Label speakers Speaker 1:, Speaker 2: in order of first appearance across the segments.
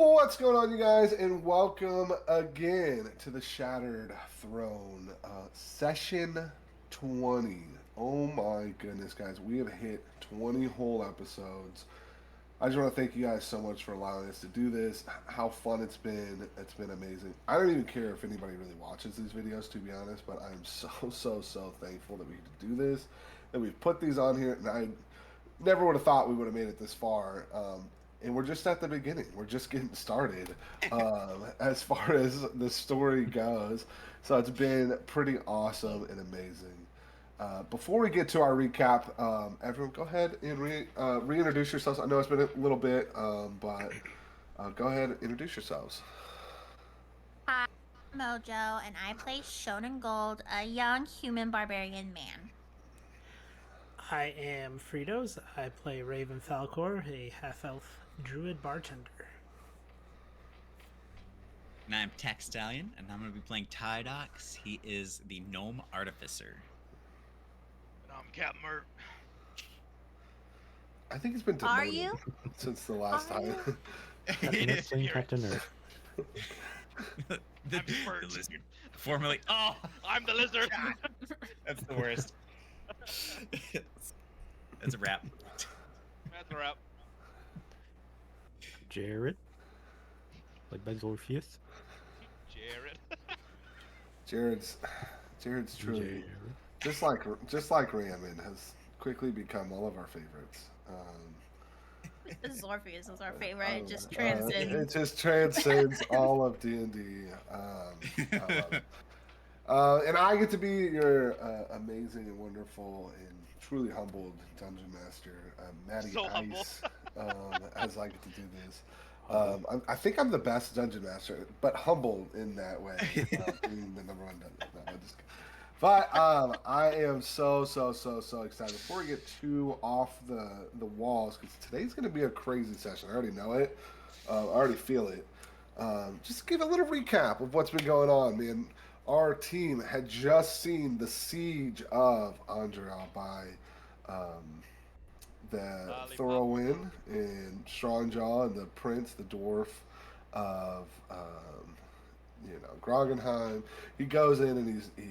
Speaker 1: What's going on, you guys, and welcome again to the Shattered Throne, session 20. Oh my goodness, guys, we have hit 20 whole episodes. I just want to thank you guys so much for allowing us to do this. How fun it's been. It's been amazing. I don't even care if anybody really watches these videos, to be honest, but I'm so thankful that we get to do this, that we've put these on here, and I never would have thought we would have made it this far. And we're just at the beginning. We're just getting started as far as the story goes. So it's been pretty awesome and amazing. Before we get to our recap, everyone go ahead and reintroduce yourselves. I know it's been a little bit, but go ahead and introduce yourselves.
Speaker 2: Hi, I'm Mojo, and I play Shonen Gold, a young human barbarian man.
Speaker 3: I am Fritos. I play Raven Falcor, a half elf druid bartender.
Speaker 4: And I'm Tech Stallion, and I'm going to be playing Tydox. He is the gnome artificer.
Speaker 5: And I'm Captain Mert.
Speaker 1: I think it's been
Speaker 2: Are
Speaker 1: demoted
Speaker 2: you?
Speaker 1: since the last
Speaker 2: Are
Speaker 1: time.
Speaker 6: Captain Earth.
Speaker 4: the,
Speaker 5: I'm Spurt.
Speaker 4: the lizard. Formerly. Oh,
Speaker 5: I'm the lizard.
Speaker 4: that's the worst. That's a wrap.
Speaker 5: That's a wrap.
Speaker 6: Jared. Like by Orpheus.
Speaker 5: Jared.
Speaker 1: Jared's truly
Speaker 6: Jared.
Speaker 1: just like Ramen has quickly become all of our favorites.
Speaker 2: Zorpheus is our favorite. It just transcends.
Speaker 1: It just transcends all of D&D. And I get to be your amazing and wonderful and truly humbled dungeon master, Matty
Speaker 5: So
Speaker 1: Ice, as I get to do this. I think I'm the best dungeon master, but humble in that way, being the number one dungeon. No, I'm just kidding. But I am so excited. Before we get too off the walls, because today's going to be a crazy session. I already know it. I already feel it. Just give a little recap of what's been going on, man. Our team had just seen the siege of Andrea by the Thorowin and Strongjaw and the prince, the dwarf of Grogenheim. He goes in and he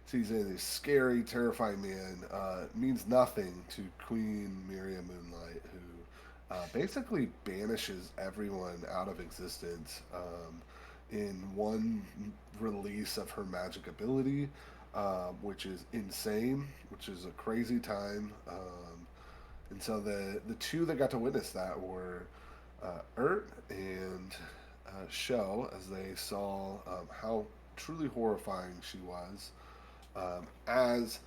Speaker 1: sees in this scary, terrifying man. Means nothing to Queen Miriam Moonlight, who basically banishes everyone out of existence in one release of her magic ability, which is insane, which is a crazy time. And so the two that got to witness that were Ert and Sho, as they saw how truly horrifying she was. As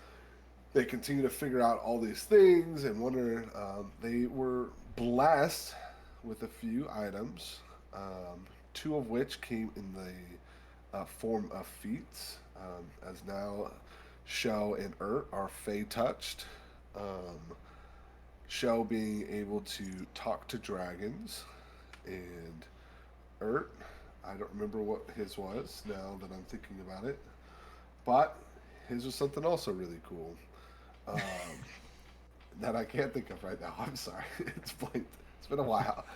Speaker 1: they continue to figure out all these things and wonder, they were blessed with a few items, two of which came in the form of feats, as now Sho and Ert are Fey touched. Sho being able to talk to dragons, and Ert, I don't remember what his was now that I'm thinking about it, but his was something also really cool um, that I can't think of right now. I'm sorry, it's blanked. It's been a while,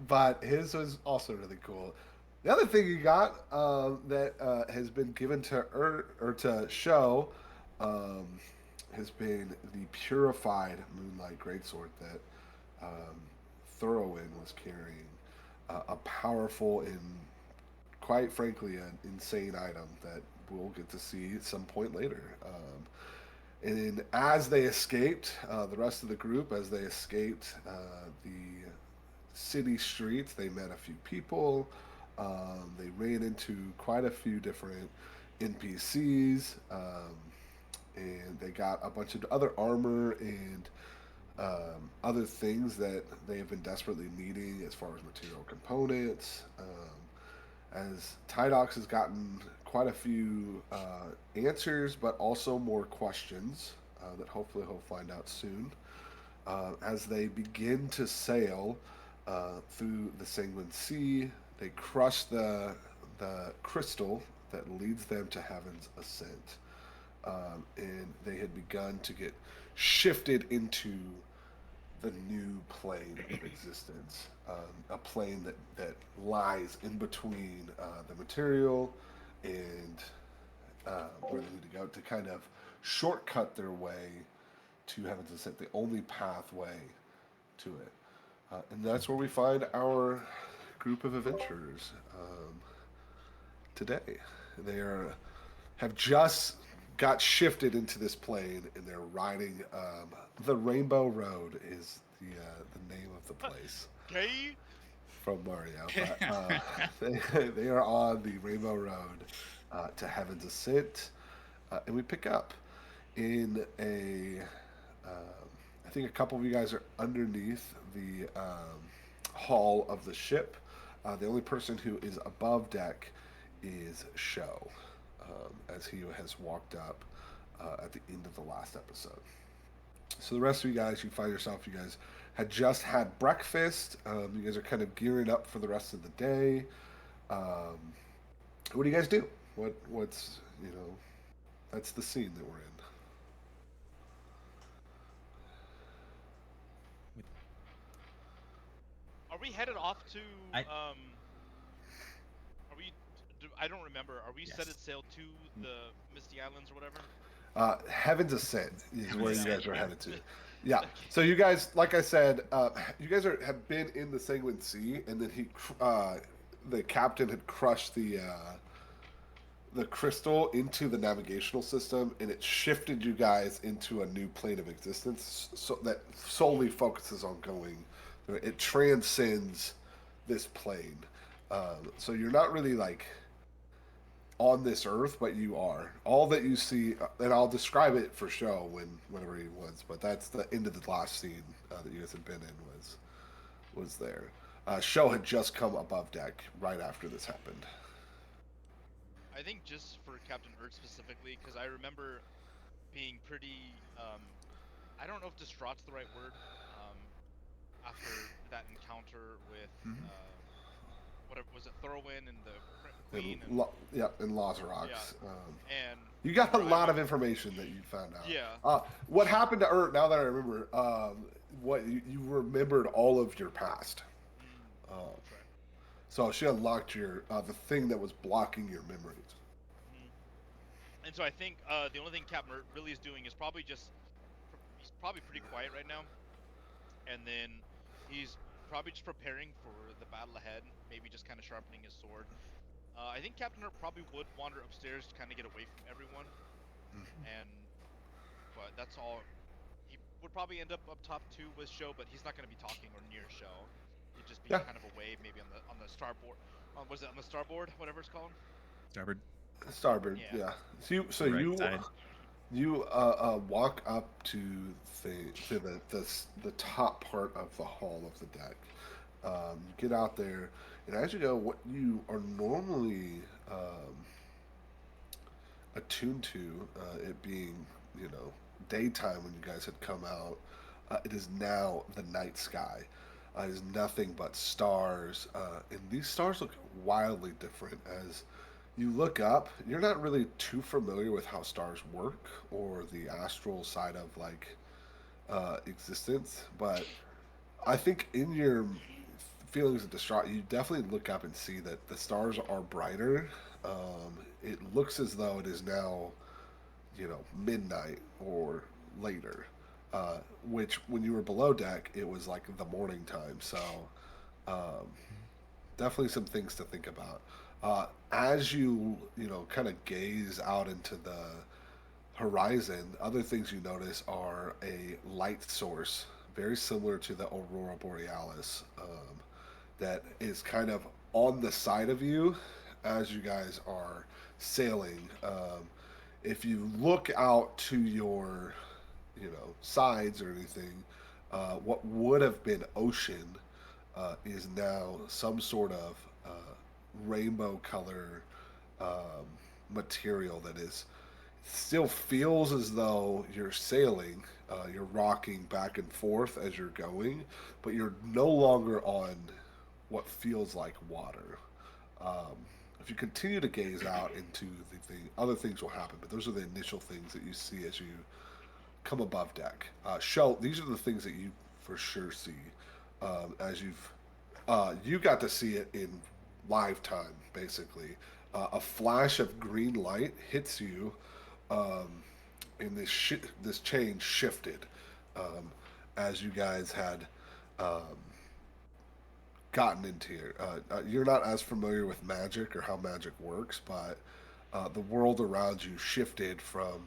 Speaker 1: but his was also really cool. The other thing you got that has been given to Ert or to Sho has been the purified Moonlight Greatsword that Thorowin was carrying. A powerful and, quite frankly, an insane item that we'll get to see at some point later. And then as they escaped, the rest of the group, as they escaped the city streets, they met a few people. They ran into quite a few different NPCs. And they got a bunch of other armor and other things that they have been desperately needing as far as material components. As Tydox has gotten quite a few answers, but also more questions that hopefully he'll find out soon. As they begin to sail through the Sanguine Sea, they crush the crystal that leads them to Heaven's Ascent. And they had begun to get shifted into the new plane of existence, a plane that lies in between the material and where they need to go to kind of shortcut their way to Heaven's Ascent, the only pathway to it. And that's where we find our group of adventurers today. They have just got shifted into this plane, and they're riding. The Rainbow Road is the name of the place
Speaker 5: Okay.
Speaker 1: from Mario. But they are on the Rainbow Road to Heaven's Ascent, and we pick up in a. I think a couple of you guys are underneath the hull of the ship. The only person who is above deck is Sho, as he has walked up at the end of the last episode. So the rest of you guys, you find yourself, you guys had just had breakfast. You guys are kind of gearing up for the rest of the day. What do you guys do? What's that's the scene that we're in.
Speaker 5: Are we headed off to?
Speaker 4: I-
Speaker 5: Are we? I don't remember. Are we set
Speaker 4: Yes.
Speaker 5: at sail to the Misty Islands or whatever?
Speaker 1: Heaven's Ascent is where you
Speaker 4: Ascent.
Speaker 1: guys are headed to. Yeah. So you guys, like I said, you guys have been in the Sanguine Sea, and then the captain had crushed the crystal into the navigational system, and it shifted you guys into a new plane of existence, so that solely focuses on going. It transcends this plane. So you're not really like on this earth, but you are. All that you see, and I'll describe it for Sho whenever he was, but that's the end of the last scene that you guys had been in was there. Sho had just come above deck right after this happened.
Speaker 5: I think just for Captain Urt specifically, because I remember being pretty. I don't know if distraught's the right word. After that encounter with whatever was it, Thorwyn and the Queen.
Speaker 1: And Lazarox.
Speaker 5: Yeah. And
Speaker 1: You got a
Speaker 5: Right.
Speaker 1: lot of information that you found out.
Speaker 5: Yeah.
Speaker 1: What happened to Urt? Now that I remember, what you remembered all of your past.
Speaker 5: that's right.
Speaker 1: So she unlocked the thing that was blocking your memories.
Speaker 5: And so I think the only thing Captain Urt really is doing is probably he's probably pretty quiet right now, and then he's probably just preparing for the battle ahead. Maybe just kind of sharpening his sword. I think Captain Urt probably would wander upstairs to kind of get away from everyone, but that's all. He would probably end up top too with Sho, but he's not going to be talking or near Sho. He'd just be
Speaker 1: Yeah.
Speaker 5: kind of away, maybe on the starboard. Was it on the starboard? Whatever it's called.
Speaker 4: Starboard.
Speaker 1: Starboard,
Speaker 5: Yeah.
Speaker 1: yeah. So
Speaker 4: Right
Speaker 1: you
Speaker 4: side.
Speaker 1: you walk up to the top part of the hull of the deck. You get out there, and as you go, what you are normally attuned to, it being daytime when you guys had come out, it is now the night sky. It is nothing but stars, and these stars look wildly different. As you look up, you're not really too familiar with how stars work or the astral side of existence, but I think in your feelings of distraught, you definitely look up and see that the stars are brighter. It looks as though it is now, midnight or later. Which, when you were below deck, it was like the morning time. So, definitely some things to think about. As you kind of gaze out into the horizon, other things you notice are a light source, very similar to the Aurora Borealis, that is kind of on the side of you as you guys are sailing. If you look out to your, sides or anything, what would have been ocean is now some sort of rainbow color material that is still feels as though you're sailing, you're rocking back and forth as you're going, but you're no longer on what feels like water. If you continue to gaze out into the thing, other things will happen, but those are the initial things that you see as you come above deck. Shell, these are the things that you for sure see as you got to see it in live time, basically. A flash of green light hits you, um, and this change shifted um, as you guys had um, gotten into here. You're not as familiar with magic or how magic works, but the world around you shifted from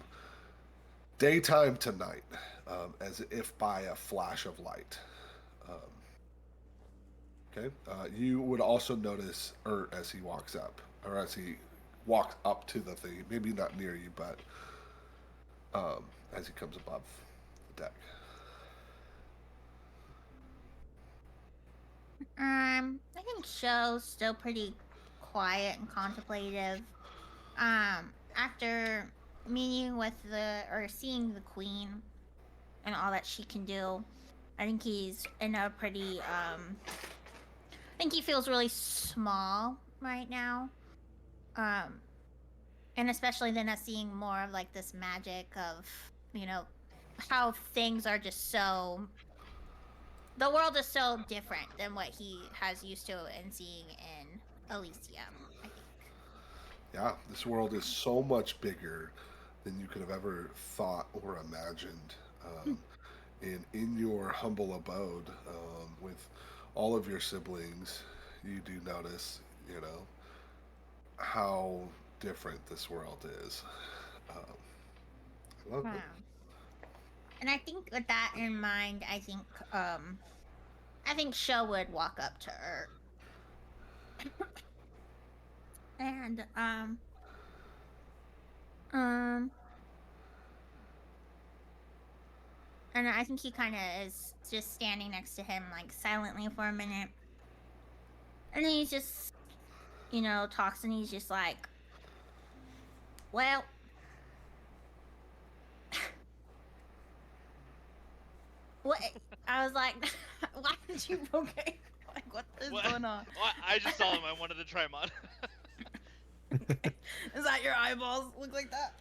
Speaker 1: daytime to night, as if by a flash of light. Um, okay. You would also notice Ert as he walks up, or as he walks up to the thing. Maybe not near you, but as he comes above the deck.
Speaker 2: I think Show's still pretty quiet and contemplative. After meeting with the or seeing the queen and all that she can do, I think he's in a pretty I think he feels really small right now. Um and especially then us seeing more of like this magic of, you know, how things are just so the world is so different than what he has used to and seeing in Elysium, I think.
Speaker 1: Yeah, this world is so much bigger than you could have ever thought or imagined. And in your humble abode, with all of your siblings, you do notice, you know, how different this world is. Um, I love it.
Speaker 2: Hmm. And I think with that in mind, I think Show would walk up to her and um and I think he kind of is just standing next to him like silently for a minute. And then he's just, you know, talks and he's just like, "Well, what?" I was like, "Why did you okay? Like what is
Speaker 5: What?
Speaker 2: going on?"
Speaker 5: Well, I just saw him. I wanted to try him on.
Speaker 2: Is that your eyeballs look like that?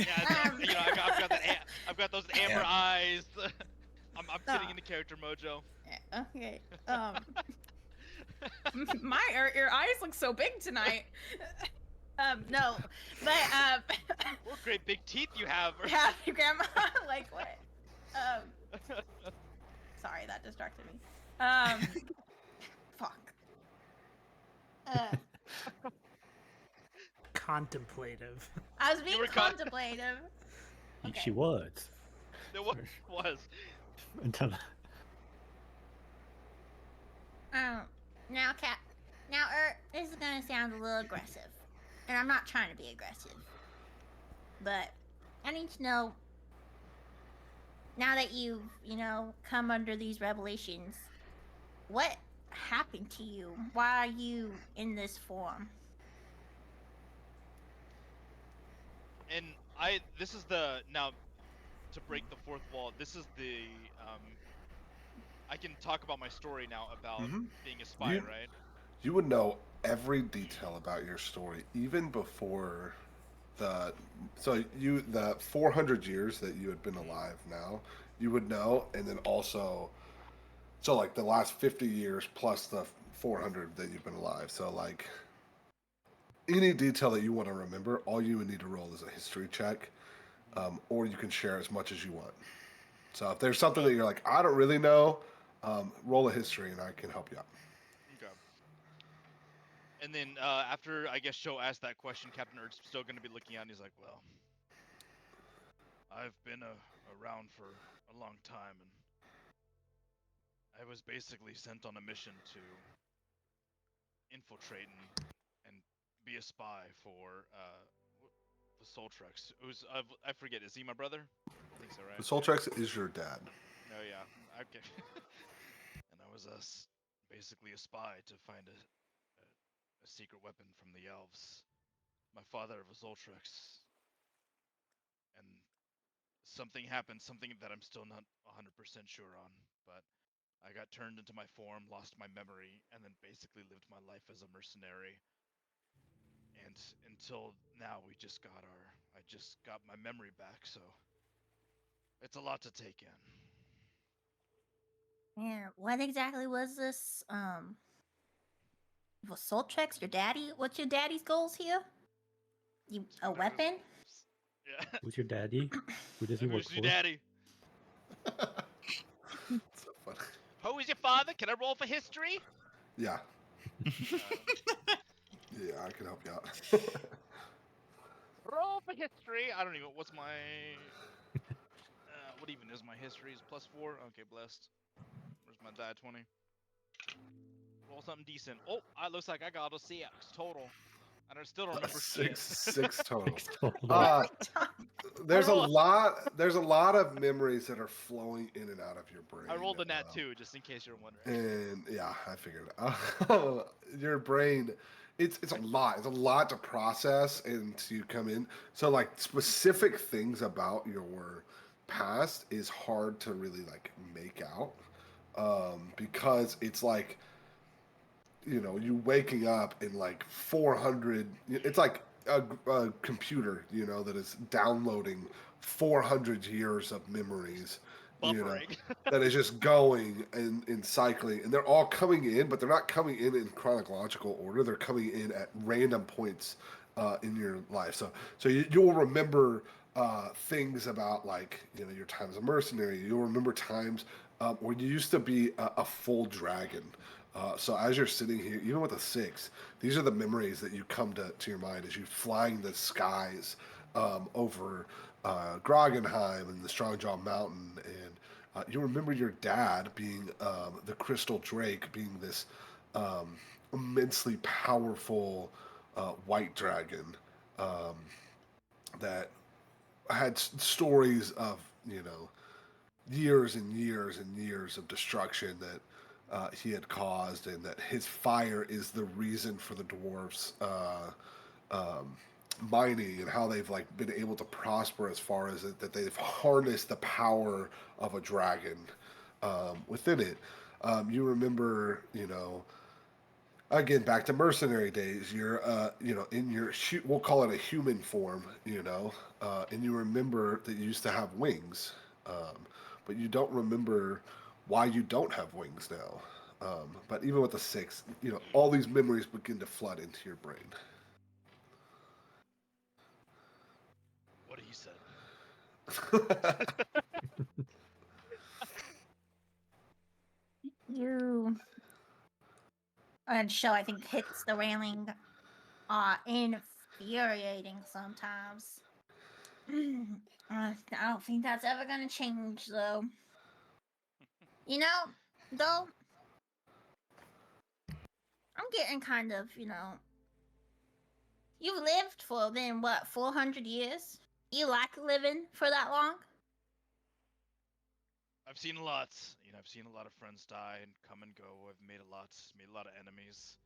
Speaker 5: Yeah,
Speaker 2: Um,
Speaker 5: I've got that. I've got those amber
Speaker 4: Yeah.
Speaker 5: eyes. I'm sitting
Speaker 2: Ah,
Speaker 5: into character mojo.
Speaker 2: okay. Your eyes look so big tonight. No, but
Speaker 5: What great big teeth you have.
Speaker 2: yeah, grandma, like what? Um, sorry, that distracted me. Fuck. Uh,
Speaker 3: Contemplative.
Speaker 2: I was being
Speaker 5: were
Speaker 2: contemplative.
Speaker 6: She
Speaker 2: Okay.
Speaker 6: was.
Speaker 5: There was.
Speaker 6: Until
Speaker 2: Um, now, Cat. Now, this is gonna sound a little aggressive, and I'm not trying to be aggressive, but I need to know now that you've, you know, come under these revelations, what happened to you? Why are you in this form?
Speaker 5: And this is the now to break the fourth wall. This is the I can talk about my story now about
Speaker 1: Hmm.
Speaker 5: being a spy,
Speaker 1: You
Speaker 5: right?
Speaker 1: you would know every detail about your story even before the the 400 years that you had been alive now you would know, and then also like the last 50 years plus the 400 that you've been alive, so like any detail that you want to remember, all you would need to roll is a history check, or you can share as much as you want. So if there's something
Speaker 5: Okay.
Speaker 1: that you're like, I don't really know, roll a history and I can help you out.
Speaker 5: Okay. And then after I guess Show asked that question, Captain Erd's still going to be looking at, and he's like, "Well, I've been around for a long time, and I was basically sent on a mission to infiltrate and be a spy for the Soltrex. Who's I forget? Is he my brother? I think so,
Speaker 1: The
Speaker 5: right?
Speaker 1: Soltrex is your dad.
Speaker 5: Oh yeah. Okay. And I was basically a spy to find a secret weapon from the elves. My father was Ultrex, and something happened, something that I'm still not 100% sure on, but I got turned into my form, lost my memory, and then basically lived my life as a mercenary. And until now, I just got my memory back, so it's a lot to take in.
Speaker 2: And what exactly was this? Was Soltrex your daddy? What's your daddy's goals here? You a
Speaker 5: Whatever his
Speaker 2: weapon?
Speaker 5: goals. Yeah.
Speaker 6: Who's your daddy? Who does he
Speaker 5: Maybe
Speaker 6: work
Speaker 5: it's your
Speaker 6: for?
Speaker 5: daddy.
Speaker 1: So funny.
Speaker 5: Who is your father? Can I roll for history?
Speaker 1: Yeah,
Speaker 5: Uh,
Speaker 1: yeah, I can help you out.
Speaker 5: roll for history. I don't even. What's my? What even is my history? Is +4? Okay, blessed. Where's my die 20? Roll something decent. Oh, it looks like I got a 6 total. And I still don't remember shit.
Speaker 1: Six total.
Speaker 6: Six total.
Speaker 1: Uh, there's a
Speaker 5: roll-
Speaker 1: lot. There's a lot of memories that are flowing in and out of your brain.
Speaker 5: I rolled a nat 2, just in case you're wondering.
Speaker 1: And yeah, I figured. Your brain, it's a lot. It's a lot to process and to come in. So like specific things about your past is hard to really like make out, because it's like, you waking up in like 400. It's like a computer, that is downloading 400 years of memories,
Speaker 5: Buffering.
Speaker 1: that is just going and cycling, and they're all coming in, but they're not coming in chronological order. They're coming in at random points in your life. So you'll remember things about, like, your time as a mercenary. You'll remember times where you used to be a full dragon. So as you're sitting here, even with a 6, these are the memories that you come to your mind as you flying the skies over Groggenheim and the Strongjaw Mountain, and you remember your dad being the Crystal Drake, being this immensely powerful white dragon that had stories of, years and years and years of destruction that he had caused, and that his fire is the reason for the dwarves mining, and how they've like been able to prosper, as far as that they've harnessed the power of a dragon within it. You remember, again, back to mercenary days. You're in your we'll call it a human form, and you remember that you used to have wings, but you don't remember why you don't have wings now. But even with the 6, all these memories begin to flood into your brain.
Speaker 5: What he said.
Speaker 2: You and show I think hits the railing. Infuriating sometimes. I don't think that's ever gonna change though. Though I'm getting kind of, you've lived for then what, 400 years? You like living for that long?
Speaker 5: I've seen lots. I've seen a lot of friends die and come and go. I've made a lot of enemies.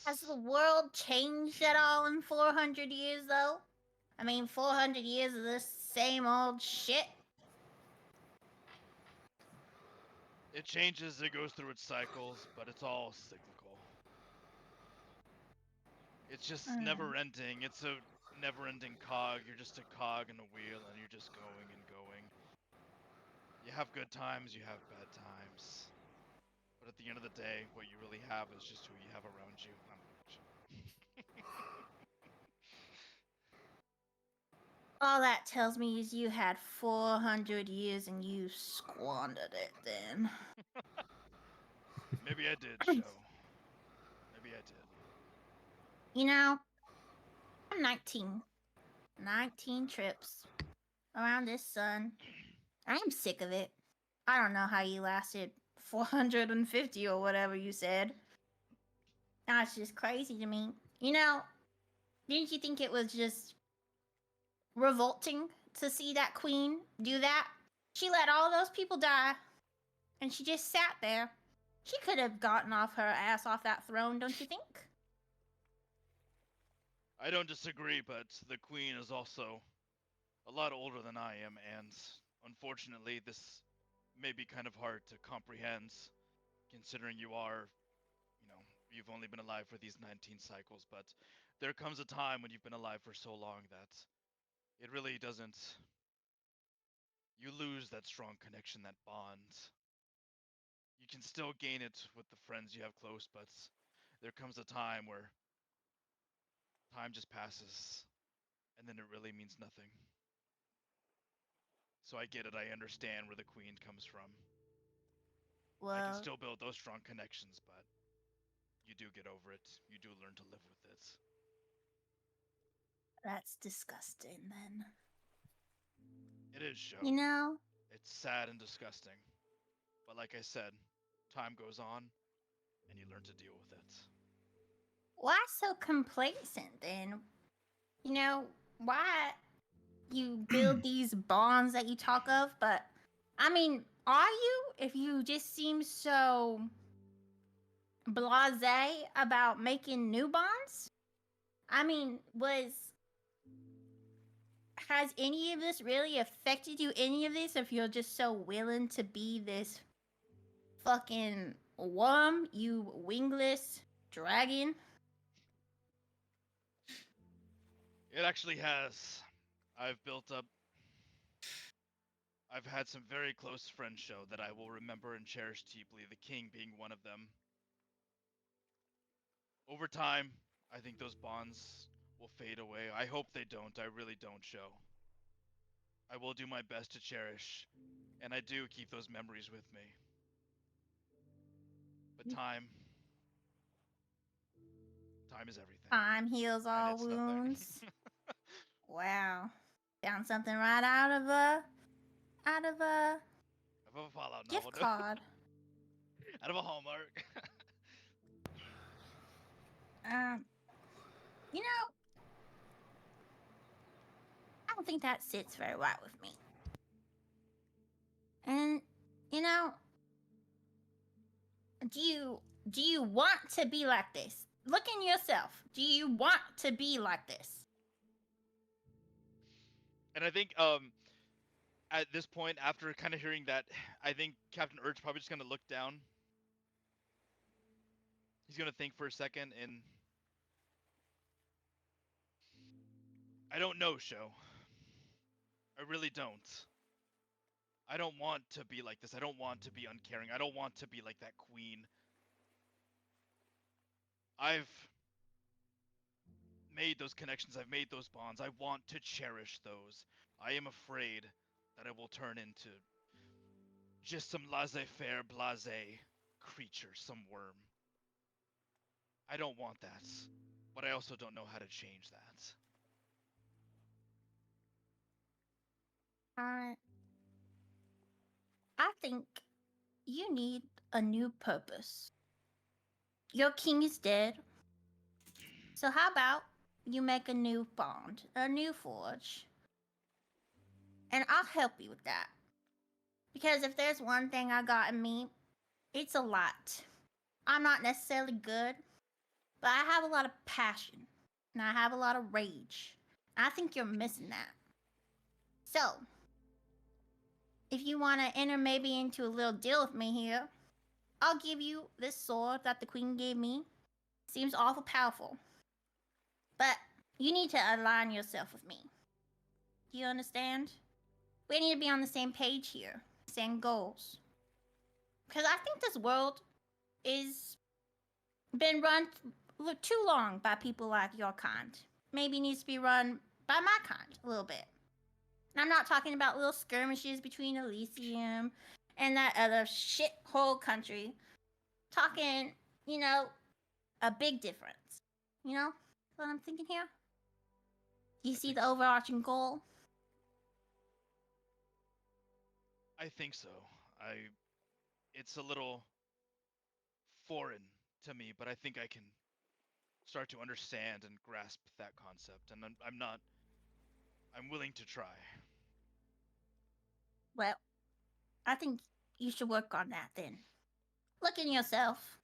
Speaker 2: Has the
Speaker 5: It's
Speaker 2: world changed at all in 400 years though? I mean, 400 years of this same old shit.
Speaker 5: it changes, it goes through its cycles, but it's all cyclical. It's just never ending. It's a never ending cog. You're just a cog in a wheel and you're just going and going. You have good times, you have bad times. But at the end of the day, what you really have is just who you have around you. Not much.
Speaker 2: All that tells me is you had 400 years and you squandered it then.
Speaker 5: Maybe I did, show. Maybe I did.
Speaker 2: I'm 19. 19 trips around this sun. I am sick of it. I don't know how you lasted 450 or whatever you said. That's just crazy to me. Didn't you think it was just revolting to see that queen do that? She let all those people die, and she just sat there. She could have gotten off her ass off that throne, don't you think?
Speaker 5: I don't disagree, but the queen is also a lot older than I am, and unfortunately, this may be kind of hard to comprehend, considering you've only been alive for these 19 cycles, but there comes a time when you've been alive for so long that it really doesn't. You lose that strong connection, that bond. can still gain it with the friends you have close, but there comes a time where time just passes, and then it really means nothing. So I get it. I understand where the queen comes from. I can
Speaker 2: Well,
Speaker 5: still build those strong connections, but you do get over it. You do learn to live with it.
Speaker 2: that's disgusting then.
Speaker 5: It is, show.
Speaker 2: You know?
Speaker 5: It's sad and disgusting. But like I said, time goes on, and you learn to deal with it.
Speaker 2: Why so complacent then? You know, why you build these bonds that you talk of, but I mean, are you if you just seem so blasé about making new bonds? I mean, has any of this really affected you, any of this, if you're just so willing to be this fucking worm, you wingless dragon?
Speaker 5: It actually has. I've built up. I've had some very close friends show that I will remember and cherish deeply, the king being one of them. Over time, I think those bonds will fade away. I hope they don't. I really don't, show. I will do my best to cherish, and I do keep those memories with me. But time is everything.
Speaker 2: Time heals
Speaker 5: And
Speaker 2: all
Speaker 5: it's nothing.
Speaker 2: wounds. Wow. Found something right out of a
Speaker 5: Of a Fallout novel,
Speaker 2: gift card.
Speaker 5: out of a Hallmark.
Speaker 2: Um, you know, I don't think that sits very right with me. And you know, do you want to be like this? Look in yourself. Do you want to be like this?
Speaker 5: And I think at this point, after kind of hearing that, I think Captain Urge probably just gonna look down. He's gonna think for a second, and I don't know, show. I really don't. I don't want to be like this. I don't want to be uncaring. I don't want to be like that queen. I've made those connections. I've made those bonds. I want to cherish those. I am afraid that I will turn into just some laissez-faire, blasé creature, some worm. I don't want that, but I also don't know how to change that.
Speaker 2: I I think you need a new purpose. Your king is dead. So how about you make a new bond, a new forge? And I'll help you with that. Because if there's one thing I got in me, it's a lot. I'm not necessarily good, but I have a lot of passion and I have a lot of rage. I think you're missing that. So, if you want to enter maybe into a little deal with me here, I'll give you this sword that the queen gave me. Seems awful powerful. But you need to align yourself with me. Do you understand? We need to be on the same page here, same goals. Because I think this world is been run too long by people like your kind. Maybe needs to be run by my kind a little bit. And I'm not talking about little skirmishes between Elysium and that other shithole country. Talking, you know, a big difference. You know what I'm thinking here? Do you see the overarching goal?
Speaker 5: I think so. It's a little foreign to me, but I think I can start to understand and grasp that concept, and I'm willing to try.
Speaker 2: Well, I think you should work on that then. Look in yourself.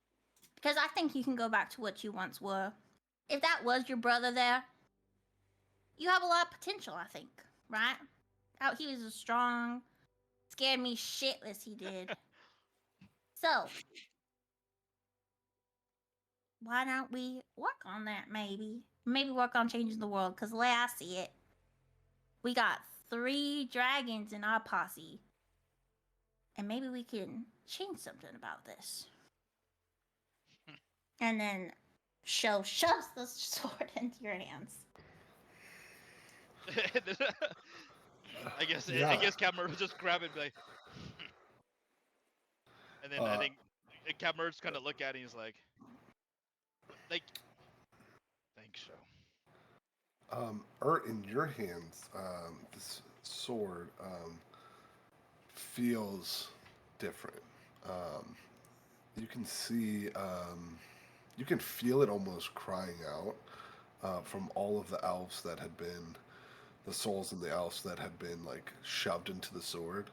Speaker 2: Because I think you can go back to what you once were. If that was your brother there, you have a lot of potential, I think, right? Out he was a strong, scared me shitless, he did. So, why don't we work on that maybe? Maybe work on changing the world, because the way I see it, we got 3 dragons in our posse. And maybe we can change something about this. And then shoves the sword into your hands.
Speaker 5: I guess
Speaker 1: Yeah.
Speaker 5: Capmer will just grab it and be like, and then I think Capmer's kind of look at it and he's like, thanks, show.
Speaker 1: Ert, in your hands, this sword feels different. You can see, you can feel it almost crying out from all of the elves that had been, the souls in the elves that had been like shoved into the sword.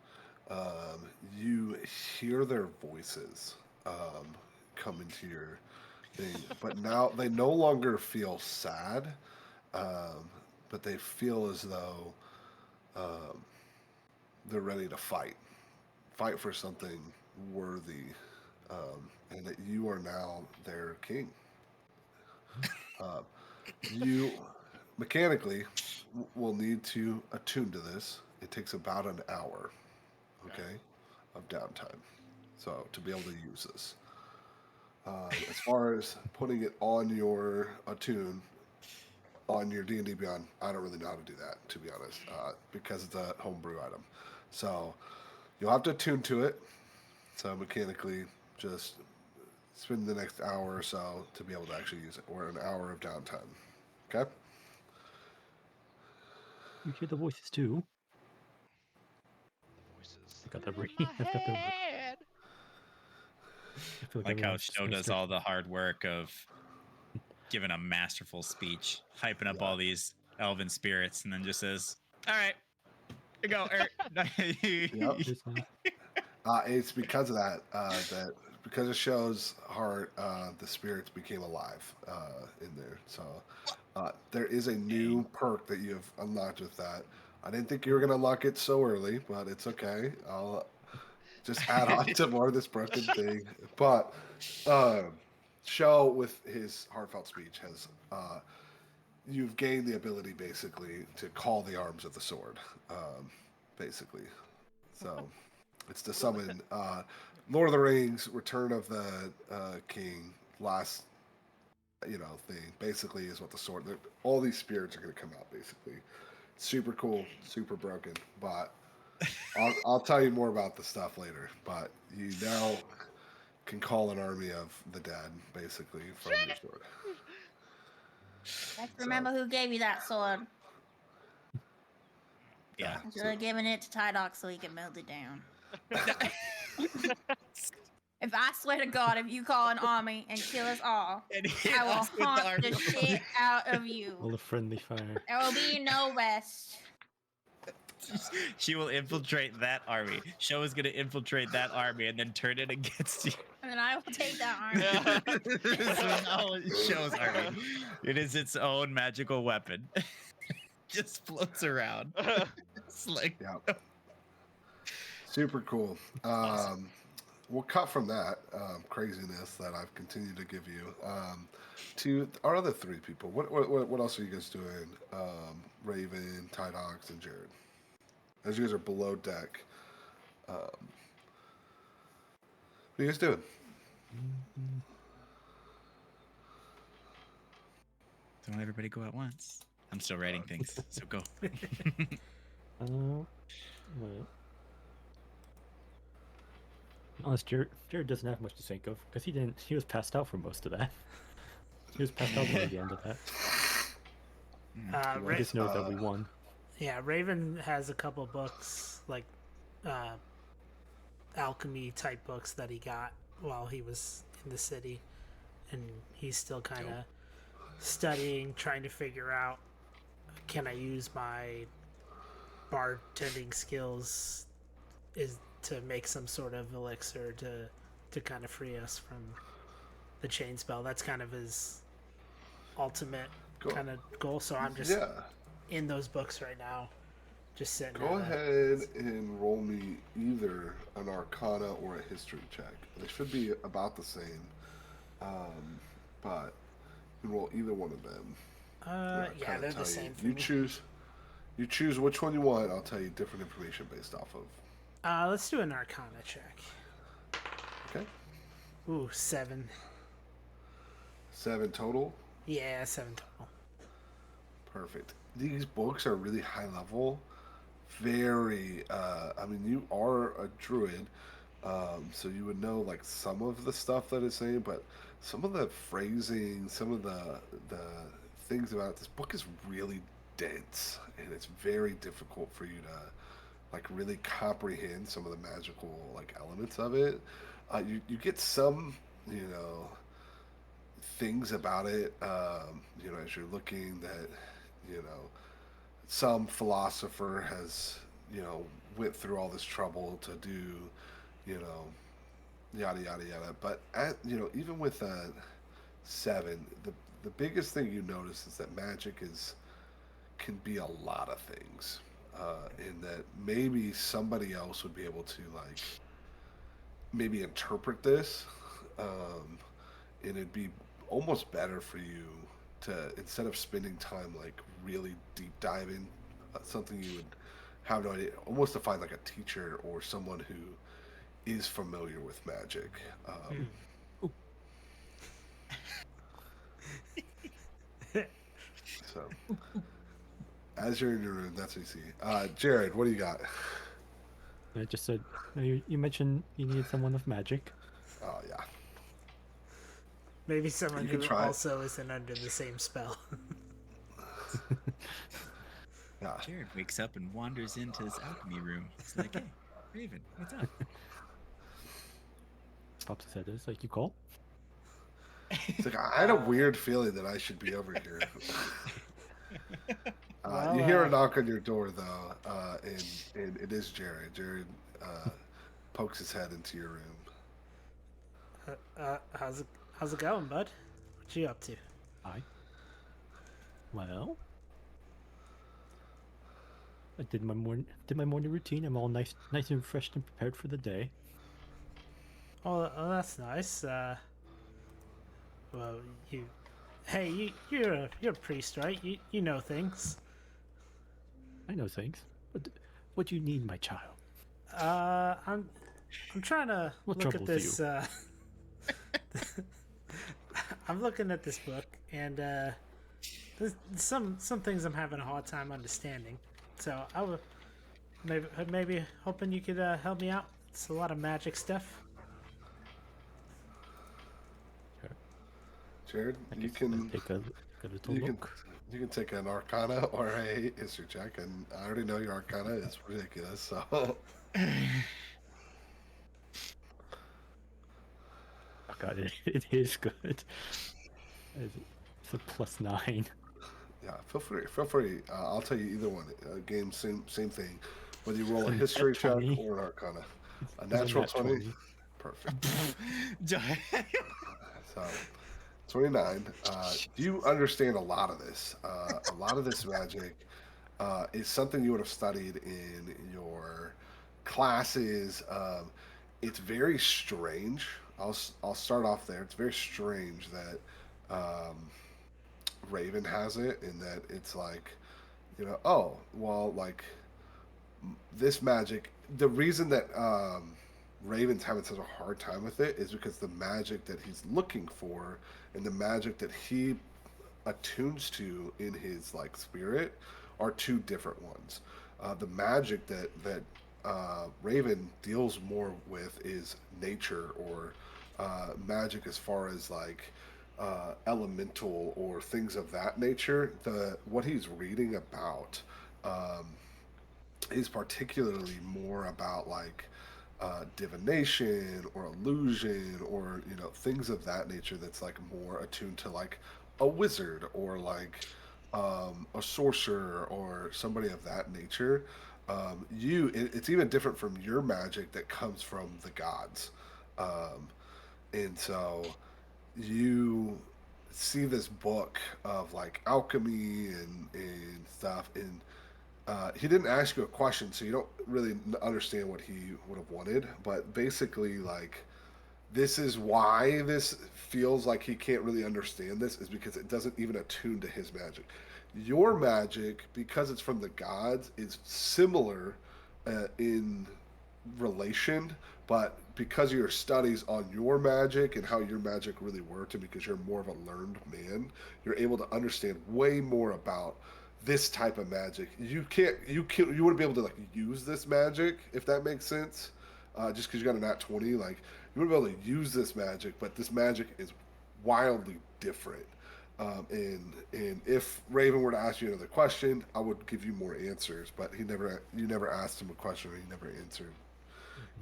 Speaker 1: You hear their voices come into your thing, but now they no longer feel sad, but they feel as though they're ready to fight for something worthy, and that you are now their king. You mechanically will need to attune to this. It takes about an hour, okay, of downtime, so to be able to use this. As far as putting it on your attune on your D&D Beyond, I don't really know how to do that, to be honest, because it's a homebrew item. So you'll have to attune to it. So mechanically, just spend the next hour or so to be able to actually use it, or an hour of downtime. Okay?
Speaker 6: You hear the voices too.
Speaker 5: The voices.
Speaker 6: I got the
Speaker 5: in
Speaker 6: ring.
Speaker 5: my
Speaker 6: I've got the ring.
Speaker 5: head.
Speaker 6: I feel
Speaker 4: Like how
Speaker 6: everyone's just
Speaker 4: Show
Speaker 6: gonna
Speaker 4: does
Speaker 6: start-
Speaker 4: all the hard work of giving a masterful speech, hyping up
Speaker 1: Yeah.
Speaker 4: all these elven spirits, and then just says, "All right, here you go, Eric."
Speaker 1: Yep.
Speaker 6: Just now.
Speaker 1: It's because of that, that because of Show's heart, the spirits became alive in there. So there is a new perk that you have unlocked with that. I didn't think you were going to unlock it so early, but it's okay. I'll just add on to more of this broken thing. But Show, with his heartfelt speech, has you've gained the ability basically to call the arms of the sword, basically. So it's to summon Lord of the Rings, Return of the King, last thing. Basically, is what the sword. All these spirits are going to come out. Basically, super cool, super broken. But I'll tell you more about the stuff later. But you now can call an army of the dead, basically, from your sword.
Speaker 2: Let's remember who gave you that sword.
Speaker 4: Yeah.
Speaker 2: I should have given it to Tydock so he could melt it down. If I swear to God, if you call an army and kill us all,
Speaker 4: And hit
Speaker 2: I will
Speaker 4: us with the
Speaker 2: haunt
Speaker 4: army.
Speaker 2: the shit out of you.
Speaker 6: All the friendly fire.
Speaker 2: There will be no rest.
Speaker 4: She will infiltrate that army. Show is going to infiltrate that army and then turn it against you.
Speaker 2: And then I will take that army.
Speaker 4: So now Show's army. It is its own magical weapon. Just floats around. It's like,
Speaker 1: Yeah. Super cool.
Speaker 4: Awesome.
Speaker 1: We'll cut from that craziness that I've continued to give you to our other three people. What else are you guys doing? Raven, Tydox, and Jared. As you guys are below deck, what are you guys doing?
Speaker 4: don't everybody go at once. I'm still writing things, so go.
Speaker 6: Wait. Honest, Jared doesn't have much to think of because he was passed out for most of that. He was passed out near the end of that. I just know that we won.
Speaker 3: Yeah, Raven has a couple books, like alchemy type books that he got while he was in the city, and he's still kind of studying, trying to figure out, can I use my bartending skills to make some sort of elixir to kind of free us from the chain spell. That's kind of his ultimate kind of goal. So I'm just in those books right now, just sitting.
Speaker 1: Go ahead and roll me either an Arcana or a History check. They should be about the same, but you can roll either one of them.
Speaker 3: Yeah, they're the same for
Speaker 1: You
Speaker 3: me.
Speaker 1: You choose which one you want. I'll tell you different information based off of.
Speaker 3: Let's do an Arcana check. Ooh, 7.
Speaker 1: 7 total.
Speaker 3: Yeah, 7 total.
Speaker 1: Perfect. These books are really high level. Very. I mean, you are a druid, so you would know like some of the stuff that it's saying, but some of the phrasing, some of the things about it, this book is really dense, and it's very difficult for you to like really comprehend some of the magical like elements of it. You get some, you know, things about it, you know, as you're looking that, you know, some philosopher has, you know, went through all this trouble to do, you know, yada yada yada. But at, you know, even with 7, the biggest thing you notice is that magic is can be a lot of things, and that maybe somebody else would be able to like maybe interpret this, and it'd be almost better for you to, instead of spending time like really deep diving something you would have no idea, almost to find like a teacher or someone who is familiar with magic. So as you're in your room, that's what you see. Jared, what do you got?
Speaker 6: I just said you mentioned you needed someone with magic.
Speaker 1: Oh yeah,
Speaker 3: Maybe someone
Speaker 1: you can
Speaker 3: who
Speaker 1: try it.
Speaker 3: also isn't under the same spell.
Speaker 1: Yeah.
Speaker 4: Jared wakes up and wanders into his alchemy room. He's like, "Hey, Raven, what's up?"
Speaker 6: Pops his head. It's like, you call?
Speaker 1: It's like I had a weird feeling that I should be over here.
Speaker 3: Well,
Speaker 1: You hear a knock on your door though, and it is Jared. Jared pokes his head into your room.
Speaker 3: How's it going, bud? What you up to?
Speaker 6: I. Well, I did my morning routine. I'm all nice and refreshed and prepared for the day.
Speaker 3: Oh, that's nice. Well, you're a priest, right? You know things.
Speaker 6: I know things. What do you need, my child?
Speaker 3: I'm trying to
Speaker 6: What
Speaker 3: look at
Speaker 6: troubles
Speaker 3: this. I'm looking at this book, and there's some things I'm having a hard time understanding. So I was maybe hoping you could help me out. It's a lot of magic stuff.
Speaker 1: Jared,
Speaker 6: I
Speaker 1: you
Speaker 6: guess
Speaker 1: can
Speaker 6: take a little
Speaker 1: you can
Speaker 6: look.
Speaker 1: you can take an Arcana or a history check, and I already know your Arcana is ridiculous. So
Speaker 6: Oh god, it is good. It's a +9.
Speaker 1: yeah, feel free. Feel free. I'll tell you either one. Game same thing. Whether you roll a
Speaker 6: A nat
Speaker 1: history check
Speaker 6: 20.
Speaker 1: or an Arcana. A
Speaker 6: It's a
Speaker 1: natural
Speaker 6: nat
Speaker 1: 20. Perfect.
Speaker 4: Jared-
Speaker 1: So 29. You understand a lot of this. A lot of this magic is something you would have studied in your classes. It's very strange. I'll start off there. It's very strange that Raven has it, in that it's like, you know, oh well, like this magic. The reason that Raven's having such a hard time with it is because the magic that he's looking for and the magic that he attunes to in his like spirit are two different ones. The magic that Raven deals more with is nature, or magic as far as like elemental or things of that nature. The what he's reading about um, is particularly more about like divination or illusion, or you know, things of that nature, that's like more attuned to like a wizard or like a sorcerer or somebody of that nature. It's even different from your magic that comes from the gods, um, and so you see this book of like alchemy and stuff, and he didn't ask you a question, so you don't really understand what he would have wanted. But basically, like, this is why this feels like he can't really understand this, is because it doesn't even attune to his magic. Your magic, because it's from the gods, is similar in relation, but because of your studies on your magic and how your magic really worked, and because you're more of a learned man, you're able to understand way more about this type of magic. You wouldn't be able to like use this magic if that makes sense. Just because you got a nat 20, like you wouldn't be able to use this magic, but this magic is wildly different. And if Raven were to ask you another question, I would give you more answers. But you never asked him a question, or he never answered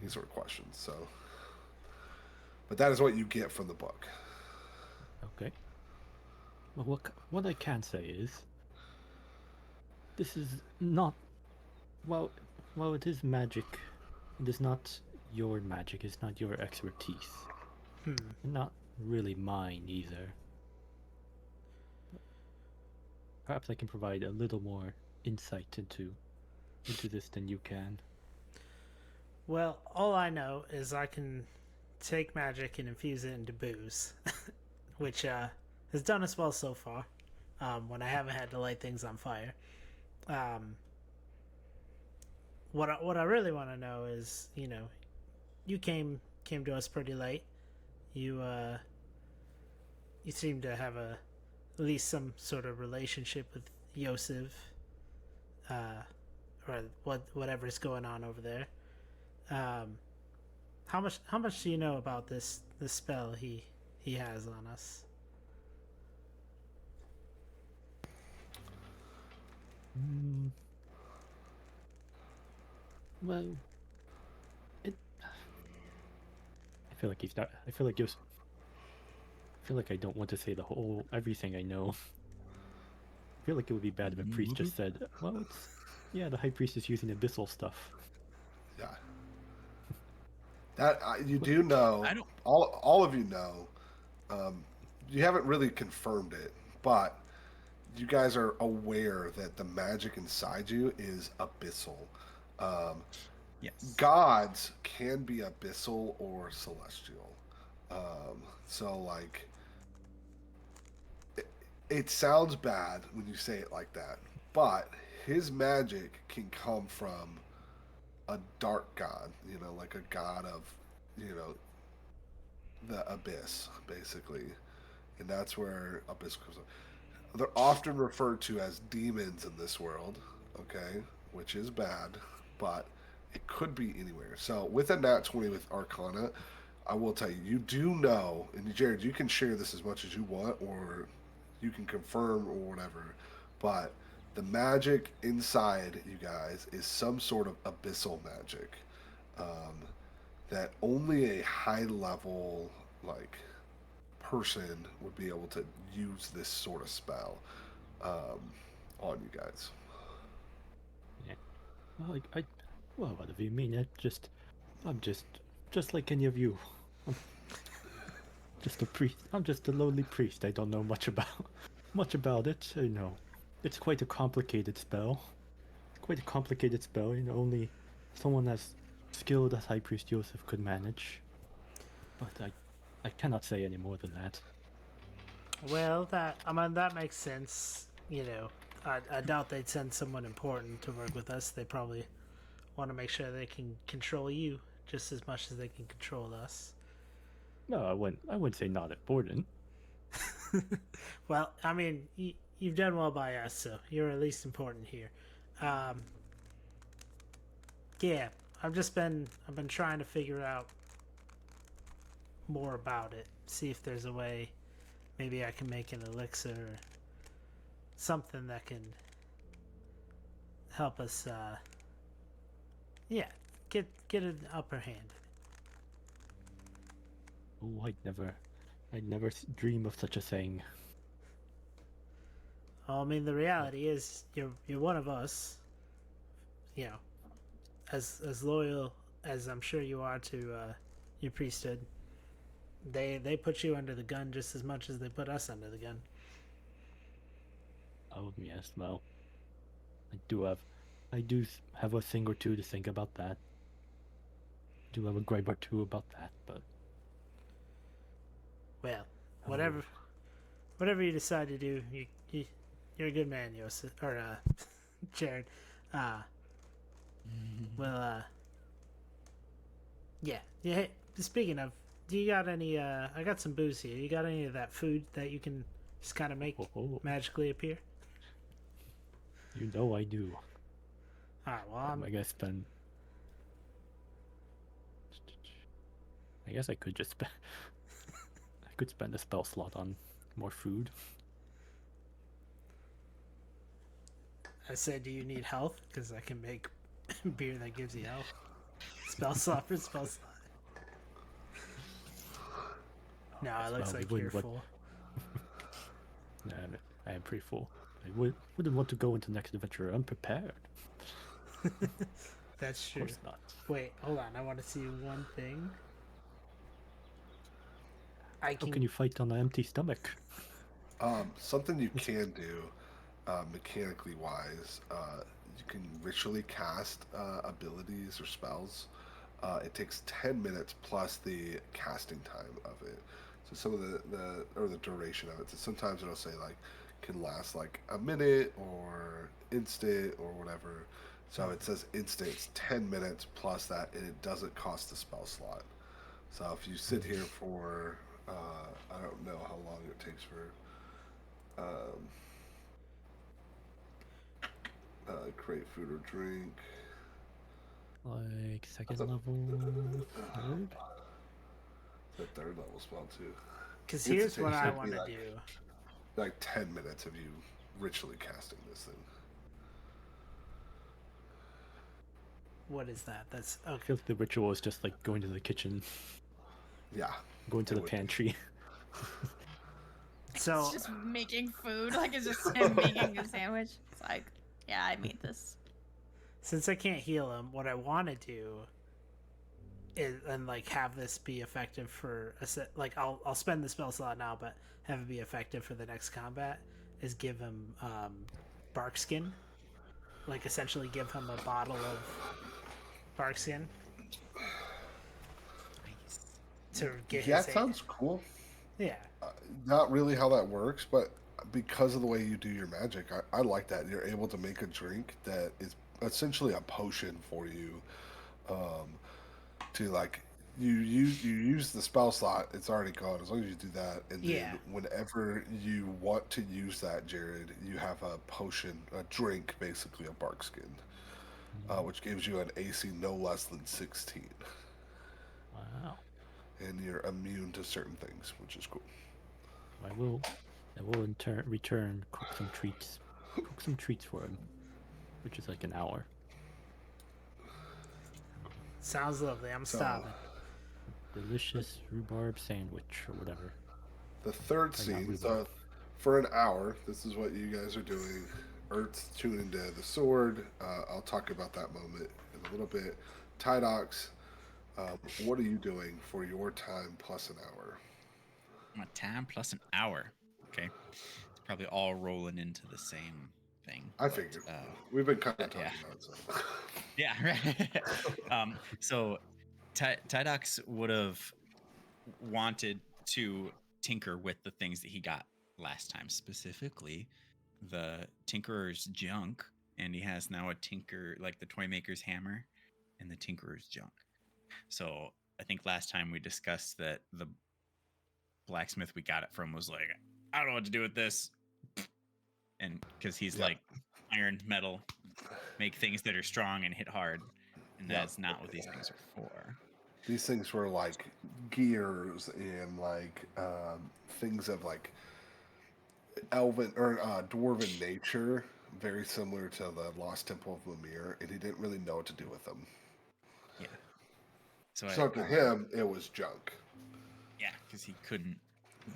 Speaker 1: any sort of questions. So, but that is what you get from the book.
Speaker 6: Okay. Well, what I can say is, this is not, well, it is magic. It is not your magic. It's not your expertise. And not really mine either. Perhaps I can provide a little more insight into this than you can.
Speaker 3: Well, all I know is I can take magic and infuse it into booze, which has done us well so far. When I haven't had to light things on fire. What I really want to know is, you came to us pretty late. You seem to have at least some sort of relationship with Yosef, or whatever's going on over there. How much do you know about this spell he has on us?
Speaker 6: Well, I feel like he's not. I feel like I don't want to say everything I know. I feel like it would be bad if a priest just said, "Well, the high priest is using abyssal stuff."
Speaker 1: Yeah. That you do know.
Speaker 4: I don't.
Speaker 1: All of you know. You haven't really confirmed it, but you guys are aware that the magic inside you is abyssal.
Speaker 4: Yes.
Speaker 1: Gods can be abyssal or celestial. So like, it sounds bad when you say it like that, but his magic can come from a dark god, like a god of, the abyss, basically. And that's where abyss comes from. They're often referred to as demons in this world, okay, which is bad, but it could be anywhere. So with a nat 20 with Arcana, I will tell you, you do know, and Jared, you can share this as much as you want, or you can confirm or whatever, but the magic inside you guys is some sort of abyssal magic, that only a high level, like, person would be able to use this sort of spell, on you guys.
Speaker 6: Yeah. Well, what do you mean? I'm just like any of you. I'm just a priest. I'm just a lowly priest. I don't know much about it. It's quite a complicated spell. Only someone as skilled as High Priest Joseph could manage. But I cannot say any more than that.
Speaker 3: Well, that makes sense. I doubt they'd send someone important to work with us. They probably want to make sure they can control you just as much as they can control us.
Speaker 6: No, I wouldn't say not important.
Speaker 3: Well, I mean, you've done well by us, so you're at least important here. Yeah, I've been trying to figure out more about it. See if there's a way. Maybe I can make an elixir or something that can help us. Get an upper hand.
Speaker 6: Oh, I'd never dream of such a thing.
Speaker 3: Well, I mean, the reality is you're one of us. As loyal as I'm sure you are to your priesthood. They put you under the gun just as much as they put us under the gun.
Speaker 6: Oh yes, well, I do have a thing or two to think about that. I do have a gripe or two about that, but
Speaker 3: well, whatever you decide to do, you're a good man, Yosef or Jared. We'll Yeah. Yeah. Hey, speaking of, do you got any? I got some booze here. You got any of that food that you can just kind of make
Speaker 6: Oh,
Speaker 3: magically appear?
Speaker 6: you know I do.
Speaker 3: All right. Well, I'm.
Speaker 6: I guess spend. I guess I could just spend. I could spend a spell slot on more food.
Speaker 3: I said, do you need health? Because I can make beer that gives you health. Spell slot for spell slot. No, it looks
Speaker 6: Well, we
Speaker 3: like you're
Speaker 6: wouldn't want.
Speaker 3: full.
Speaker 6: Nah, I am pretty full. Wouldn't want to go into the next adventure unprepared.
Speaker 3: That's
Speaker 6: Of
Speaker 3: true.
Speaker 6: course not.
Speaker 3: Wait, hold on. I want to see one thing. I
Speaker 6: How can you fight on an empty stomach?
Speaker 1: Something you can do, mechanically wise, you can ritually cast abilities or spells. It takes 10 minutes plus the casting time of it. So some of the duration of it. So sometimes it'll say like can last like a minute or instant or whatever. So it says instant. It's 10 minutes plus that, and it doesn't cost a spell slot. So if you sit here for I don't know how long it takes for um, create food or drink.
Speaker 6: Like second
Speaker 1: That's a-
Speaker 6: level, third.
Speaker 1: The third level spell too.
Speaker 3: Because
Speaker 1: It's
Speaker 3: here's what I
Speaker 1: should
Speaker 3: want
Speaker 1: be
Speaker 3: to
Speaker 1: like,
Speaker 3: do.
Speaker 1: like 10 minutes of you ritually casting this thing.
Speaker 3: What is that? That's
Speaker 6: I
Speaker 3: okay.
Speaker 6: feel like the ritual is just like going to the kitchen,
Speaker 1: Yeah.
Speaker 6: going to
Speaker 1: it
Speaker 6: the
Speaker 1: would.
Speaker 6: pantry.
Speaker 3: So
Speaker 2: It's just making food. Like it's just him making a sandwich. It's like, yeah, I made this.
Speaker 3: since I can't heal him, what I want to do is and like have this be effective for a set. Like I'll spend the spell slot now, but have it be effective for the next combat. Is give him bark skin. Like essentially give him a bottle of bark skin
Speaker 4: Nice.
Speaker 3: to get
Speaker 1: Yeah,
Speaker 3: his.
Speaker 1: it sounds cool.
Speaker 3: Yeah.
Speaker 1: Not really how that works, but because of the way you do your magic, I like that. You're able to make a drink that is essentially a potion for you. Um, to like you use the spell slot, it's already gone. As long as you do that, and
Speaker 3: Yeah.
Speaker 1: then whenever you want to use that, Jared, you have a potion, a drink, basically a bark skin, which gives you an AC no less than 16,
Speaker 6: Wow.
Speaker 1: and you're immune to certain things, which is cool.
Speaker 6: I will. I will in turn return cook some treats. Cook some treats for him, which is like an hour.
Speaker 3: Sounds lovely. I'm
Speaker 1: So
Speaker 3: starving.
Speaker 6: Delicious rhubarb sandwich or whatever.
Speaker 1: the third
Speaker 6: Or not
Speaker 1: scene,
Speaker 6: rhubarb.
Speaker 1: for an hour, this is what you guys are doing. Earth's tuned into the sword. I'll talk about that moment in a little bit. Tydox, what are you doing for your time plus an hour?
Speaker 4: A time plus an hour. Okay. It's probably all rolling into the same thing.
Speaker 1: I
Speaker 4: but,
Speaker 1: figured. We've been kind of talking
Speaker 4: yeah.
Speaker 1: about it. So.
Speaker 4: Yeah, right. So Tydox would have wanted to tinker with the things that he got last time, specifically the Tinkerer's junk, and he has now a tinker, like the toy maker's hammer and the Tinkerer's junk. So I think last time we discussed that the blacksmith we got it from was like, I don't know what to do with this, and because he's
Speaker 1: Yep.
Speaker 4: like iron, metal, make things that are strong and hit hard, and
Speaker 1: Yep.
Speaker 4: that's not what these things are for.
Speaker 1: These things were like gears and like things of like elven or dwarven nature, very similar to the Lost Temple of Lemire, and he didn't really know what to do with them.
Speaker 4: Yeah. So
Speaker 1: So to him, it was junk.
Speaker 4: yeah, because he couldn't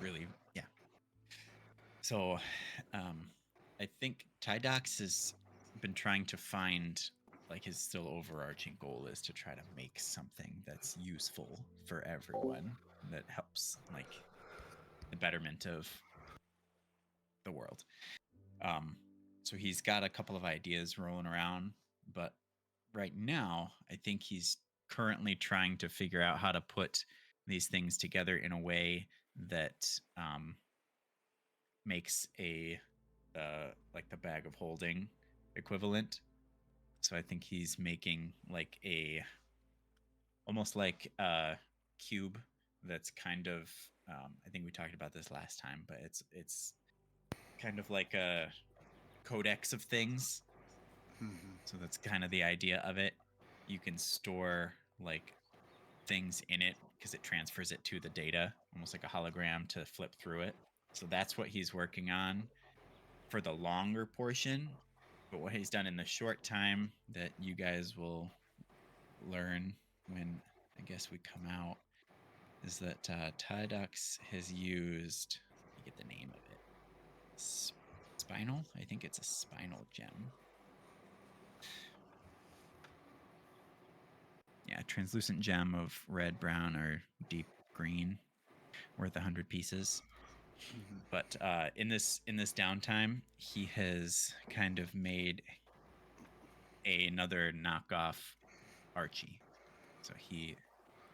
Speaker 4: really, yeah. So, I think Tydox has been trying to find, like, his still overarching goal is to try to make something that's useful for everyone that helps, like, the betterment of the world. So he's got a couple of ideas rolling around, but right now, I think he's currently trying to figure out how to put these things together in a way that makes a like the bag of holding equivalent. So I think he's making like a almost like a cube that's kind of I think we talked about this last time, but it's kind of like a codex of things. So that's kind of the idea of it. You can store like things in it because it transfers it to the data, almost like a hologram to flip through it. So that's what he's working on for the longer portion. But what he's done in the short time that you guys will learn when I guess we come out is that Tidux has used, let me get the name of it, spinal. I think it's a spinal gem. Yeah, translucent gem of red, brown, or deep green, worth 100 pieces. But in this downtime, he has kind of made another knockoff Archie. So he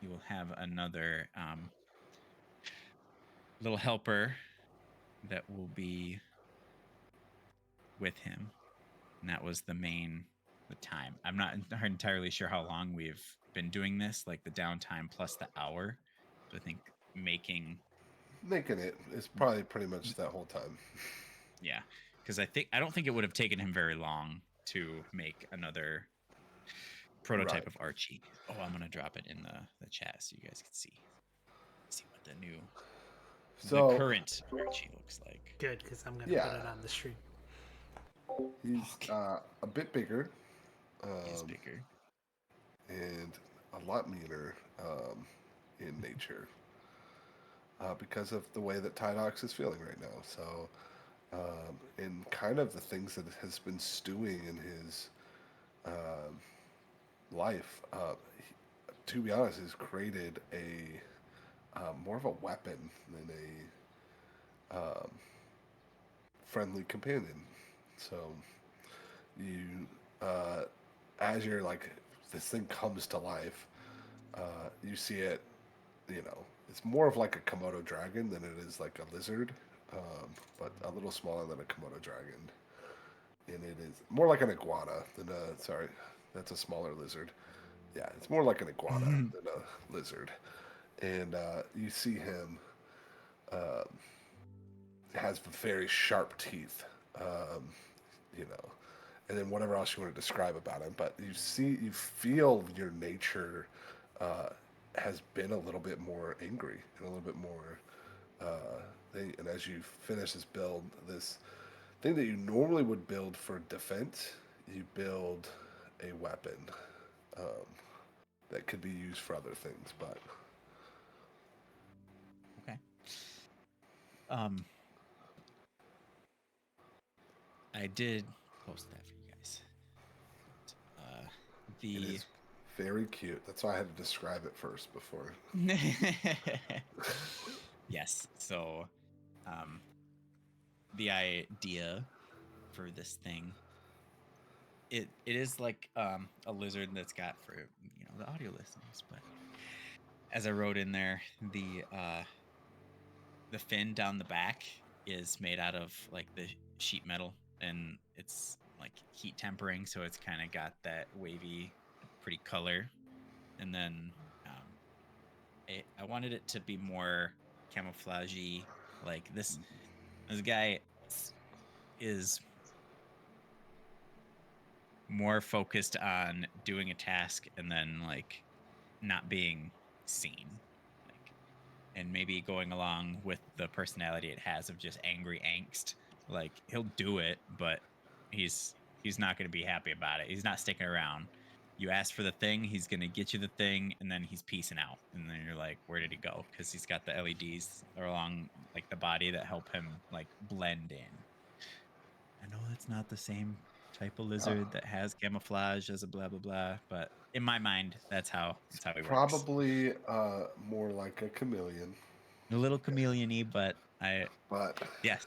Speaker 4: will have another little helper that will be with him, and that was the time. I'm not entirely sure how long we've been doing this, like the downtime plus the hour. So I think making
Speaker 1: It is probably pretty much that whole time.
Speaker 4: yeah, because I don't think it would have taken him very long to make another prototype
Speaker 1: Right.
Speaker 4: of Archie. Oh, I'm gonna drop it in the chat so you guys can see what the
Speaker 1: So
Speaker 4: current Archie looks like.
Speaker 3: Good, because I'm gonna
Speaker 1: yeah,
Speaker 3: put it on the stream.
Speaker 1: he's
Speaker 4: Okay.
Speaker 1: a bit bigger,
Speaker 4: He is
Speaker 1: um,
Speaker 4: bigger.
Speaker 1: and a lot meaner in nature because of the way that Tydox is feeling right now. So, and kind of the things that has been stewing in his um, life. To be honest, has created a more of a weapon than a friendly companion. So you, as you're like, this thing comes to life, you see it, it's more of like a Komodo dragon than it is like a lizard, but a little smaller than a Komodo dragon. And it is more like an iguana than a, sorry, that's a smaller lizard. Yeah, it's more like an iguana than a lizard. And you see him has very sharp teeth, um, you know, and then whatever else you want to describe about him. But you feel your nature has been a little bit more angry and a little bit more. And as you finish this build, this thing that you normally would build for defense, you build a weapon um, that could be used for other things. But
Speaker 4: Okay. Um, I did post that for you guys.
Speaker 1: it
Speaker 4: The
Speaker 1: is very cute. That's why I had to describe it first before.
Speaker 4: yes. So, um, the idea for this thing, it is like a lizard that's got for the audio listeners, but as I wrote in there, the fin down the back is made out of like the sheet metal, and it's like heat tempering, so it's kind of got that wavy, pretty color. And then I wanted it to be more camouflagey. Like this guy is more focused on doing a task and then like not being seen, like, and maybe going along with the personality it has of just angry angst. Like he'll do it, but he's not going to be happy about it. He's not sticking around. You ask for the thing, he's going to get you the thing, and then he's peacing out. And then you're like, where did he go? Because he's got the LEDs along like the body that help him like blend in. I know it's not the same type of lizard that has camouflage as a blah blah blah, but in my mind, that's how he works.
Speaker 1: Probably more like a chameleon,
Speaker 4: A little chameleon-y, but
Speaker 1: but
Speaker 4: yes.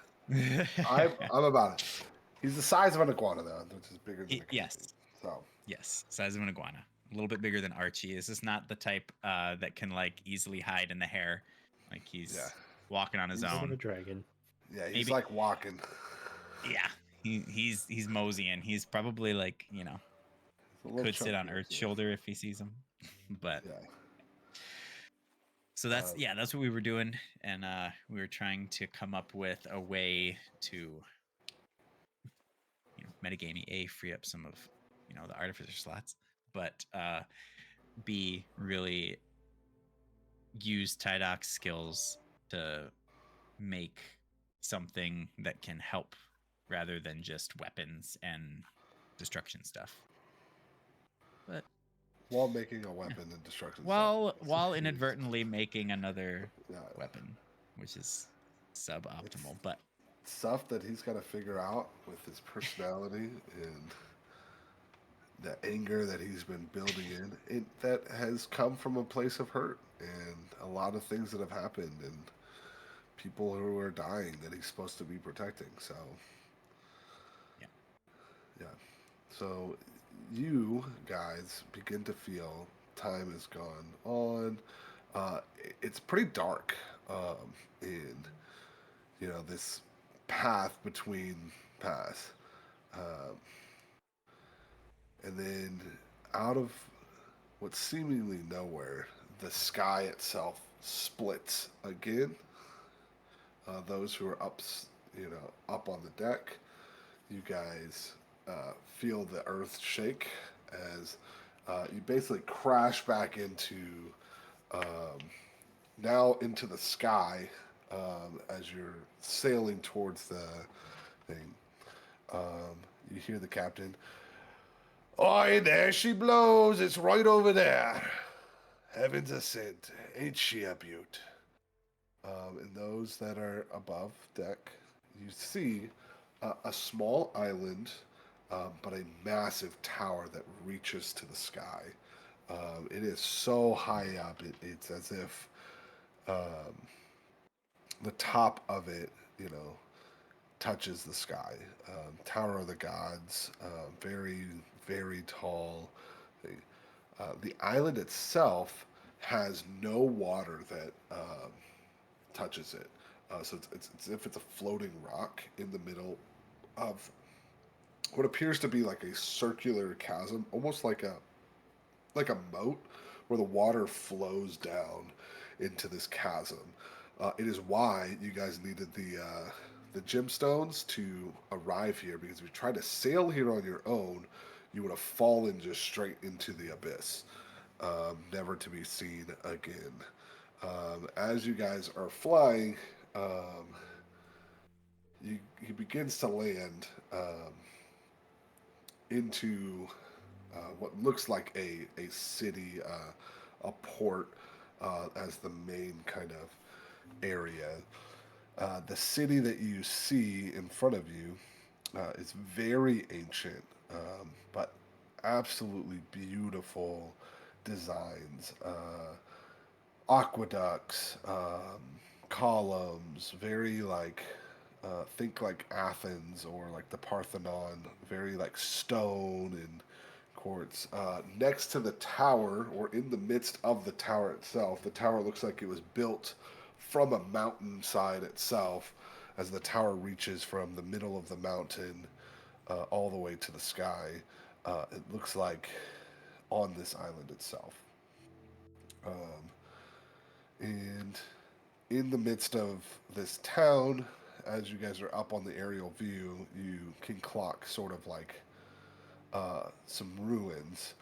Speaker 1: I'm about it. He's the size of an iguana, though, which is bigger than a
Speaker 4: Yes.
Speaker 1: chameleon. So
Speaker 4: Yes. Size of an iguana. A little bit bigger than Archie. This is not the type that can like easily hide in the hair. Like
Speaker 1: yeah,
Speaker 4: he's walking on his
Speaker 6: Bit of a
Speaker 4: own.
Speaker 6: dragon.
Speaker 1: yeah, he's
Speaker 4: Maybe
Speaker 1: like walking.
Speaker 4: yeah. He's moseying. He's probably like,
Speaker 1: He's a little
Speaker 4: could sit on
Speaker 1: chunky,
Speaker 4: Earth's
Speaker 1: yeah.
Speaker 4: shoulder if he sees him. But
Speaker 1: Yeah.
Speaker 4: so that's
Speaker 1: Uh,
Speaker 4: that's what we were doing, and we were trying to come up with a way to metagaming free up some of the artificer slots, but B really use Tidoc's skills to make something that can help rather than just weapons and destruction stuff. But
Speaker 1: while making a
Speaker 4: yeah.
Speaker 1: weapon and destruction stuff.
Speaker 4: while inadvertently making another
Speaker 1: Yeah,
Speaker 4: weapon, which is
Speaker 1: it's
Speaker 4: suboptimal, but
Speaker 1: stuff that he's got to figure out with his personality and the anger that he's been building that has come from a place of hurt and a lot of things that have happened and people who are dying that he's supposed to be protecting. So,
Speaker 4: yeah.
Speaker 1: yeah. So, you guys begin to feel time has gone on. It's pretty dark in this path between paths. Um, and then out of what's seemingly nowhere, the sky itself splits again. Those who are up on the deck, you guys feel the earth shake as you basically crash back um, into the sky as you're sailing towards the thing. You hear the captain. Oi, there she blows. It's right over there. Heaven's Ascent. Ain't she a beaut? And those that are above deck, you see a small island, but a massive tower that reaches to the sky. It is so high up, it's as if um, the top of it, touches the sky. Tower of the Gods, very, very tall. The island itself has no water that touches it. So it's as if it's a floating rock in the middle of what appears to be like a circular chasm, almost like a moat, where the water flows down into this chasm. It is why you guys needed the gemstones to arrive here, because if you tried to sail here on your own, you would have fallen just straight into the abyss, never to be seen again. As you guys are flying, um, he begins to land into what looks like a city, a port, as the main kind of area. The city that you see in front of you is very ancient, but absolutely beautiful designs. Aqueducts, columns, very like think like Athens or like the Parthenon, very like stone and quartz. Next to the tower, or in the midst of the tower itself, the tower looks like it was built from a mountainside itself, as the tower reaches from the middle of the mountain all the way to the sky. It looks like on this island itself. Um, and in the midst of this town, as you guys are up on the aerial view, you can clock sort of like some ruins.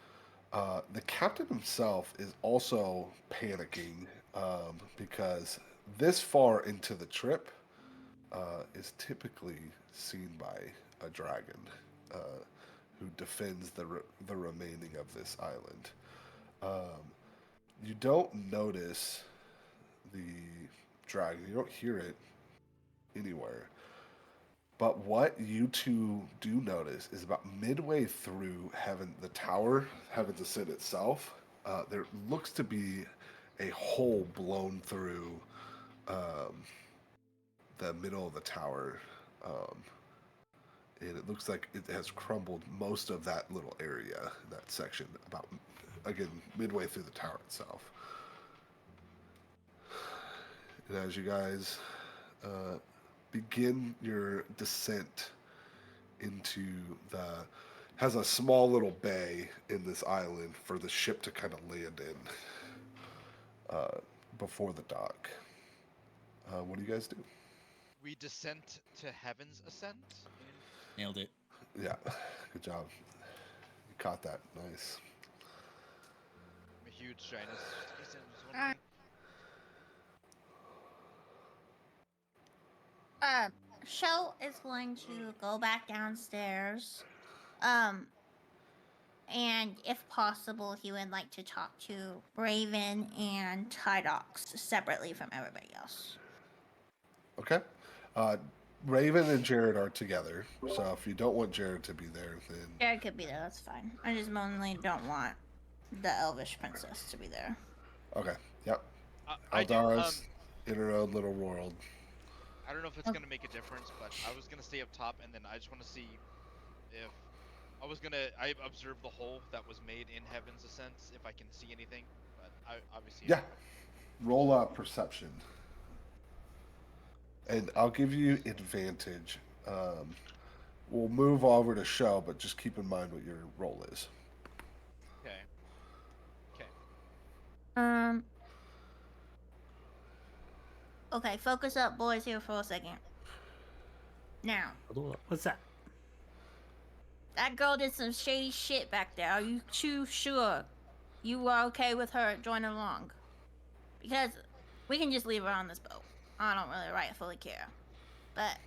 Speaker 1: The captain himself is also panicking because this far into the trip is typically seen by a dragon uh, who defends the remaining of this island. Um, you don't notice the dragon. You don't hear it anywhere. But what you two do notice is about midway through the tower, Heaven's Ascent itself, there looks to be a hole blown through um, the middle of the tower. Um, and it looks like it has crumbled most of that little area, that section, about, again, midway through the tower itself. And as you guys begin your descent into the has a small little bay in this island for the ship to kind of land in before the dock. What do you guys do?
Speaker 5: We descent to heaven's ascent.
Speaker 4: Nailed it.
Speaker 1: Yeah, good job. You caught that. Nice.
Speaker 5: I'm a huge shyness. Just in case anyone's
Speaker 2: Uh,
Speaker 5: wondering.
Speaker 2: uh, Show is going to go back downstairs. Um, and if possible, he would like to talk to Raven and Tydox separately from everybody else.
Speaker 1: Okay. Uh, Raven and Jared are together, so if you don't want Jared to be there, then
Speaker 2: Jared could be there, that's fine. I just mainly don't want the Elvish princess to be there.
Speaker 1: okay. Yep.
Speaker 5: I do.
Speaker 1: Aldara's in her own little world.
Speaker 5: I don't know if it's gonna make a difference, but I was gonna stay up top, and then I just want to see if I observe the hole that was made in Heaven's Ascent, if I can see anything. But I obviously.
Speaker 1: Yeah. Roll up perception, and I'll give you advantage. We'll move over to show, but just keep in mind what your role is.
Speaker 5: Okay. Okay.
Speaker 2: Um. Okay, focus up, boys, here for a second. Now,
Speaker 3: What's that?
Speaker 2: that girl did some shady shit back there. Are you too sure you are okay with her joining along? Because we can just leave her on this boat. I don't really rightfully care. But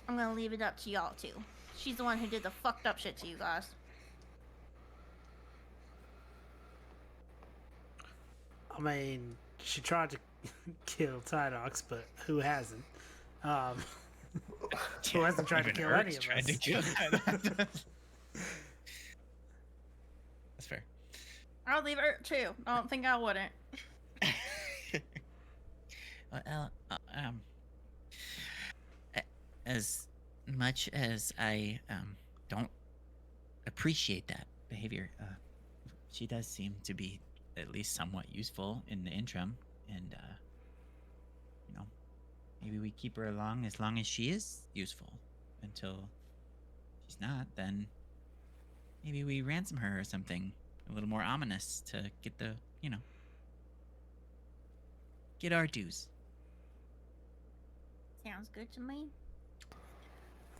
Speaker 2: I'm gonna leave it up to y'all too. She's the one who did the fucked up shit to you guys.
Speaker 3: I mean, she tried to kill Tydox, but who hasn't? Who hasn't tried to
Speaker 4: Even
Speaker 3: kill
Speaker 4: Ertz
Speaker 3: any of
Speaker 4: tried to
Speaker 3: us?
Speaker 4: kill Tydox. That's fair.
Speaker 2: I'll leave her too. I don't think I wouldn't.
Speaker 4: Well, as much as I don't appreciate that behavior, she does seem to be at least somewhat useful in the interim, and you know, maybe we keep her along as long as she is useful. Until she's not, then maybe we ransom her or something a little more ominous to get the, get our dues.
Speaker 2: Sounds good to me.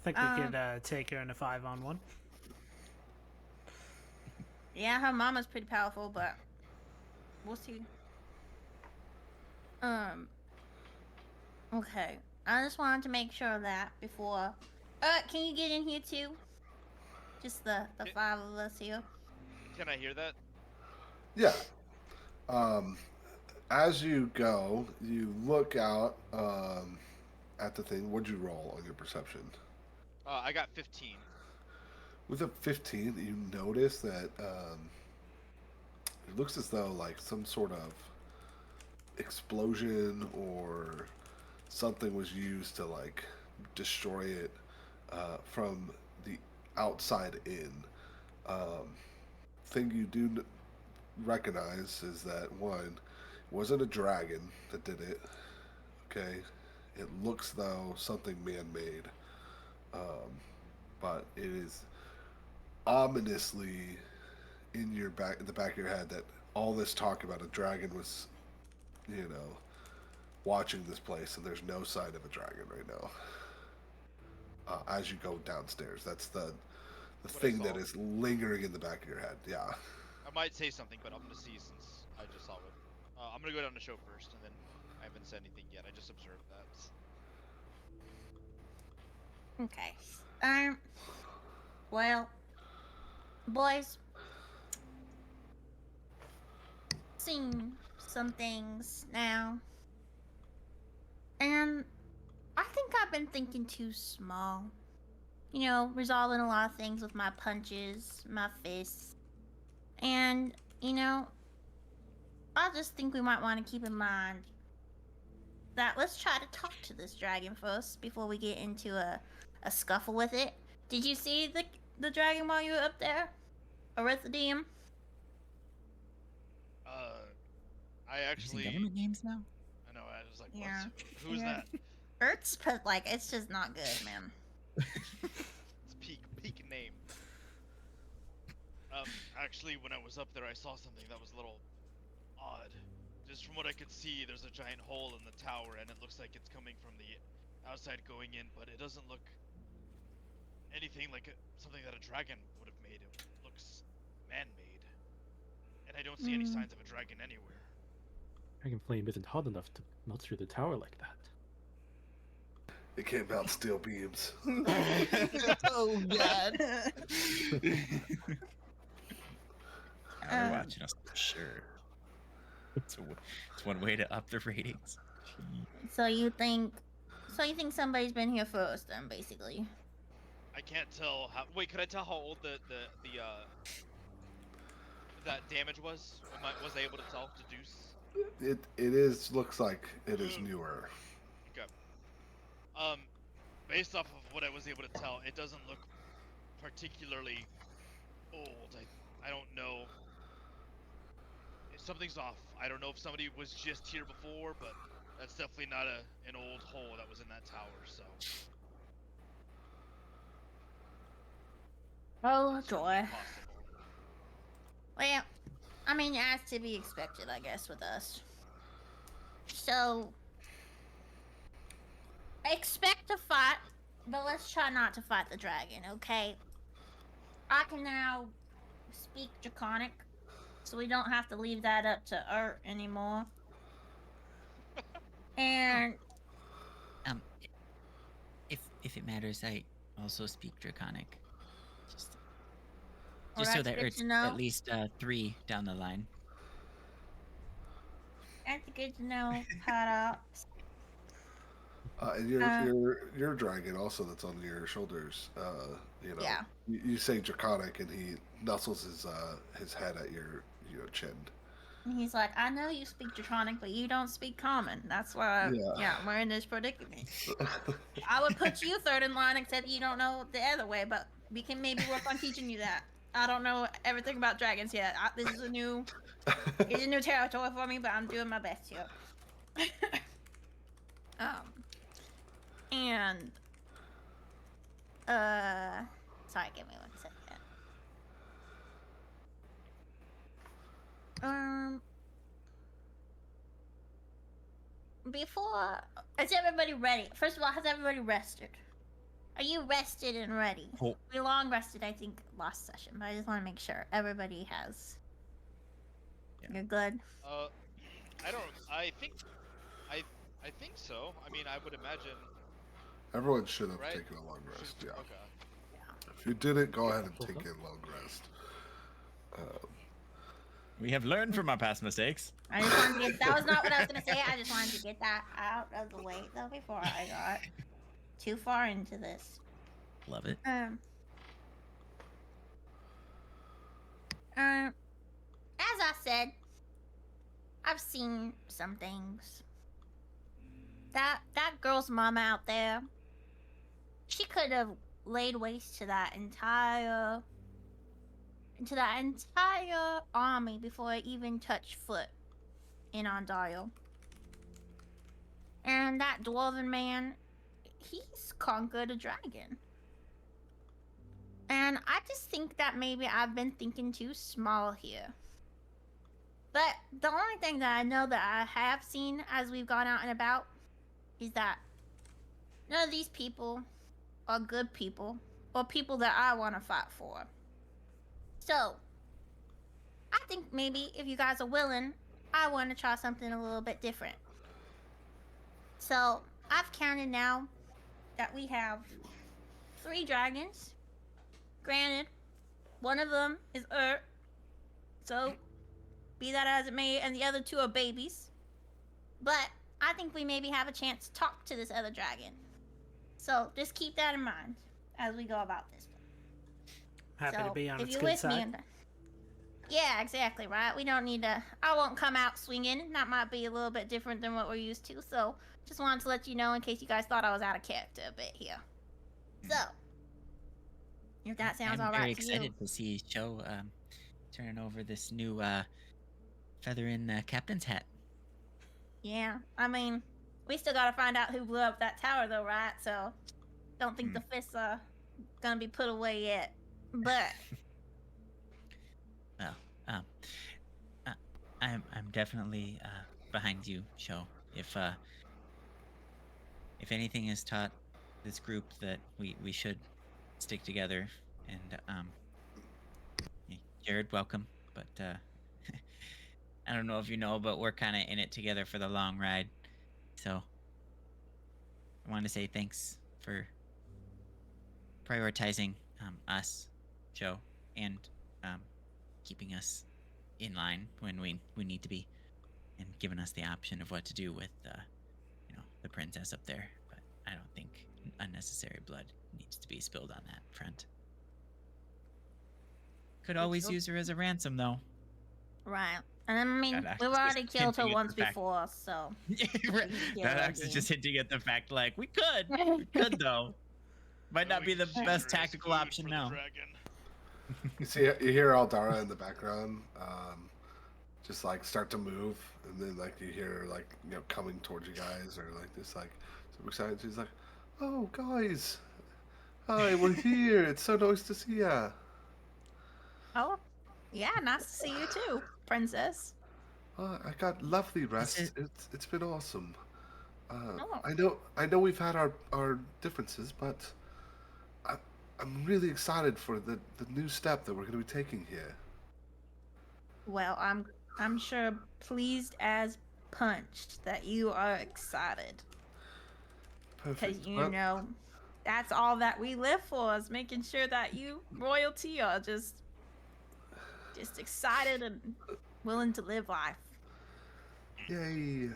Speaker 3: I think we could take her in a 5-on-1.
Speaker 2: Yeah, her mama's pretty powerful, but we'll see. Okay. I just wanted to make sure of that before. Can you get in here too? Just the five of us here.
Speaker 5: Can I hear that?
Speaker 1: Yeah. As you go, you look out at the thing. What'd you roll on your perception?
Speaker 5: I got 15.
Speaker 1: With a 15, you notice that it looks as though like some sort of explosion or something was used to like destroy it from the outside in. Thing you do recognize is that one, it wasn't a dragon that did it. Okay, it looks though something man-made, but it is ominously in the back of your head that all this talk about a dragon was, watching this place, and there's no sign of a dragon right now. As you go downstairs, that's the
Speaker 5: What I
Speaker 1: thing
Speaker 5: saw.
Speaker 1: that is lingering in the back of your head. Yeah.
Speaker 5: I might say something, but I'm gonna see since I just saw it. I'm gonna go down the show first, and then I haven't said anything yet. I just observed that.
Speaker 2: Okay. Well, boys, seen some things now, and I think I've been thinking too small. You know, resolving a lot of things with my punches, my fists, and I just think we might want to keep in mind that let's try to talk to this dragon first before we get into a scuffle with it. Did you see the dragon while you were up there? Arithidiem?
Speaker 5: I
Speaker 4: Using
Speaker 5: actually.
Speaker 4: government names now?
Speaker 5: I know. I was like,
Speaker 2: Yeah.
Speaker 5: who's
Speaker 2: Yeah.
Speaker 5: that?
Speaker 2: Ertz, but like it's just not good, man.
Speaker 5: It's peak name. Actually, when I was up there, I saw something that was a little odd. Just from what I could see, there's a giant hole in the tower, and it looks like it's coming from the outside going in, but it doesn't look anything like something that a dragon would have made. It looks man-made, and I don't see any signs of a dragon anywhere.
Speaker 6: Dragon flame isn't hot enough to melt through the tower like that.
Speaker 1: It can't mount steel beams.
Speaker 4: Oh God. They're watching us for sure. It's one way to up the ratings.
Speaker 2: So you think somebody's been here first, then, basically?
Speaker 5: I can't tell how. Wait, could I tell how old the that damage was? Was I able to tell? Deduce?
Speaker 1: It looks like it is newer.
Speaker 5: Okay. Based off of what I was able to tell, it doesn't look particularly old. I don't know. Something's off. I don't know if somebody was just here before, but that's definitely not an old hole that was in that tower. So.
Speaker 2: Oh joy.
Speaker 5: Possible.
Speaker 2: Well, I mean, as to be expected, I guess, with us. So, expect to fight, but let's try not to fight the dragon, okay? I can now speak Draconic, so we don't have to leave that up to Urt anymore. And
Speaker 7: if it matters, I also speak Draconic. Just
Speaker 2: that's
Speaker 7: so that
Speaker 2: good
Speaker 7: Urt's
Speaker 2: to know.
Speaker 7: at least 3 down the line.
Speaker 2: That's good to know, Paradox.
Speaker 1: And your dragon also that's on your shoulders. You know,
Speaker 2: Yeah.
Speaker 1: you say draconic, and he nuzzles his head at your chin.
Speaker 2: And he's like, I know you speak Draconic, but you don't speak Common. That's why, we're in this predicament. I would put you third in line, except you don't know the other way, but we can maybe work on teaching you that. I don't know everything about dragons yet. This is a new territory for me, but I'm doing my best here. Sorry, give me 1 second. Is everybody ready? First of all, has everybody rested? Are you rested and ready?
Speaker 4: Cool.
Speaker 2: We long rested, I think, last session, but I just want to make sure everybody has.
Speaker 4: Yeah.
Speaker 2: You're good.
Speaker 5: I think so. I mean, I would imagine.
Speaker 1: Everyone should have
Speaker 5: Right?
Speaker 1: taken a long rest. Yeah.
Speaker 5: Okay.
Speaker 1: If you didn't, go ahead and take a long rest.
Speaker 4: We have learned from our past mistakes.
Speaker 2: I just wanted to get. That was not what I was gonna say. I just wanted to get that out of the way though before I got too far into this.
Speaker 7: Love it.
Speaker 2: As I said, I've seen some things. That girl's mama out there, she could have laid waste to that entire army before it even touched foot in Ondario. And that dwarven man, he's conquered a dragon. And I just think that maybe I've been thinking too small here. But the only thing that I know that I have seen as we've gone out and about is that none of these people are good people or people that I want to fight for. So, I think maybe if you guys are willing, I want to try something a little bit different. So, I've counted now that we have 3 dragons. Granted, one of them is Urt. So, be that as it may, and the other 2 are babies. But I think we maybe have a chance to talk to this other dragon. So, just keep that in mind as we go about this.
Speaker 3: Happy
Speaker 2: So,
Speaker 3: to be on
Speaker 2: if
Speaker 3: its
Speaker 2: you're
Speaker 3: good
Speaker 2: with
Speaker 3: side.
Speaker 2: me, yeah, exactly, right? We don't need to. I won't come out swinging. That might be a little bit different than what we're used to. So, just wanted to let you know in case you guys thought I was out of character a bit here. So, if that sounds
Speaker 7: I'm
Speaker 2: all
Speaker 7: very
Speaker 2: right to you.
Speaker 7: excited to see Cho turning over this new feather in the captain's hat.
Speaker 2: Yeah, I mean, we still gotta find out who blew up that tower, though, right? So, don't think the fists are gonna be put away yet. But
Speaker 7: Um, uh, I'm definitely behind you, Show. If anything has taught this group that we should stick together, and Jared, welcome. But I don't know if you know, but we're kind of in it together for the long ride. So I want to say thanks for prioritizing us, Joe, and um, keeping us in line when we need to be, and giving us the option of what to do with the princess up there. But I don't think unnecessary blood needs to be spilled on that front. Could always use her as a ransom, though.
Speaker 2: Right. And I mean,
Speaker 4: That
Speaker 2: we've
Speaker 4: is
Speaker 2: already
Speaker 4: just
Speaker 2: killed her
Speaker 4: hinting at
Speaker 2: once
Speaker 4: the fact.
Speaker 2: before, so.
Speaker 4: Right.
Speaker 2: Yeah,
Speaker 4: That
Speaker 2: we're
Speaker 4: actually
Speaker 2: good.
Speaker 4: just hinting at the fact, like we could though. Might
Speaker 5: Well,
Speaker 4: not
Speaker 5: we
Speaker 4: be
Speaker 5: can
Speaker 4: the
Speaker 5: use
Speaker 4: best
Speaker 5: her as
Speaker 4: tactical
Speaker 5: food
Speaker 4: option
Speaker 5: for the
Speaker 4: now.
Speaker 5: dragon.
Speaker 1: You see, you hear Aldara in the background, just like start to move, and then like you hear her, like coming towards you guys, or like just like super excited. She's like, "Oh, guys, hi, we're here. It's so nice to see ya."
Speaker 2: Oh, yeah, nice to see you too, princess.
Speaker 1: I got lovely
Speaker 7: Is
Speaker 1: rest.
Speaker 7: it
Speaker 1: It's been awesome.
Speaker 2: Oh,
Speaker 1: I know we've had our differences, but I, I'm really excited for the new step that we're going to be taking here.
Speaker 2: well, I'm sure pleased as punch that you are excited. Because
Speaker 1: Perfect. Well,
Speaker 2: that's all that we live for is making sure that you, royalty, are just excited and willing to live life.
Speaker 1: yay!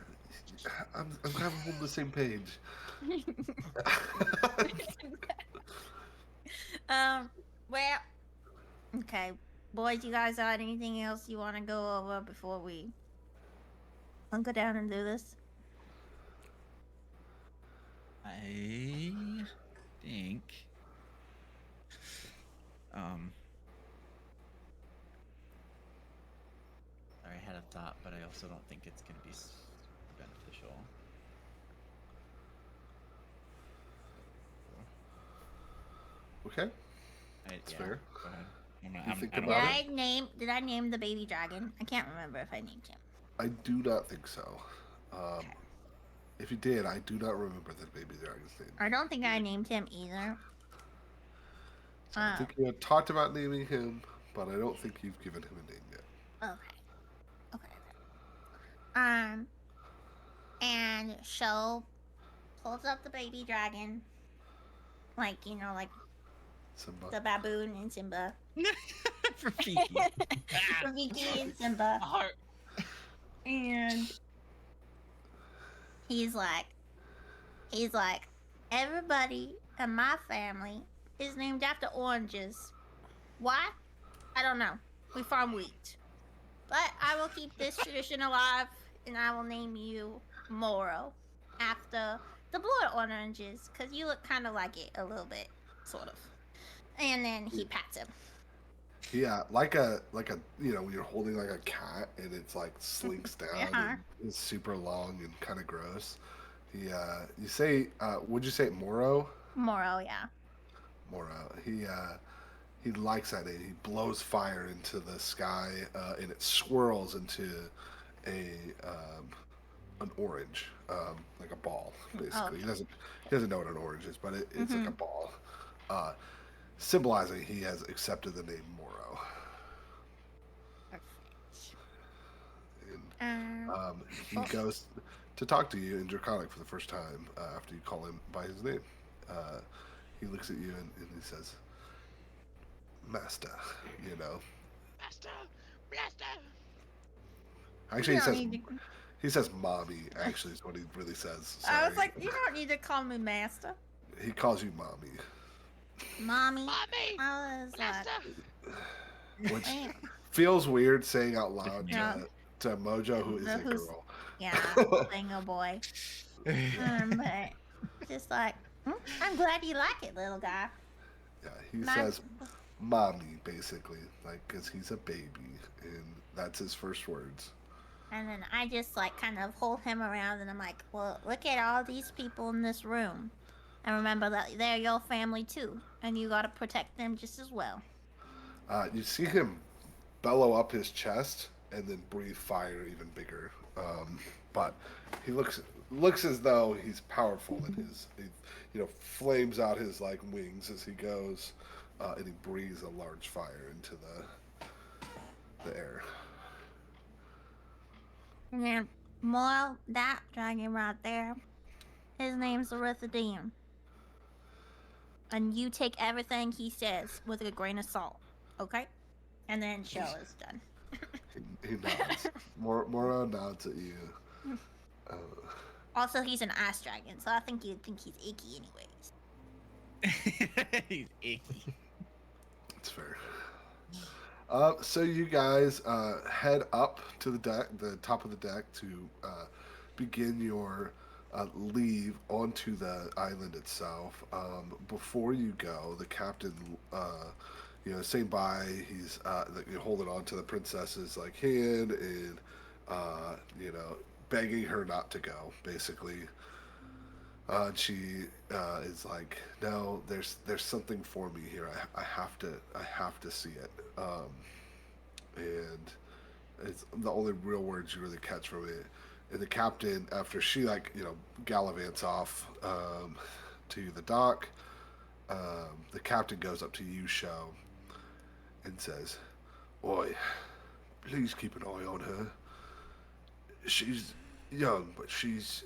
Speaker 1: I'm glad we're on the same page.
Speaker 2: um, well, okay. Boys, you guys got anything else you want to go over before we hunker down and do this?
Speaker 4: I think. Sorry, I had a thought, but I also don't think it's gonna be beneficial.
Speaker 1: Okay,
Speaker 4: It's
Speaker 1: fair.
Speaker 4: Go ahead.
Speaker 1: You think
Speaker 4: I don't
Speaker 1: about
Speaker 4: know.
Speaker 1: it?
Speaker 2: Did I name the baby dragon? I can't remember if I named him.
Speaker 1: I do not think so. Um,
Speaker 2: Okay.
Speaker 1: if you did, I do not remember the baby dragon's name.
Speaker 2: I don't think I named him either.
Speaker 1: So I think you had talked about naming him, but I don't think you've given him a name yet.
Speaker 2: Okay. Okay. And Show pulls up the baby dragon, like like
Speaker 1: Simba.
Speaker 2: the baboon and Simba,
Speaker 4: For Fiki.
Speaker 2: Rafiki and Simba,
Speaker 4: Heart.
Speaker 2: and he's like, everybody in my family is named after oranges. Why? I don't know. We farm wheat, but I will keep this tradition alive, and I will name you Moro after the blood oranges, because you look kind of like it a little bit, sort of. And then he pats him.
Speaker 1: Yeah, like a when you're holding like a cat and it's like slinks down
Speaker 2: Uh-huh.
Speaker 1: and is super long and kind of gross. You say would you say Moro?
Speaker 2: Moro, yeah.
Speaker 1: Moro. He likes that name. He blows fire into the sky and it swirls into a an orange, like a ball, basically.
Speaker 2: Okay.
Speaker 1: He doesn't know what an orange is, but it's like a ball, uh, symbolizing he has accepted the name Moro.
Speaker 2: Perfect.
Speaker 1: And he
Speaker 2: Oh,
Speaker 1: goes to talk to you in Draconic for the first time after you call him by his name. He looks at you and he says, "Master," you know.
Speaker 5: Blaster! Blaster!
Speaker 1: Actually,
Speaker 2: you don't need to.
Speaker 1: he says "mommy." Actually, is what he really says.
Speaker 2: I
Speaker 1: Sorry.
Speaker 2: was like, you don't need to call me master.
Speaker 1: He calls you "mommy,"
Speaker 2: Mommy.
Speaker 5: Mommy!
Speaker 2: I was like,
Speaker 1: which
Speaker 2: damn.
Speaker 1: feels weird saying out loud
Speaker 2: Yeah.
Speaker 1: to Mojo, who is a
Speaker 2: Who's-
Speaker 1: girl.
Speaker 2: Yeah, being a boy. But just like, I'm glad you like it, little guy.
Speaker 1: Yeah, he
Speaker 2: My-
Speaker 1: says "mommy" basically, like because he's a baby, and that's his first words.
Speaker 2: And then I just like kind of hold him around, and I'm like, well, look at all these people in this room, and remember that they're your family too, and you gotta protect them just as well.
Speaker 1: You see him bellow up his chest and then breathe fire even bigger. But he looks as though he's powerful in his, flames out his like wings as he goes, and he breathes a large fire into the air.
Speaker 2: And then more that dragon right there. His name's Arithadean. And you take everything he says with a grain of salt, okay? And then show is done.
Speaker 1: He nods. Moro nods at you. Uh,
Speaker 2: Also, he's an ice dragon, so I think you'd think he's icky anyways.
Speaker 4: He's icky.
Speaker 1: It's fair. So you guys head up to the top of the deck, to begin your leave onto the island itself. Before you go, the captain, saying bye. He's holding on to the princess's like hand and begging her not to go, basically. And she is like, no, there's something for me here. I have to see it. And it's the only real words you really catch from it. And the captain, after she gallivants off to the dock, the captain goes up to you, Show, and says, "Oi, please keep an eye on her. She's young, but she's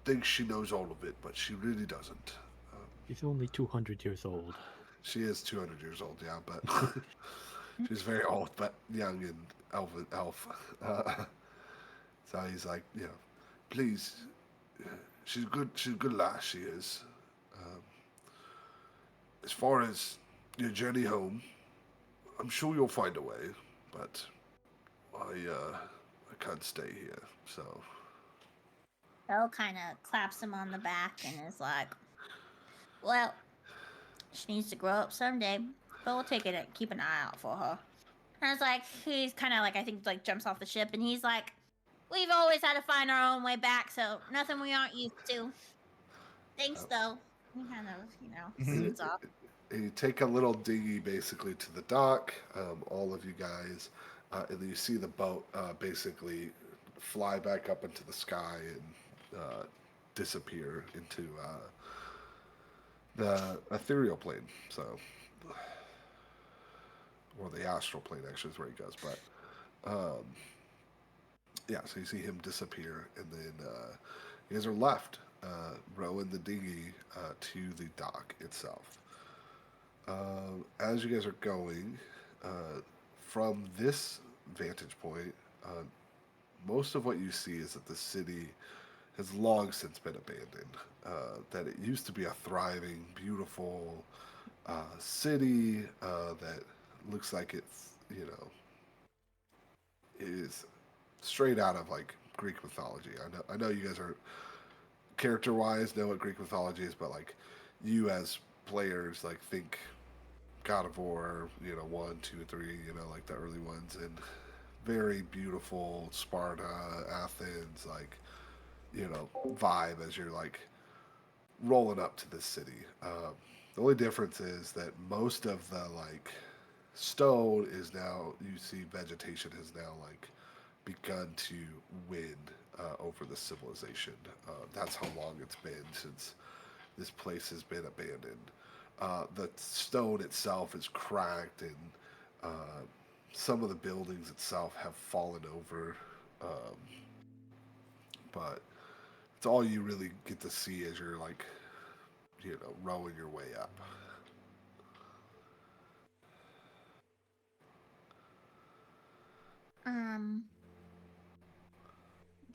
Speaker 1: thinks she knows all of it, but she really doesn't.
Speaker 6: He's only 200 years old.
Speaker 1: She is 200 years old, yeah, but she's very old, but young and elf. So he's like, please, she's good. She's a good lass. She is. As far as your journey home, I'm sure you'll find a way, but I can't stay here. So
Speaker 2: Belle kind of claps him on the back and is like, well, she needs to grow up someday, but we'll take it and keep an eye out for her. And it's like, he's kind of like, I think, like, jumps off the ship, and he's like, we've always had to find our own way back, so nothing we aren't used to. Thanks, though. He kind of, sings off.
Speaker 1: you take a little dinghy basically to the dock, all of you guys, and then you see the boat basically fly back up into the sky and disappear into the ethereal plane. So, or the astral plane actually is where he goes. But yeah, so you see him disappear, and then you guys are left rowing the dinghy to the dock itself. As you guys are going, from this vantage point, most of what you see is that the city has long since been abandoned. That it used to be a thriving, beautiful city that looks like it's, is straight out of like Greek mythology. I know you guys are character-wise know what Greek mythology is, but like you as players like think God of War, 1, 2, 3, like the early ones, and very beautiful Sparta, Athens, like, vibe as you're like rolling up to this city. The only difference is that most of the like stone is now, you see vegetation has now like begun to win over the civilization. That's how long it's been since this place has been abandoned. The stone itself is cracked, and some of the buildings itself have fallen over. But it's all you really get to see as you're like, rowing your way up.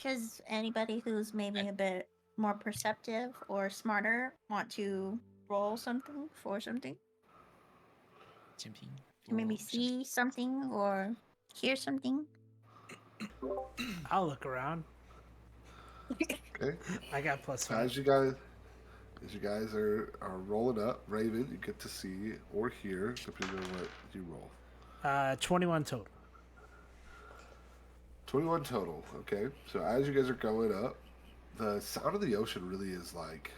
Speaker 2: Does anybody who's maybe a bit more perceptive or smarter want to roll something for something?
Speaker 7: Something
Speaker 2: To maybe
Speaker 7: for
Speaker 2: see something or hear something?
Speaker 3: I'll look around.
Speaker 1: Okay.
Speaker 3: I got +5.
Speaker 1: As you guys are rolling up, Raven, you get to see or hear depending on what you roll.
Speaker 3: 21 total.
Speaker 1: 21 total. Okay. So as you guys are going up, the sound of the ocean really is like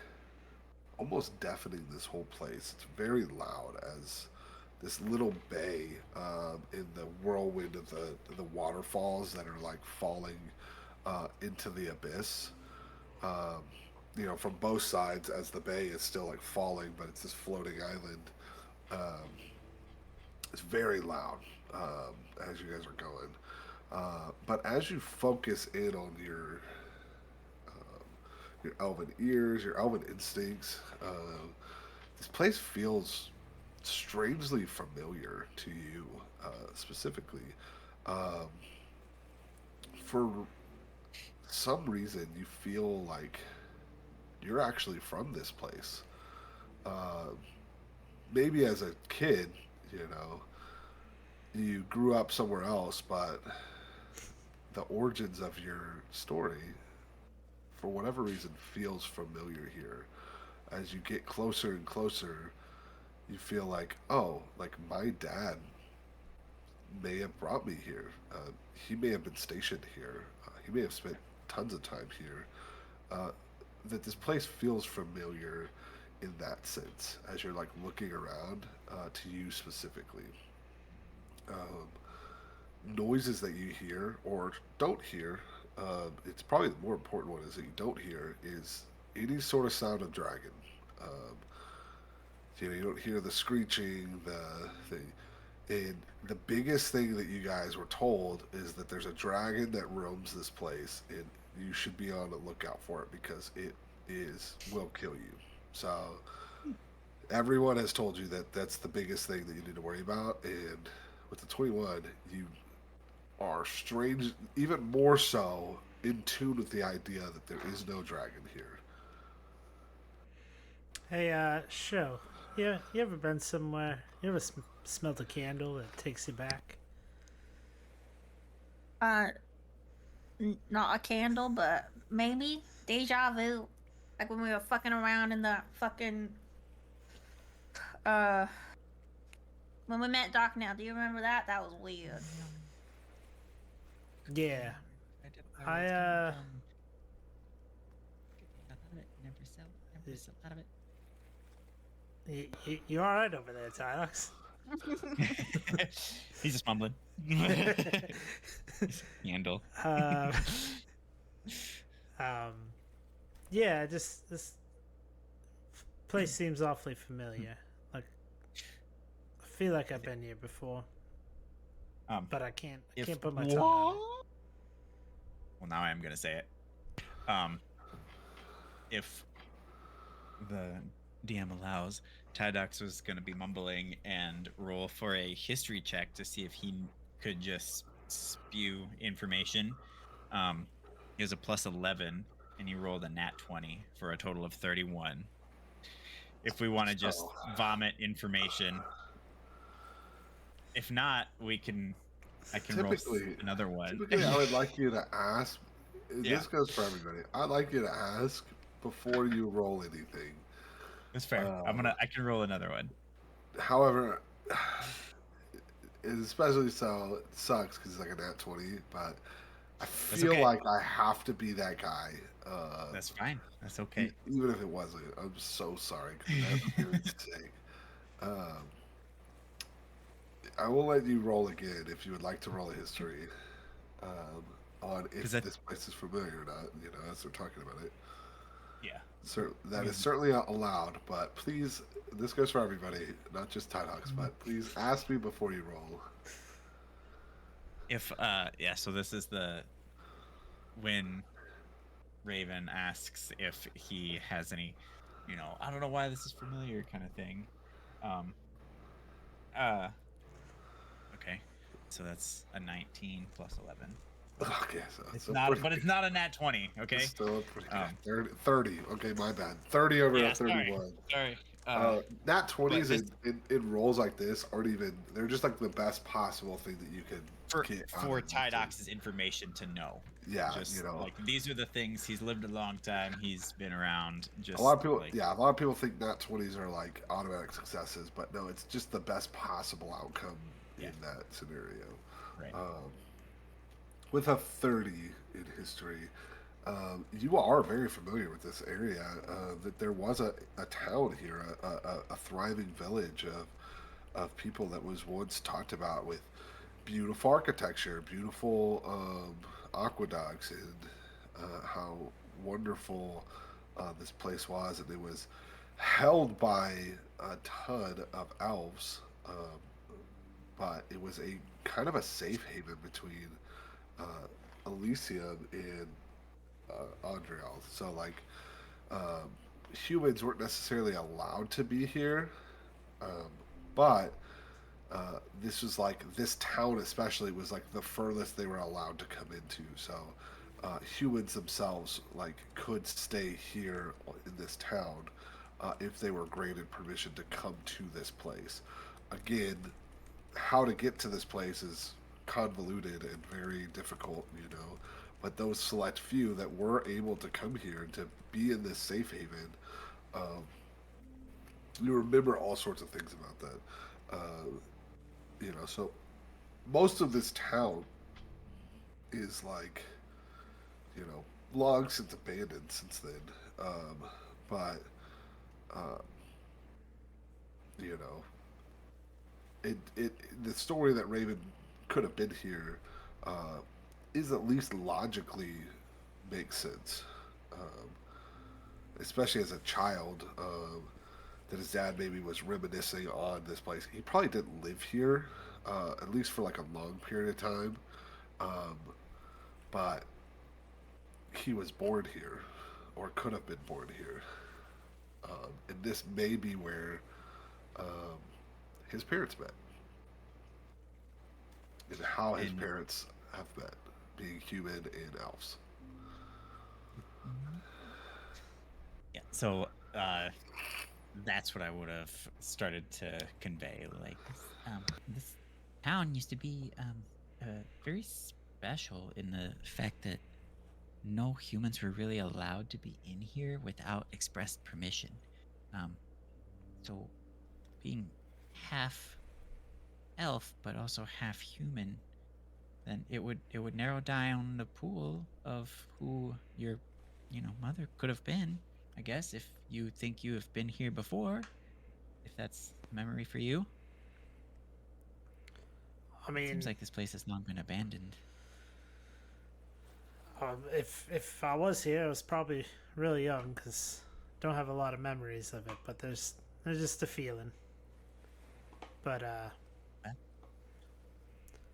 Speaker 1: almost deafening this whole place. It's very loud as this little bay in the whirlwind of the waterfalls that are like falling into the abyss. Um, from both sides as the bay is still like falling, but it's this floating island. Um, it's very loud as you guys are going. But as you focus in on your elven ears, your elven instincts, this place feels strangely familiar to you, specifically. Um, for some reason, you feel like you're actually from this place. Uh, Maybe as a kid, you know, you grew up somewhere else, but the origins of your story, for whatever reason, feels familiar here. As you get closer and closer, you feel like, oh, like my dad may have brought me here. He may have been stationed here. He may have spent tons of time here. Uh, that this place feels familiar in that sense as you're like looking around to you specifically. Um, Noises that you hear or don't hear, it's probably the more important one is that you don't hear is any sort of sound of dragon. Um, you don't hear the screeching, and the biggest thing that you guys were told is that there's a dragon that roams this place, and you should be on the lookout for it because it is will kill you. So everyone has told you that that's the biggest thing that you need to worry about, and with the 21, you are strange, even more so in tune with the idea that there is no dragon here.
Speaker 3: Hey, show. You ever been somewhere? You ever smelled a candle that takes you back?
Speaker 2: Uh, not a candle, but maybe deja vu. Like when we were fucking around in the fucking uh when we met Doc now. Do you remember that? That was weird.
Speaker 3: Yeah.
Speaker 7: I did
Speaker 3: I,
Speaker 7: out of it. Never sell out of it.
Speaker 3: You all right over there, Tylox?
Speaker 4: He's just mumbling. Handle.
Speaker 3: um, yeah, just this place seems awfully familiar. Like, I feel like I've been here before, but I can't put my tongue on it.
Speaker 4: Well, now I am gonna say it. If the DM allows, Tydox was gonna be mumbling and roll for a history check to see if he could just spew information. He has a plus 11, and he rolled a nat 20 for a total of 31. If we want to just vomit information, if not, I can roll another one.
Speaker 1: Typically, I would like you to ask.
Speaker 4: Yeah.
Speaker 1: This goes for everybody. I'd like you to ask before you roll anything.
Speaker 4: That's fair. I can roll another one.
Speaker 1: However, especially so it sucks because it's like a nat 20, but I feel
Speaker 4: okay.
Speaker 1: like I have to be that guy.
Speaker 4: That's fine. That's okay.
Speaker 1: Even if it wasn't, I'm so sorry because that's really sick. I will let you roll again if you would like to roll a history on if this place is familiar or not. As they're talking about it.
Speaker 4: Yeah.
Speaker 1: That is certainly allowed, but please, this goes for everybody, not just Tidehawks, but please ask me before you roll.
Speaker 4: If so this is when Raven asks if he has any, I don't know why this is familiar kind of thing. Okay, so that's a 19 plus 11.
Speaker 1: Okay, so
Speaker 4: it's not, but it's not a nat 20. Okay,
Speaker 1: it's still pretty good. 30. Okay, my bad. 30 over a 31.
Speaker 4: Sorry.
Speaker 1: Nat 20s in rolls like this aren't even. They're just like the best possible thing that you can get
Speaker 4: for Tydox's information to know.
Speaker 1: Yeah,
Speaker 4: just like these are the things. He's lived a long time. He's been around. Just
Speaker 1: a lot of people. A lot of people think nat 20s are like automatic successes, but no, it's just the best possible outcome in that scenario.
Speaker 4: Right.
Speaker 1: With a 30 in history, you are very familiar with this area. That there was a town here, a thriving village of people that was once talked about with beautiful architecture, beautiful aqueducts, and how wonderful this place was, and it was held by a ton of elves, but it was a kind of a safe haven between Elysium and Andriel. So like humans weren't necessarily allowed to be here, um, but this was like this town especially was like the furthest they were allowed to come into. So humans themselves like could stay here in this town if they were granted permission to come to this place. Again, how to get to this place is convoluted and very difficult, you know. But those select few that were able to come here to be in this safe haven, um, you remember all sorts of things about that. You know, so most of this town is like, you know, long since abandoned since then. But, uh, you know, the story that Raven could have been here uh, is at least logically makes sense. Um, Especially as a child, that his dad maybe was reminiscing on this place. He probably didn't live here, at least for like a long period of time. Um, but he was born here, or could have been born here. And this may be where um, his parents met, and how his
Speaker 4: And
Speaker 1: parents have met, being human and elves.
Speaker 4: yeah, so uh, that's what I would have started to convey. Like this town used to be very special in the fact that no humans were really allowed to be in here without expressed permission. Um, so being half elf but also half human, then it would narrow down the pool of who your mother could have been. I guess if you think you have been here before, if that's a memory for you.
Speaker 3: I
Speaker 4: Seems
Speaker 3: mean,
Speaker 4: like this place has long been abandoned.
Speaker 3: if I was here, I was probably really young because don't have a lot of memories of it. But there's just a feeling. But
Speaker 4: But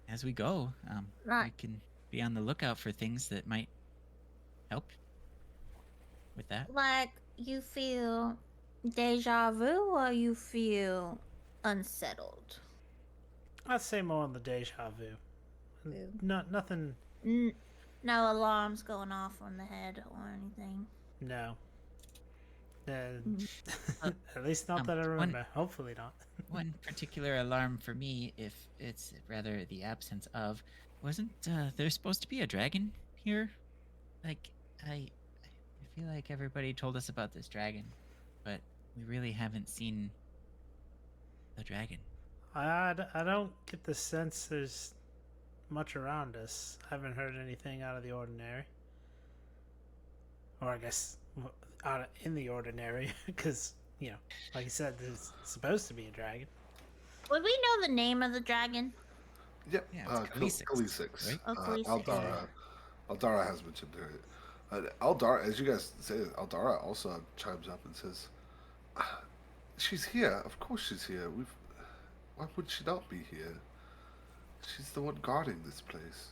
Speaker 4: as we go,
Speaker 2: Right.
Speaker 4: we can be on the lookout for things that might help with that.
Speaker 2: Like you feel deja vu or you feel unsettled?
Speaker 3: I'd say more on the deja vu.
Speaker 2: Vu.
Speaker 3: Not nothing.
Speaker 2: N- no alarms going off on the head or anything.
Speaker 3: No. Uh,
Speaker 2: Mm.
Speaker 4: Uh,
Speaker 3: at least not that I
Speaker 4: one
Speaker 3: remember. Hopefully not.
Speaker 4: one particular alarm for me, if it's rather the absence of, wasn't there supposed to be a dragon here? Like I feel like everybody told us about this dragon, but we really haven't seen the dragon.
Speaker 3: I don't get the sense there's much around us. I haven't heard anything out of the ordinary. Or I guess out of, in the ordinary, because like you said, there's supposed to be a dragon.
Speaker 2: Would we know the name of the dragon?
Speaker 1: Yep,
Speaker 4: Yeah, it's
Speaker 1: Khaleesix.
Speaker 4: right?
Speaker 2: Oh, Khaleesi.
Speaker 1: Aldara. Aldara has mentioned her. Aldara, as you guys say, Aldara also chimes up and says, "She's here. Of course, she's here. We've. Why would she not be here? She's the one guarding this place."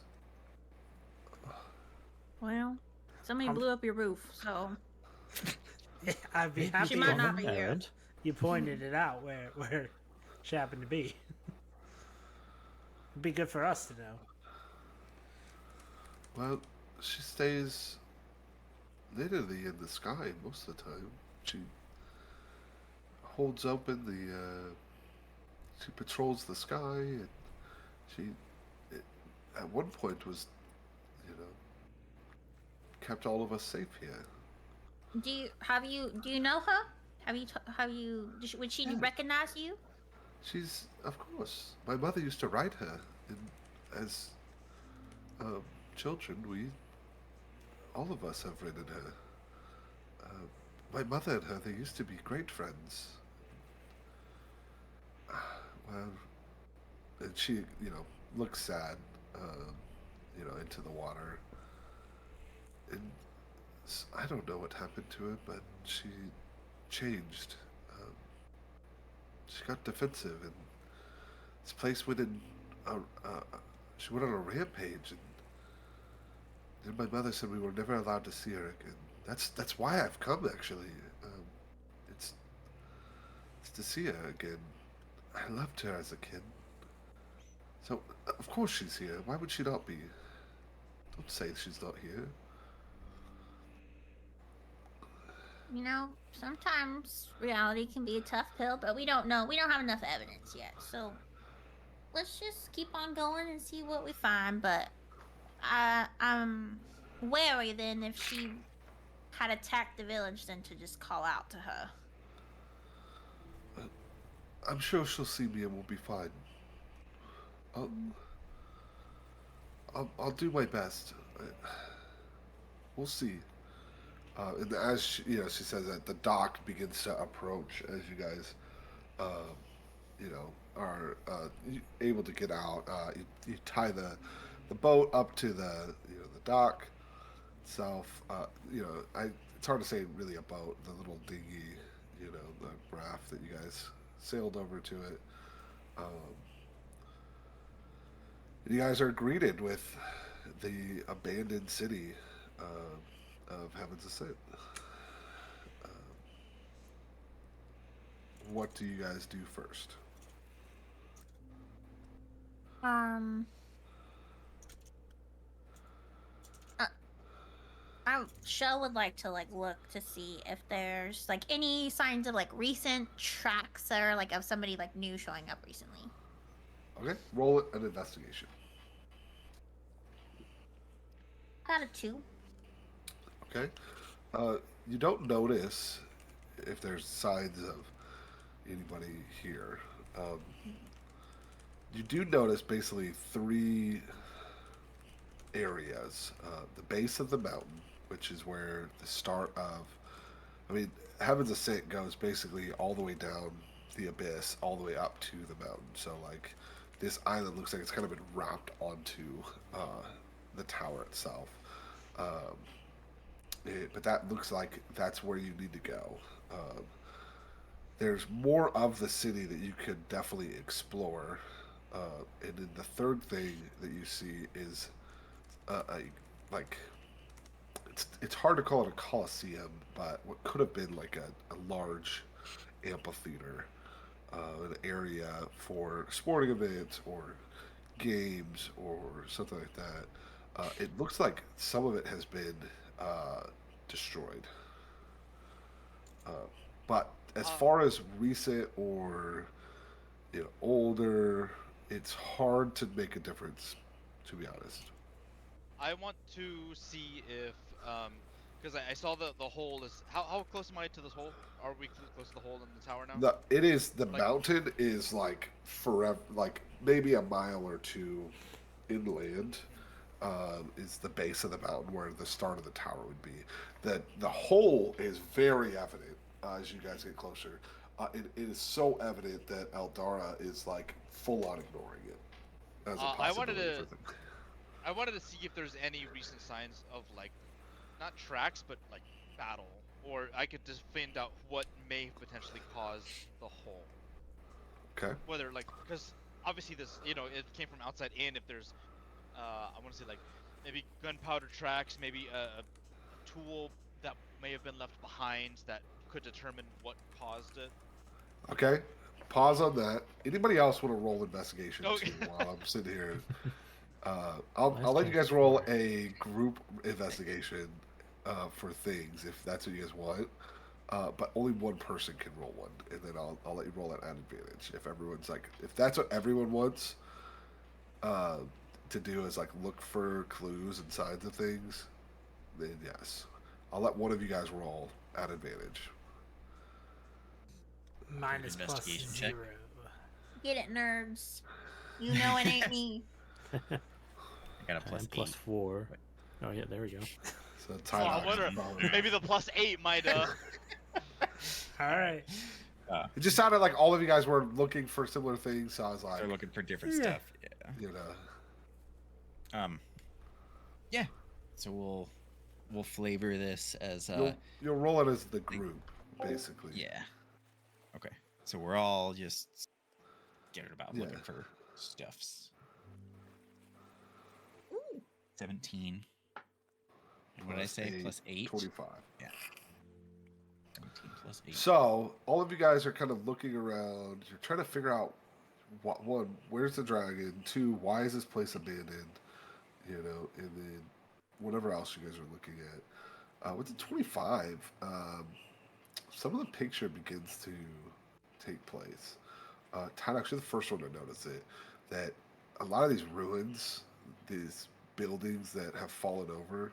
Speaker 2: Well, somebody
Speaker 3: Um,
Speaker 2: blew up your roof, so
Speaker 3: I'd be
Speaker 6: Maybe
Speaker 3: happy
Speaker 2: She might
Speaker 3: if
Speaker 2: not be here.
Speaker 6: Nerd.
Speaker 3: you pointed it out where she happened to be. It'd be good for us to know.
Speaker 1: Well, she stays literally in the sky most of the time. She holds open the. She patrols the sky, and she, it, at one point, was, you know, kept all of us safe here.
Speaker 2: do you know her? Have you would she
Speaker 1: Yeah.
Speaker 2: recognize you?
Speaker 1: She's, of course, my mother used to write her, and as um, children, all of us have written her. My mother and her, they used to be great friends. Well, she, looks sad, into the water. And I don't know what happened to her, but she changed. Um, she got defensive, and this place went in. A, uh, she went on a rampage, and then my mother said we were never allowed to see her again. That's why I've come actually. It's it's to see her again. I loved her as a kid. So of course she's here. Why would she not be? Don't say she's not here.
Speaker 2: Sometimes reality can be a tough pill, but we don't know. We don't have enough evidence yet. So let's just keep on going and see what we find. But I'm wary then if she had attacked the village, then to just call out to her.
Speaker 1: I'm sure she'll see me and we'll be fine. I'll I'll do my best. We'll see. And as she says that, the dock begins to approach as you guys, uh, are able to get out. You tie the boat up to the dock itself. It's hard to say really a boat, the little dinghy, the raft that you guys sailed over to it. Um, you guys are greeted with the abandoned city of Heaven's Ascent. Um, what do you guys do first?
Speaker 2: Um, uh, Shell would like to look to see if there's any signs of recent tracks or of somebody new showing up recently.
Speaker 1: Okay, roll it an investigation.
Speaker 2: Got a 2.
Speaker 1: Okay, you don't notice if there's signs of anybody here. You do notice basically 3 areas: the base of the mountain, which is where the start of, Heaven's Ascent goes basically all the way down the abyss, all the way up to the mountain. So this island looks like it's kind of been wrapped onto the tower itself. But that looks like that's where you need to go. There's more of the city that you could definitely explore. And then the third thing that you see is like it's hard to call it a coliseum, but what could have been a large amphitheater, an area for sporting events or games or something like that. It looks like some of it has been destroyed. Uh, but as far as recent or older, it's hard to make a difference, to be honest.
Speaker 5: I want to see if, because I saw the hole is how close am I to this hole? Are we close to the hole in the tower now?
Speaker 1: The mountain is forever, maybe a mile or two inland. Is the base of the mountain where the start of the tower would be. The hole is very evident as you guys get closer. It is so evident that Eldara is full on ignoring it as a possibility for them.
Speaker 5: I wanted to see if there's any recent signs of not tracks but battle, or I could just find out what may potentially cause the hole.
Speaker 1: Okay.
Speaker 5: Whether because obviously this it came from outside in. If there's I want to say maybe gunpowder tracks, maybe a tool that may have been left behind that could determine what caused it.
Speaker 1: Okay. Pause on that. Anybody else want to roll investigation
Speaker 5: Okay.
Speaker 1: too while I'm sitting here? I'll let you guys roll a group investigation for things if that's what you guys want. But only one person can roll one, and then I'll let you roll that at advantage. If everyone's if that's what everyone wants to do is look for clues and signs of things, then yes, I'll let one of you guys roll at advantage.
Speaker 3: Mine is plus
Speaker 4: Investigation check.
Speaker 3: 0.
Speaker 2: Get it, nerds. You know it ain't me.
Speaker 4: I got a plus
Speaker 6: And plus
Speaker 4: 8.
Speaker 6: 4. Oh yeah, there we go.
Speaker 1: So
Speaker 5: I wonder, maybe the +8 might
Speaker 3: All right.
Speaker 1: It just sounded like all of you guys were looking for similar things, so I was like,
Speaker 4: They're looking for different
Speaker 3: Yeah.
Speaker 4: stuff. Yeah.
Speaker 1: you know,
Speaker 4: Yeah. So we'll flavor this as
Speaker 1: you'll roll it as the group, basically.
Speaker 4: yeah. Okay. So we're all just scared about
Speaker 1: Yeah.
Speaker 4: looking for stuffs. 17. And what did I say? Plus 8?
Speaker 1: 25.
Speaker 4: Yeah. 17 plus 8.
Speaker 1: So all of you guys are kind of looking around. You're trying to figure out one, where's the dragon? Two, why is this place abandoned? You know, and then whatever else you guys are looking at. With the 25, some of the picture begins to take place. Tynox, you're the first one to notice it. That a lot of these ruins, these buildings that have fallen over,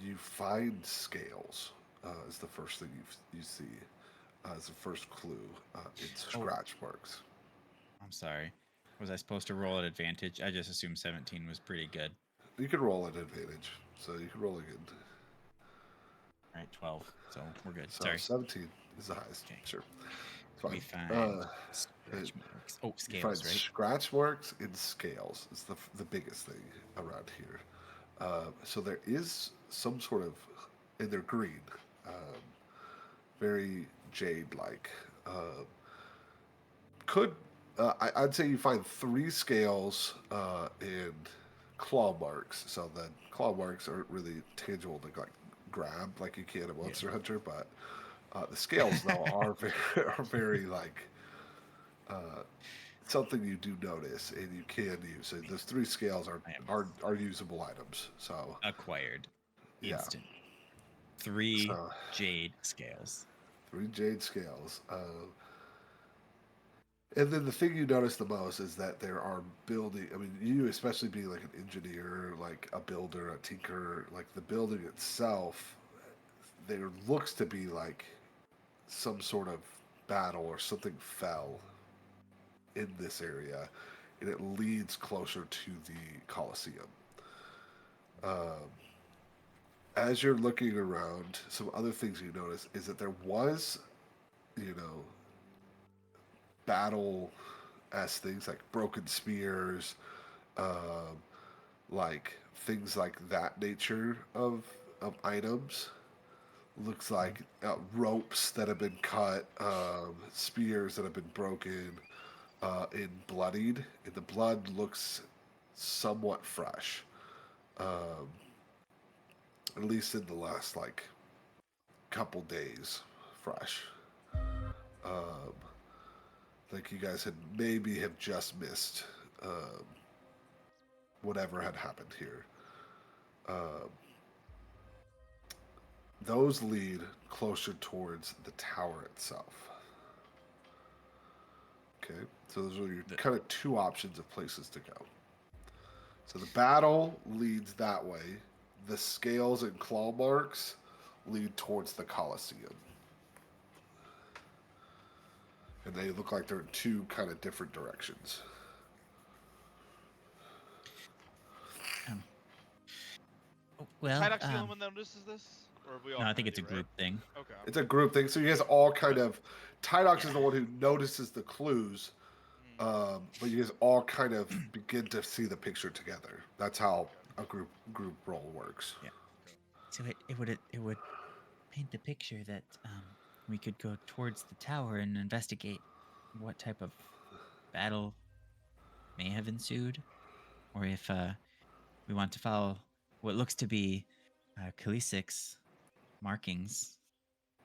Speaker 1: you find scales. Is the first thing you see. As the first clue. It's scratch marks.
Speaker 4: I'm sorry. Was I supposed to roll at advantage? I just assumed 17 was pretty good.
Speaker 1: You can roll at advantage, so you can roll again.
Speaker 4: All right, 12. So we're good.
Speaker 1: So
Speaker 4: Sorry.
Speaker 1: 17 is the highest.
Speaker 4: Okay.
Speaker 1: Sure. It's fine.
Speaker 4: We find scratch marks. Oh,
Speaker 1: You find
Speaker 4: scales, right?
Speaker 1: scratch marks and scales. Is the biggest thing around here. So there is some sort of, and they're green, very jade-like. I'd say you find 3 scales and claw marks. So the claw marks aren't really tangible to like grab like you can at Monster Hunter, but the scales though are very like something you do notice and you can use. So those 3 scales are usable items. So
Speaker 4: Acquired.
Speaker 1: yeah.
Speaker 4: Instant. 3
Speaker 1: So,
Speaker 4: jade scales.
Speaker 1: 3 jade scales. And then the thing you notice the most is that there are building. I mean, you especially being like an engineer, like a builder, a tinker, like the building itself, there looks to be like some sort of battle or something fell in this area, and it leads closer to the Colosseum. As you're looking around, some other things you notice is that there was, you know, battle as things like broken spears, like things like that nature of items. Looks like ropes that have been cut, spears that have been broken, and bloodied. And the blood looks somewhat fresh, at least in the last like couple days, fresh. Um, like you guys had maybe have just missed whatever had happened here. Those lead closer towards the tower itself. Okay, so those are your kind of 2 options of places to go. So the battle leads that way. The scales and claw marks lead towards the Colosseum. And they look like they're in 2 kind of different directions.
Speaker 7: Well,
Speaker 5: Tydox the only one that notices this? Or are we all
Speaker 4: No, I think
Speaker 5: kinda
Speaker 4: it's a
Speaker 5: do,
Speaker 4: group
Speaker 5: right?
Speaker 4: thing.
Speaker 5: Okay.
Speaker 1: It's a group thing, so you guys all kind of. Tydox is the one who notices the clues, but you guys all kind of begin to see the picture together. That's how a group role works.
Speaker 4: Yeah.
Speaker 7: so it would paint the picture that we could go towards the tower and investigate what type of battle may have ensued, or if we want to follow what looks to be Kalisik's markings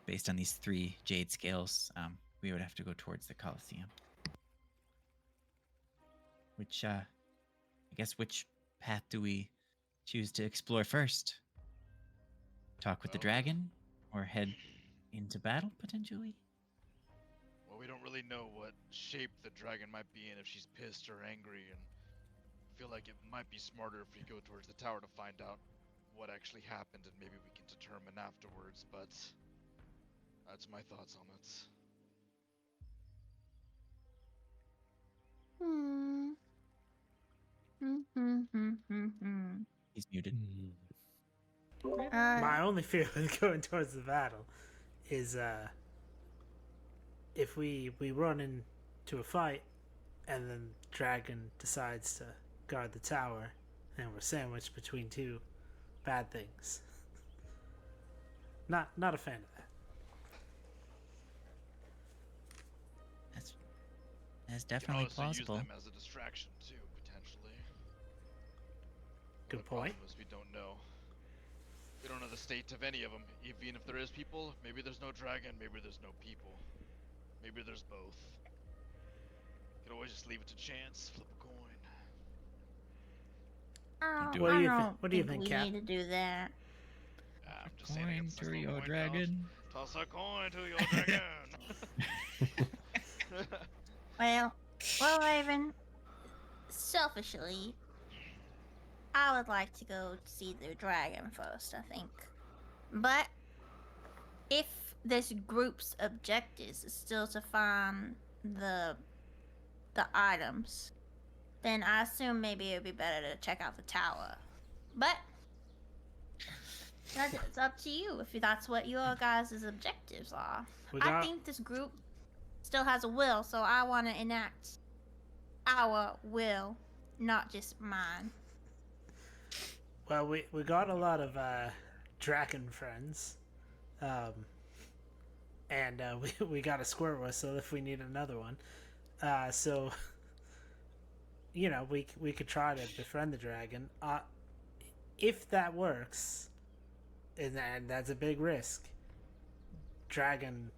Speaker 7: based on these 3 jade scales, we would have to go towards the Colosseum. Which, I guess, which path do we choose to explore first? Talk with the
Speaker 5: Well-
Speaker 7: dragon, or head into battle potentially?
Speaker 5: Well, we don't really know what shape the dragon might be in, if she's pissed or angry, and I feel like it might be smarter if we go towards the tower to find out what actually happened, and maybe we can determine afterwards, but that's my thoughts on it.
Speaker 2: Hmm.
Speaker 7: He's muted.
Speaker 3: My only fear with going towards the battle is if we run into a fight and then dragon decides to guard the tower and we're sandwiched between two bad things. Not a fan of that.
Speaker 7: That's
Speaker 5: You can
Speaker 7: definitely
Speaker 5: also use
Speaker 7: plausible.
Speaker 5: them as a distraction too, potentially.
Speaker 3: Good
Speaker 5: The
Speaker 3: point.
Speaker 5: problem is we don't know. We don't know the state of any of them. Even if there is people, maybe there's no dragon, maybe there's no people. Maybe there's both. You could always just leave it to chance, flip a coin.
Speaker 2: I
Speaker 7: do
Speaker 2: don't,
Speaker 3: What do
Speaker 2: I
Speaker 3: you
Speaker 2: don't
Speaker 3: what do you
Speaker 2: think
Speaker 3: think,
Speaker 2: we
Speaker 3: Cap?
Speaker 2: need to do that.
Speaker 5: I'm
Speaker 7: A
Speaker 5: just saying I
Speaker 7: coin
Speaker 5: got this
Speaker 7: to
Speaker 5: nice little
Speaker 7: your
Speaker 5: coin
Speaker 7: dragon.
Speaker 5: Toss a coin to your dragon.
Speaker 2: Well, Raven, selfishly, I would like to go see the dragon first, I think. But if this group's objectives is still to find the items, then I assume maybe it would be better to check out the tower. But it's up to you if that's what your guys' objectives are. I think this group still has a will, so I want to enact our will, not just mine.
Speaker 3: Well, we got a lot of dragon friends, and we got a squirt whistle if we need another one. So you know we could try to befriend the dragon. If that works, and that's a big risk. Dragons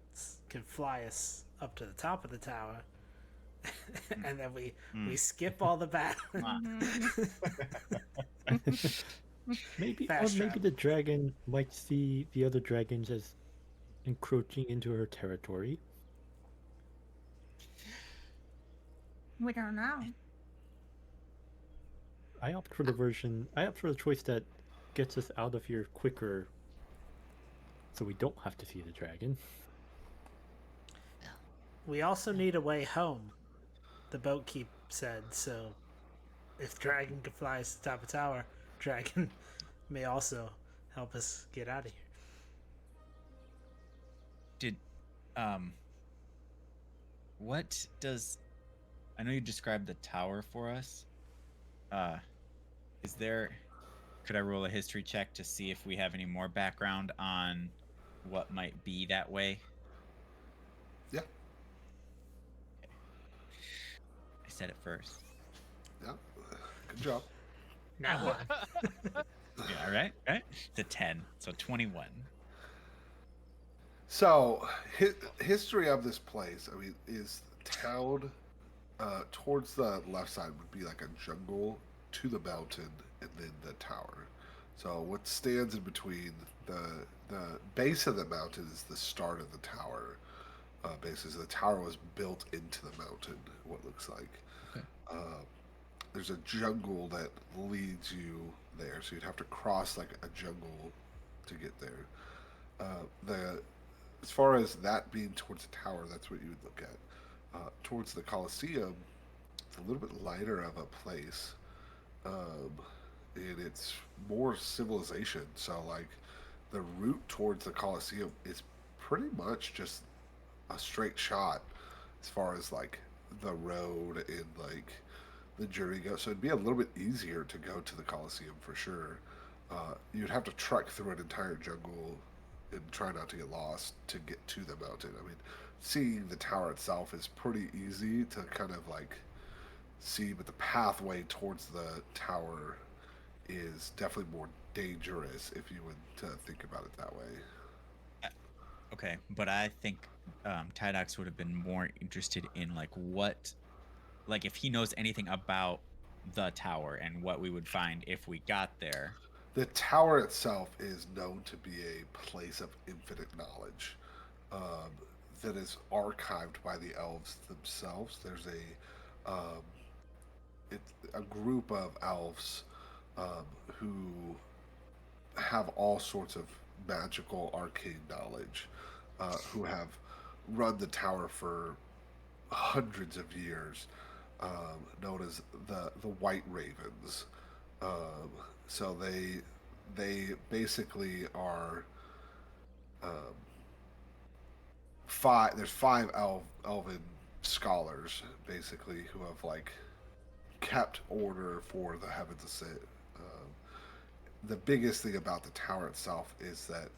Speaker 3: can fly us up to the top of the tower, and then we skip all the battle.
Speaker 6: Maybe, or
Speaker 3: Fast
Speaker 6: maybe
Speaker 3: travel.
Speaker 6: the dragon might see the other dragons as encroaching into her territory.
Speaker 2: We don't know.
Speaker 6: I opt for the choice that gets us out of here quicker, so we don't have to see the dragon.
Speaker 3: We also need a way home, the boat keep said, so if Dragon can fly us to the top of the tower, Dragon may also help us get out of here.
Speaker 7: Did what does I know you described the tower for us. Is there could I roll a history check to see if we have any more background on what might be that way?
Speaker 1: Yeah.
Speaker 7: I said it first.
Speaker 1: Yeah. Good job.
Speaker 3: Now what?
Speaker 7: Yeah, right? It's a 10, so 21.
Speaker 1: So, history of this place, I mean, is town towards the left side would be like a jungle to the mountain and then the tower. So, what stands in between the base of the mountain is the start of the tower. Basis the tower was built into the mountain. What looks like.
Speaker 7: Okay.
Speaker 1: There's a jungle that leads you there, so you'd have to cross like a jungle to get there. As far as that being towards the tower, that's what you would look at. Towards the Colosseum, it's a little bit lighter of a place, and it's more civilization. So like the route towards the Colosseum is pretty much just a straight shot as far as like the road and like the journey goes. So it'd be a little bit easier to go to the Colosseum for sure. You'd have to trek through an entire jungle and try not to get lost to get to the mountain. I mean, seeing the tower itself is pretty easy to kind of like see, but the pathway towards the tower is definitely more dangerous if you would think about it that way.
Speaker 7: Okay, but I think Tydox would have been more interested in like if he knows anything about the tower and what we would find if we got there.
Speaker 1: The tower itself is known to be a place of infinite knowledge that is archived by the elves themselves. There's a group of elves who have all sorts of magical arcane knowledge, who have run the tower for hundreds of years, known as the White Ravens. So they basically are There's five elven scholars basically who have like kept order for the Heavens Ascent. The biggest thing about the tower itself is that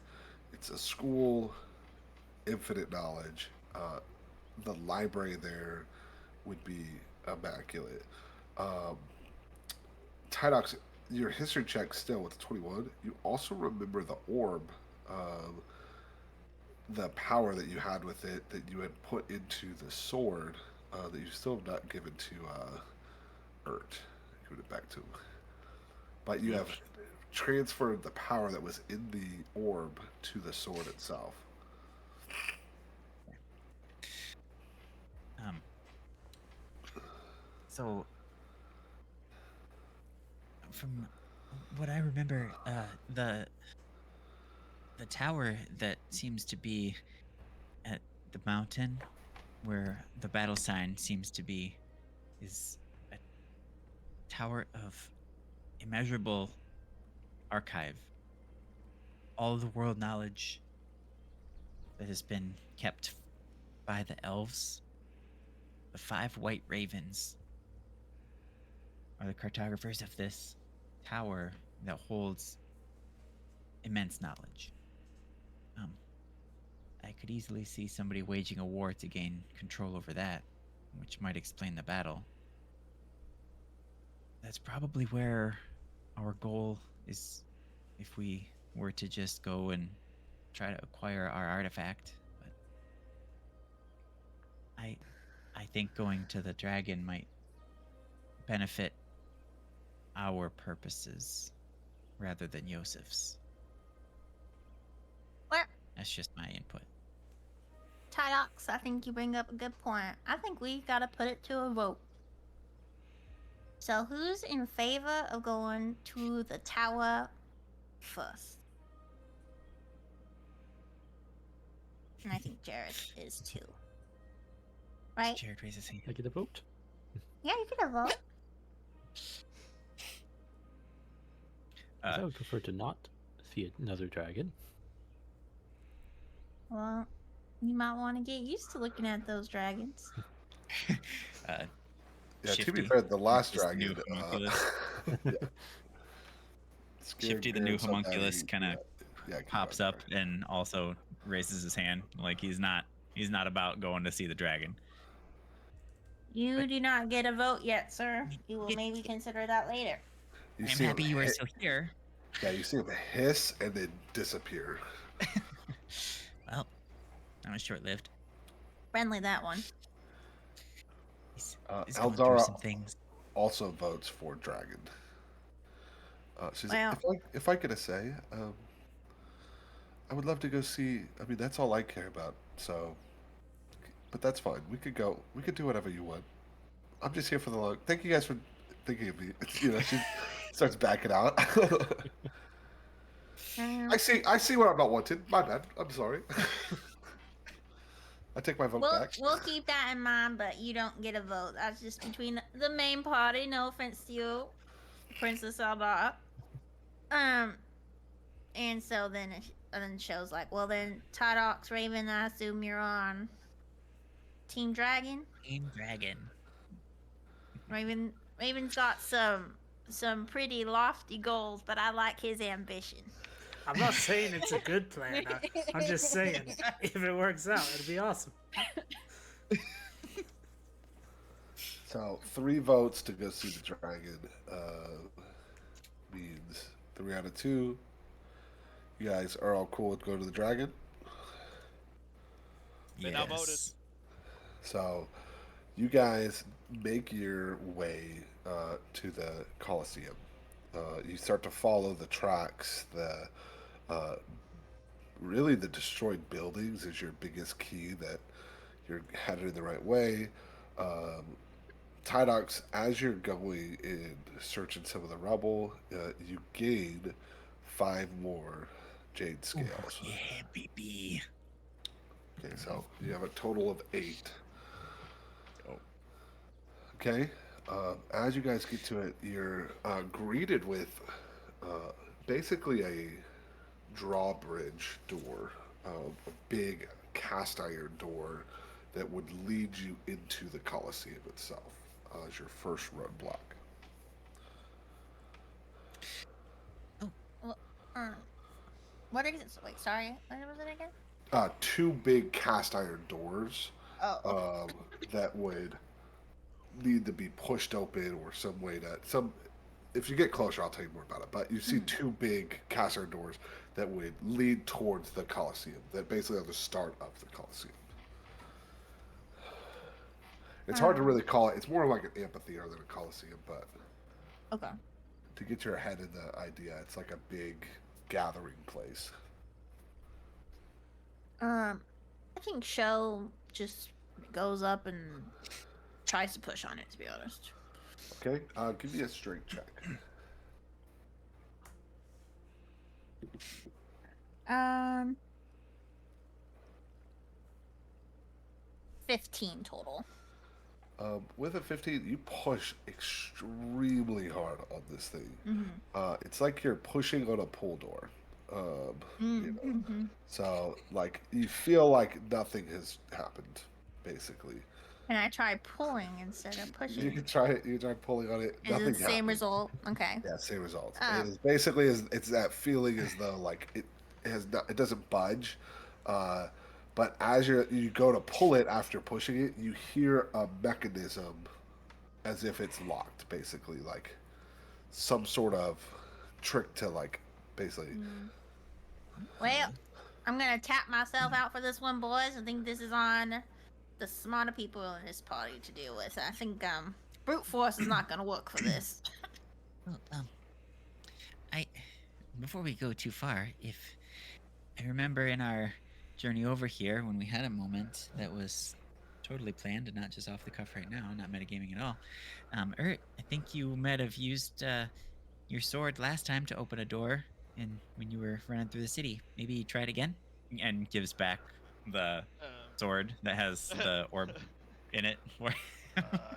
Speaker 1: it's a school, infinite knowledge. The library there would be immaculate. Um, Tydox, your history check still with 21. You also remember the orb, um, the power that you had with it that you had put into the sword that you still have not given to Ert. Give it back to him. But you have transferred the power that was in the orb to the sword itself.
Speaker 7: Um. So, from what I remember, the tower that seems to be at the mountain where the battle sign seems to be is a tower of immeasurable archive. All the world knowledge that has been kept by the elves. The 5 white ravens are the cartographers of this tower that holds immense knowledge. Um, I could easily see somebody waging a war to gain control over that, which might explain the battle. That's probably where our goal is if we were to just go and try to acquire our artifact. But I I think going to the dragon might benefit our purposes rather than Yosef's.
Speaker 2: Well,
Speaker 7: That's just my input.
Speaker 2: Tyox, I think you bring up a good point. I think we gotta put it to a vote. So, who's in favor of going to the tower first? And I think Jared is too. Right?
Speaker 7: Jared raises his
Speaker 6: I
Speaker 7: hand.
Speaker 6: get a vote.
Speaker 2: Yeah, you can vote.
Speaker 6: 'Cause I would prefer to not see another dragon.
Speaker 2: Well, you might want to get used to looking at those dragons.
Speaker 1: Yeah, to be
Speaker 7: Shifty,
Speaker 1: fair, the last
Speaker 7: is the new
Speaker 1: dragon.
Speaker 7: homunculus.
Speaker 1: Yeah. Scared
Speaker 7: Shifty, the
Speaker 1: Baron
Speaker 7: new
Speaker 1: so bad
Speaker 7: homunculus,
Speaker 1: he-
Speaker 7: kind of
Speaker 1: yeah, keep
Speaker 7: pops
Speaker 1: going,
Speaker 7: up
Speaker 1: sorry.
Speaker 7: and also raises his hand, like he's not about going to see the dragon.
Speaker 2: You
Speaker 7: But-
Speaker 2: do not get a vote yet, sir. You will
Speaker 7: It-
Speaker 2: maybe consider that later.
Speaker 1: You
Speaker 7: I'm
Speaker 1: see
Speaker 7: happy
Speaker 1: him
Speaker 7: you are
Speaker 1: hit-
Speaker 7: still here.
Speaker 1: Yeah, you see him hiss and then disappear.
Speaker 7: Well, that was short-lived.
Speaker 2: Friendly, that one.
Speaker 7: He's going through
Speaker 1: Eldara
Speaker 7: some things.
Speaker 1: also votes for dragon. She's
Speaker 2: Well-
Speaker 1: like, if I could say, I would love to go see. I mean, that's all I care about. So, but that's fine. We could go. We could do whatever you want. I'm just here for the long. Thank you guys for thinking of me. You know, she starts backing out.
Speaker 2: Um,
Speaker 1: I see. I see where I'm not wanted. My bad. I'm sorry. I take my vote back.
Speaker 2: we'll keep that in mind, but you don't get a vote. That's just between the main party. No offense to you, Princess Aldara. And so then the show's like, well then, Tydox, Raven, I assume you're on Team Dragon.
Speaker 7: Team Dragon.
Speaker 2: Raven's got some pretty lofty goals, but I like his ambition.
Speaker 3: I'm not saying it's a good plan. I'm just saying if it works out, it'll be awesome.
Speaker 1: So 3 votes to go see the dragon means 3 out of 2. You guys are all cool with going to the dragon.
Speaker 5: Been outvoted.
Speaker 7: Yes.
Speaker 1: So you guys make your way to the Colosseum. You start to follow the tracks. Really the destroyed buildings is your biggest key that you're headed in the right way. Tydox, as you're going and searching some of the rubble, you gain 5 more jade scales.
Speaker 7: Yeah, baby.
Speaker 1: Okay, so you have a total of 8.
Speaker 7: Oh.
Speaker 1: Okay, as you guys get to it, you're greeted with basically a drawbridge door, a big cast iron door that would lead you into the Colosseum itself as your first roadblock.
Speaker 2: Well, what is it? Wait, sorry. What was it again?
Speaker 1: Two big cast iron doors
Speaker 2: Oh, okay.
Speaker 1: that would need to be pushed open or some way to some. If you get closer, I'll tell you more about it. But you see two big cast iron doors that would lead towards the Colosseum. That basically are the start of the Colosseum. It's hard to really call it. It's more like an amphitheater than a Colosseum, but
Speaker 2: Okay.
Speaker 1: to get your head in the idea, it's like a big gathering place.
Speaker 2: I think Show just goes up and tries to push on it. To be honest.
Speaker 1: Okay, give me a strength check.
Speaker 2: 15 total.
Speaker 1: With a 15, you push extremely hard on this thing. It's like you're pushing on a pull door. You know? So, like, you feel like nothing has happened, basically.
Speaker 2: And I try pulling instead of pushing.
Speaker 1: You try pulling on it.
Speaker 2: Is
Speaker 1: Nothing
Speaker 2: it the same
Speaker 1: happened.
Speaker 2: result? Okay.
Speaker 1: Yeah, same result.
Speaker 2: Oh.
Speaker 1: It is basically it's that feeling as though like it doesn't budge, but as you go to pull it after pushing it, you hear a mechanism as if it's locked, basically like some sort of trick to like basically.
Speaker 2: Well, I'm gonna tap myself out for this one, boys. I think this is on the smarter people in this party to deal with. I think brute force is not gonna work for this.
Speaker 7: Well, before we go too far, if I remember in our journey over here when we had a moment that was totally planned and not just off the cuff right now, not metagaming at all. Ert, I think you might have used your sword last time to open a door, and when you were running through the city, maybe try it again.
Speaker 4: And gives back the sword that has the orb in it.
Speaker 5: I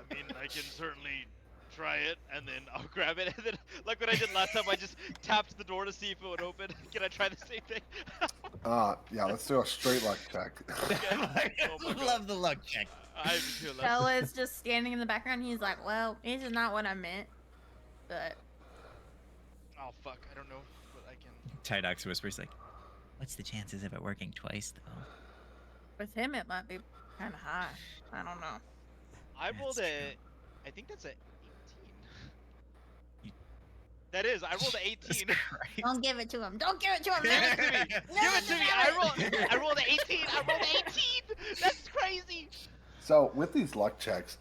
Speaker 5: mean, I can certainly try it, and then I'll grab it, and then, like what I did last time, I just tapped the door to see if it would open. Can I try the same thing?
Speaker 1: Yeah, let's do a straight luck check.
Speaker 5: Okay. Oh my God.
Speaker 7: Love the luck check.
Speaker 5: I feel that.
Speaker 2: Show is just standing in the background. He's like, "Well, this is not what I meant," but
Speaker 5: Oh fuck! I don't know, but I can.
Speaker 4: Tydox whispers like,
Speaker 7: What's the chances of it working twice, though?
Speaker 2: with him it might be kind of high. I don't know.
Speaker 5: I rolled
Speaker 7: That's
Speaker 5: a. I think that's a 18. That is. I rolled a 18.
Speaker 2: Don't give it to him. Don't give it to him.
Speaker 5: Give it to me.
Speaker 2: No,
Speaker 5: Give it to me. I
Speaker 2: no.
Speaker 5: rolled an 18. I rolled an 18. That's crazy.
Speaker 1: So with these luck checks,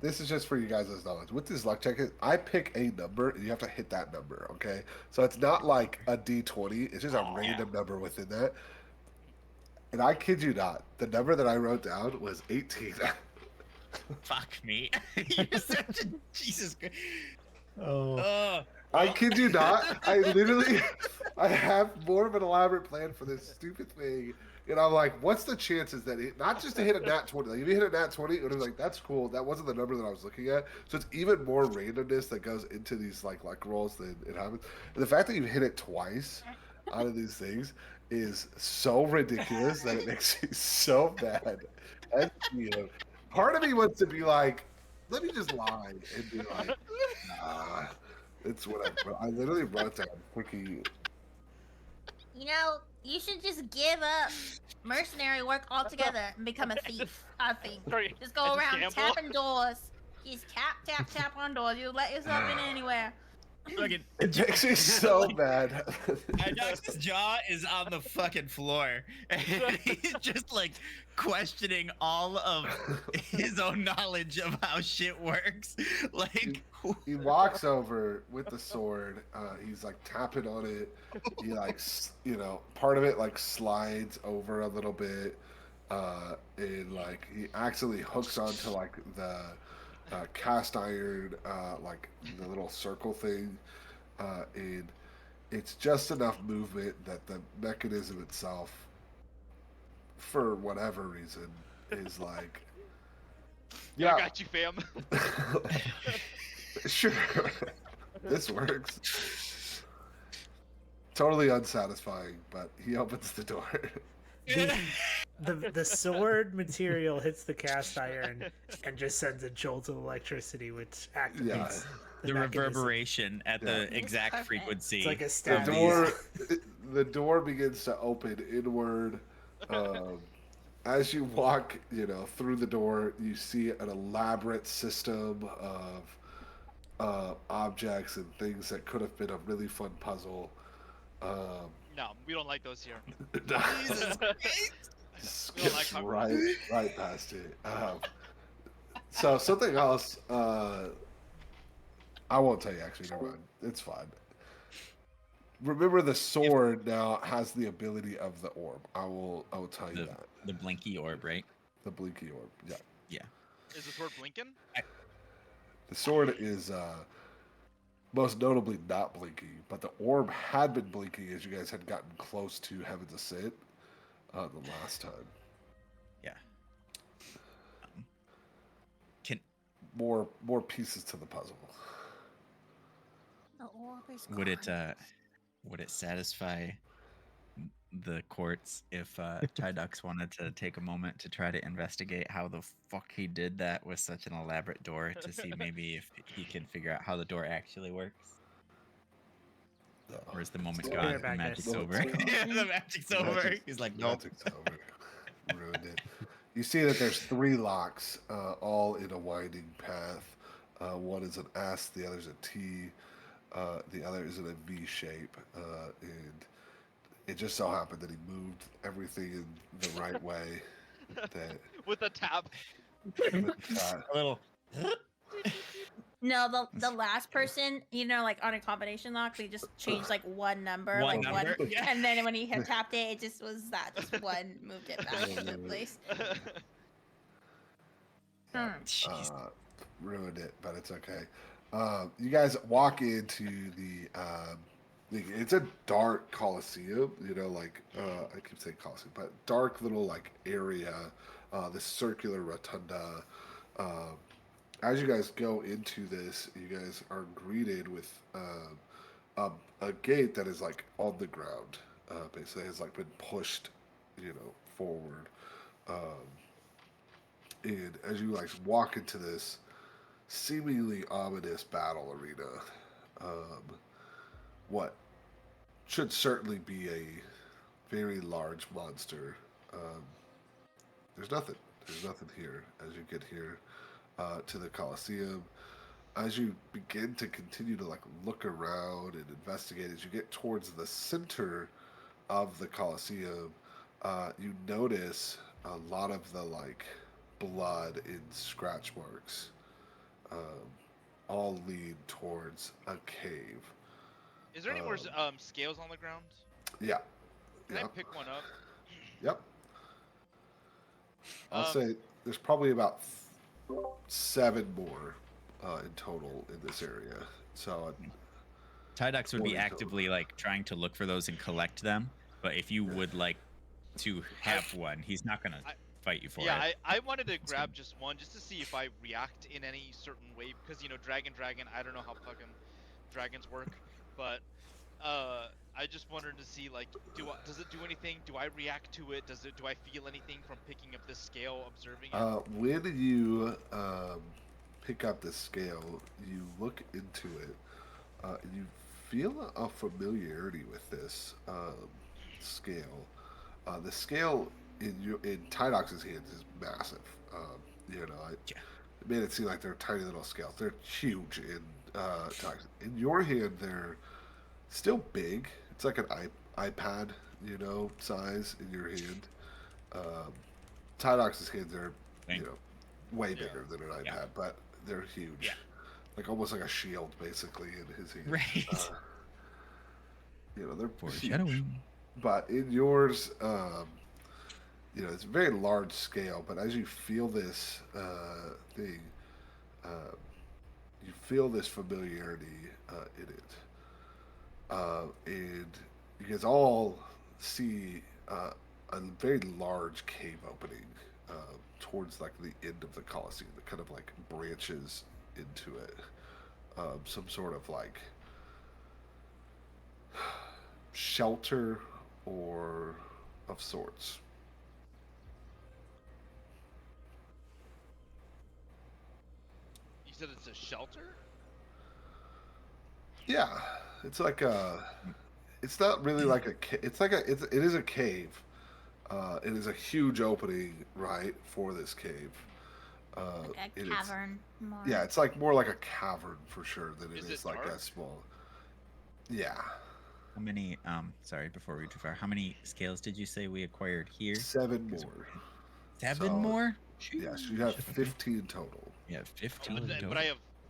Speaker 1: this is just for you guys as knowledge. With these luck checks, I pick a number and you have to hit that number. Okay, so it's not like a D20; it's just a random number within that. And I kid you not, the number that I wrote down was 18.
Speaker 4: fuck me. You're such a Jesus Christ.
Speaker 6: Oh,
Speaker 1: I kid you not. I have more of an elaborate plan for this stupid thing. And I'm like, what's the chances that it, not just to hit a nat 20, like if you hit a nat 20, it would be like, that's cool. That wasn't the number that I was looking at. So it's even more randomness that goes into these like rolls than it happens. And the fact that you hit it twice out of these things is so ridiculous that it makes me so mad. And, you know, part of me wants to be like, let me just lie and be like, nah, it's whatever. But I literally wrote down quickie.
Speaker 2: You know, you should just give up mercenary work altogether and become a thief. I think.
Speaker 5: Sorry.
Speaker 2: Just go
Speaker 5: I just
Speaker 2: around
Speaker 5: gamble.
Speaker 2: tapping doors. Just tap on doors. You let yourself in anywhere.
Speaker 4: Fucking
Speaker 1: It makes me so mad.
Speaker 4: Tydox's jaw is on the fucking floor. And he's just like questioning all of his own knowledge of how shit works. Like
Speaker 1: He walks over with the sword. He's like tapping on it. He like, part of it like slides over a little bit, and like he actually hooks onto like the cast iron, like the little circle thing, and it's just enough movement that the mechanism itself, for whatever reason, is like,
Speaker 5: Yeah, I got you, fam.
Speaker 1: sure, this works. Totally unsatisfying, but he opens the door.
Speaker 3: the sword material hits the cast iron and just sends a jolt of electricity, which activates
Speaker 4: The
Speaker 3: mechanism.
Speaker 4: reverberation at
Speaker 1: Yeah.
Speaker 4: the
Speaker 2: It's
Speaker 4: exact
Speaker 2: perfect.
Speaker 4: frequency.
Speaker 3: It's like a
Speaker 1: The
Speaker 3: stab.
Speaker 1: door, the door begins to open inward. As you walk, through the door, you see an elaborate system of objects and things that could have been a really fun puzzle.
Speaker 5: No, we don't like those here.
Speaker 4: Jesus Christ!
Speaker 1: Skips
Speaker 5: like
Speaker 1: right past it. So something else. I won't tell you. Actually, never mind. It's fine. Remember, the sword now has the ability of the orb. I will tell you that.
Speaker 4: The blinky orb, right?
Speaker 1: The blinky orb. Yeah.
Speaker 4: Yeah.
Speaker 5: Is the sword blinking?
Speaker 1: The sword is most notably not blinking, but the orb had been blinking as you guys had gotten close to Heaven's Ascent the last time.
Speaker 4: Yeah. Can
Speaker 1: More pieces to the puzzle.
Speaker 2: The orb is
Speaker 4: would it satisfy the courts if Tyducks wanted to take a moment to try to investigate how the fuck he did that with such an elaborate door to see maybe if he can figure out how the door actually works?
Speaker 1: No.
Speaker 4: Or is the moment
Speaker 3: Give
Speaker 4: gone?
Speaker 3: it back,
Speaker 4: The
Speaker 3: guys.
Speaker 4: magic's over. The magic's over. He's like, nope.
Speaker 1: Magic's over. Ruined it. You see that there's 3 locks, all in a winding path. One is an S, the other's a T, the other is in a V shape, and it just so happened that he moved everything in the right way. That
Speaker 5: With a tap.
Speaker 4: A little.
Speaker 2: No, the last person, like on a combination lock, they just changed like one number,
Speaker 4: One
Speaker 2: like
Speaker 4: number, yeah.
Speaker 2: and then when he had tapped it, it just was that, just one moved it back into place.
Speaker 4: Jeez.
Speaker 1: ruined it, but it's okay. You guys walk into it's a dark coliseum, I keep saying coliseum, but dark little like area, this circular rotunda. As you guys go into this, you guys are greeted with a gate that is like on the ground, basically has like been pushed, forward. And as you like walk into this seemingly ominous battle arena, what should certainly be a very large monster. There's nothing. There's nothing here as you get here to the Colosseum. As you begin to continue to like look around and investigate, as you get towards the center of the Colosseum, you notice a lot of the like blood and scratch marks all lead towards a cave.
Speaker 5: Is there any more scales on the ground?
Speaker 1: Yeah.
Speaker 5: Can I
Speaker 1: Yep.
Speaker 5: pick one up?
Speaker 1: Yep. I'll
Speaker 5: Um,
Speaker 1: say there's probably about 7 more in total in this area. So
Speaker 4: Tyducks would be
Speaker 1: 40 total.
Speaker 4: actively like trying to look for those and collect them. But if you would like to have one, he's not gonna fight you for
Speaker 5: Yeah,
Speaker 4: it.
Speaker 5: I wanted to grab just one just to see if I react in any certain way because dragon, I don't know how fucking dragons work, but I just wanted to see like does it do anything? Do I react to it? Do I feel anything from picking up this scale, observing it?
Speaker 1: when you pick up the scale, you look into it, and you feel a familiarity with this scale. The scale in Tydox's hands is massive. It made it seem like they're tiny little scales. They're huge in Tydox. In your hand, they're still big. It's like an iPad, size in your hand. Tydox's hands are, way bigger than an iPad, but they're huge.
Speaker 4: Yeah.
Speaker 1: Like almost like a shield, basically, in his hand.
Speaker 4: Right.
Speaker 1: They're huge.
Speaker 4: Foreshadowing.
Speaker 1: But in yours, it's a very large scale. But as you feel this thing, you feel this familiarity in it. And you guys all see a very large cave opening towards like the end of the Colosseum that kind of like branches into it. Some sort of like shelter or of sorts.
Speaker 5: said it's a shelter.
Speaker 1: Yeah, it's like a. It's not really like a. It's like a. It is a cave. It is a huge opening, right, for this cave.
Speaker 2: Like a
Speaker 1: It is.
Speaker 2: cavern more.
Speaker 1: Yeah, it's like more like a cavern for sure than it
Speaker 5: Is
Speaker 1: is
Speaker 5: it
Speaker 1: like a
Speaker 5: dark?
Speaker 1: small. Yeah,
Speaker 4: How many? Sorry, before we go too far, how many scales did you say we acquired here?
Speaker 1: 7
Speaker 4: 'Cause
Speaker 1: more.
Speaker 4: 7
Speaker 1: So,
Speaker 4: more?
Speaker 1: Yeah, so you have
Speaker 4: Sheesh, okay.
Speaker 1: 15 total.
Speaker 4: Yeah,
Speaker 5: Oh,
Speaker 4: 15
Speaker 5: but
Speaker 4: total.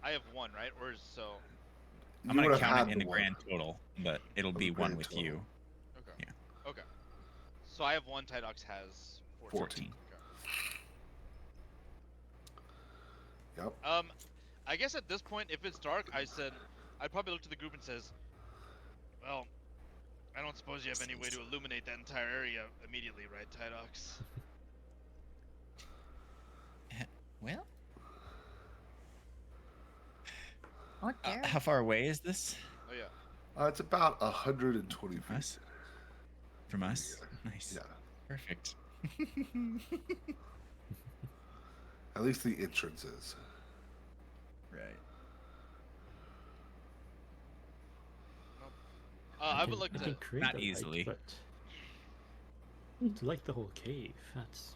Speaker 5: I have one, right? Or is so.
Speaker 4: I'm
Speaker 1: You
Speaker 4: gonna
Speaker 1: would have
Speaker 4: count
Speaker 1: had
Speaker 4: it in the
Speaker 1: one
Speaker 4: grand total, but it'll
Speaker 1: of the
Speaker 4: be one
Speaker 1: grand
Speaker 4: with
Speaker 1: total.
Speaker 4: you.
Speaker 5: Okay.
Speaker 4: Yeah.
Speaker 5: Okay. So I have one. Tydox has 14.
Speaker 1: 14.
Speaker 5: Okay.
Speaker 1: Yep.
Speaker 5: I guess at this point, if it's dark, I'd probably look to the group and says, well, I don't suppose you have any way to illuminate that entire area immediately, right, Tydox?
Speaker 4: Well,
Speaker 2: Oh, there.
Speaker 4: how far away is this
Speaker 5: Oh yeah.
Speaker 1: It's about 120
Speaker 4: from
Speaker 1: feet.
Speaker 4: us? From us? Nice.
Speaker 1: Yeah.
Speaker 4: Perfect.
Speaker 1: At least the entrance is.
Speaker 4: Right.
Speaker 5: I would like
Speaker 6: I
Speaker 5: to.
Speaker 6: can create
Speaker 4: Not
Speaker 6: a light,
Speaker 4: easily.
Speaker 6: but to light the whole cave, that's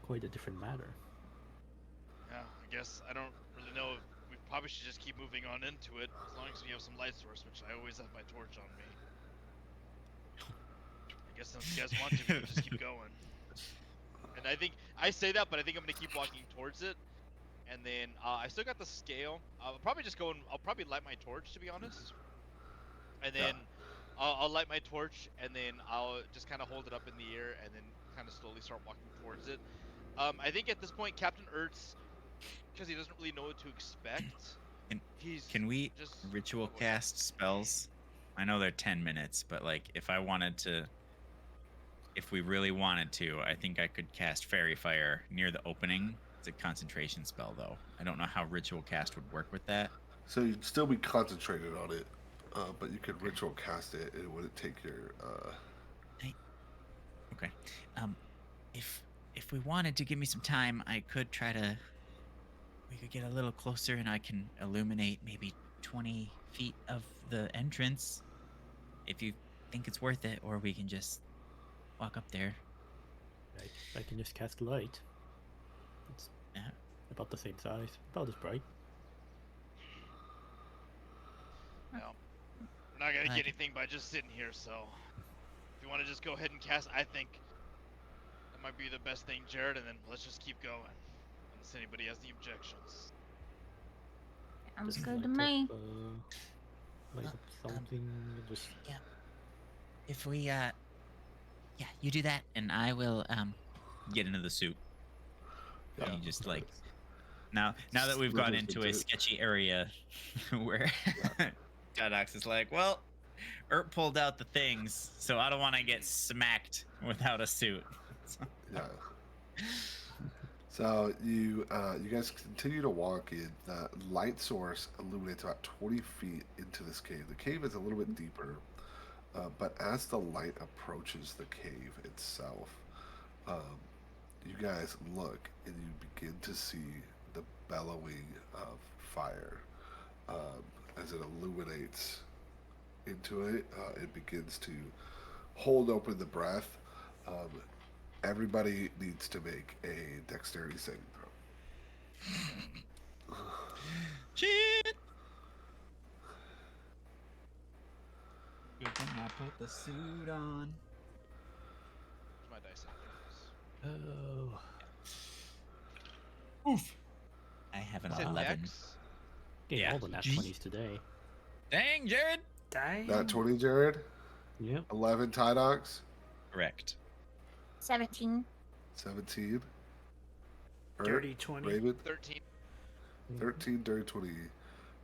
Speaker 6: quite a different matter.
Speaker 5: Yeah, I guess I don't really know if we probably should just keep moving on into it as long as we have some light source, which I always have my torch on me. I guess since you guys want to, we can just keep going. And I think I say that, but I think I'm gonna keep walking towards it. And then I still got the scale. I'll probably just go and I'll probably light my torch, to be honest. And then I'll light my torch, and then I'll just kind of hold it up in the air, and then kind of slowly start walking towards it. I think at this point, Captain Ertz, because he doesn't really know what to expect,
Speaker 4: Can we
Speaker 5: just
Speaker 4: ritual
Speaker 5: oh,
Speaker 4: cast spells? I know they're 10 minutes, but like if we really wanted to, I think I could cast Fairy Fire near the opening. It's a concentration spell, though. I don't know how ritual cast would work with that.
Speaker 1: So you'd still be concentrated on it, but you could ritual cast it. It wouldn't take your.
Speaker 7: Okay. If we wanted to give me some time, I could try to. We could get a little closer, and I can illuminate maybe 20 feet of the entrance, if you think it's worth it, or we can just walk up there.
Speaker 6: I can just cast light. It's
Speaker 7: Yeah.
Speaker 6: about the same size, about as bright.
Speaker 5: no. We're not gonna
Speaker 7: I
Speaker 5: get
Speaker 7: can-
Speaker 5: anything by just sitting here, so if you want to just go ahead and cast, I think that might be the best thing, Jared. And then let's just keep going, unless anybody has any objections.
Speaker 2: Sounds
Speaker 6: Just
Speaker 2: good to
Speaker 6: light
Speaker 2: me.
Speaker 6: up, light up something. Just
Speaker 7: If we, yeah, you do that, and I will,
Speaker 4: Get into the suit.
Speaker 1: Yeah.
Speaker 4: You just like now that we've gone
Speaker 1: Slithers
Speaker 4: into a
Speaker 1: into it.
Speaker 4: sketchy area where Godox is like, well, Ert pulled out the things, so I don't want to get smacked without a suit.
Speaker 1: Yeah. So you guys continue to walk in. The light source illuminates about 20 feet into this cave. The cave is a little bit deeper, but as the light approaches the cave itself, you guys look and you begin to see the bellowing of fire as it illuminates into it. It begins to hold open the breath. Everybody needs to make a dexterity saving throw.
Speaker 4: Shit! Good thing I put the suit on.
Speaker 5: Where's my dice at? There it is.
Speaker 6: oh,
Speaker 4: Oof. I have an
Speaker 5: You said
Speaker 4: 11.
Speaker 5: Dex?
Speaker 6: getting
Speaker 4: Yeah.
Speaker 6: all the nat
Speaker 4: Gee.
Speaker 6: 20s today.
Speaker 4: Dang, Jared.
Speaker 3: Dang.
Speaker 1: Not 20, Jared.
Speaker 6: Yep.
Speaker 1: 11, Tydox.
Speaker 4: Correct.
Speaker 2: 17.
Speaker 1: 17.
Speaker 3: Dirty 20.
Speaker 1: Raven.
Speaker 5: 13.
Speaker 1: 13, dirty 20.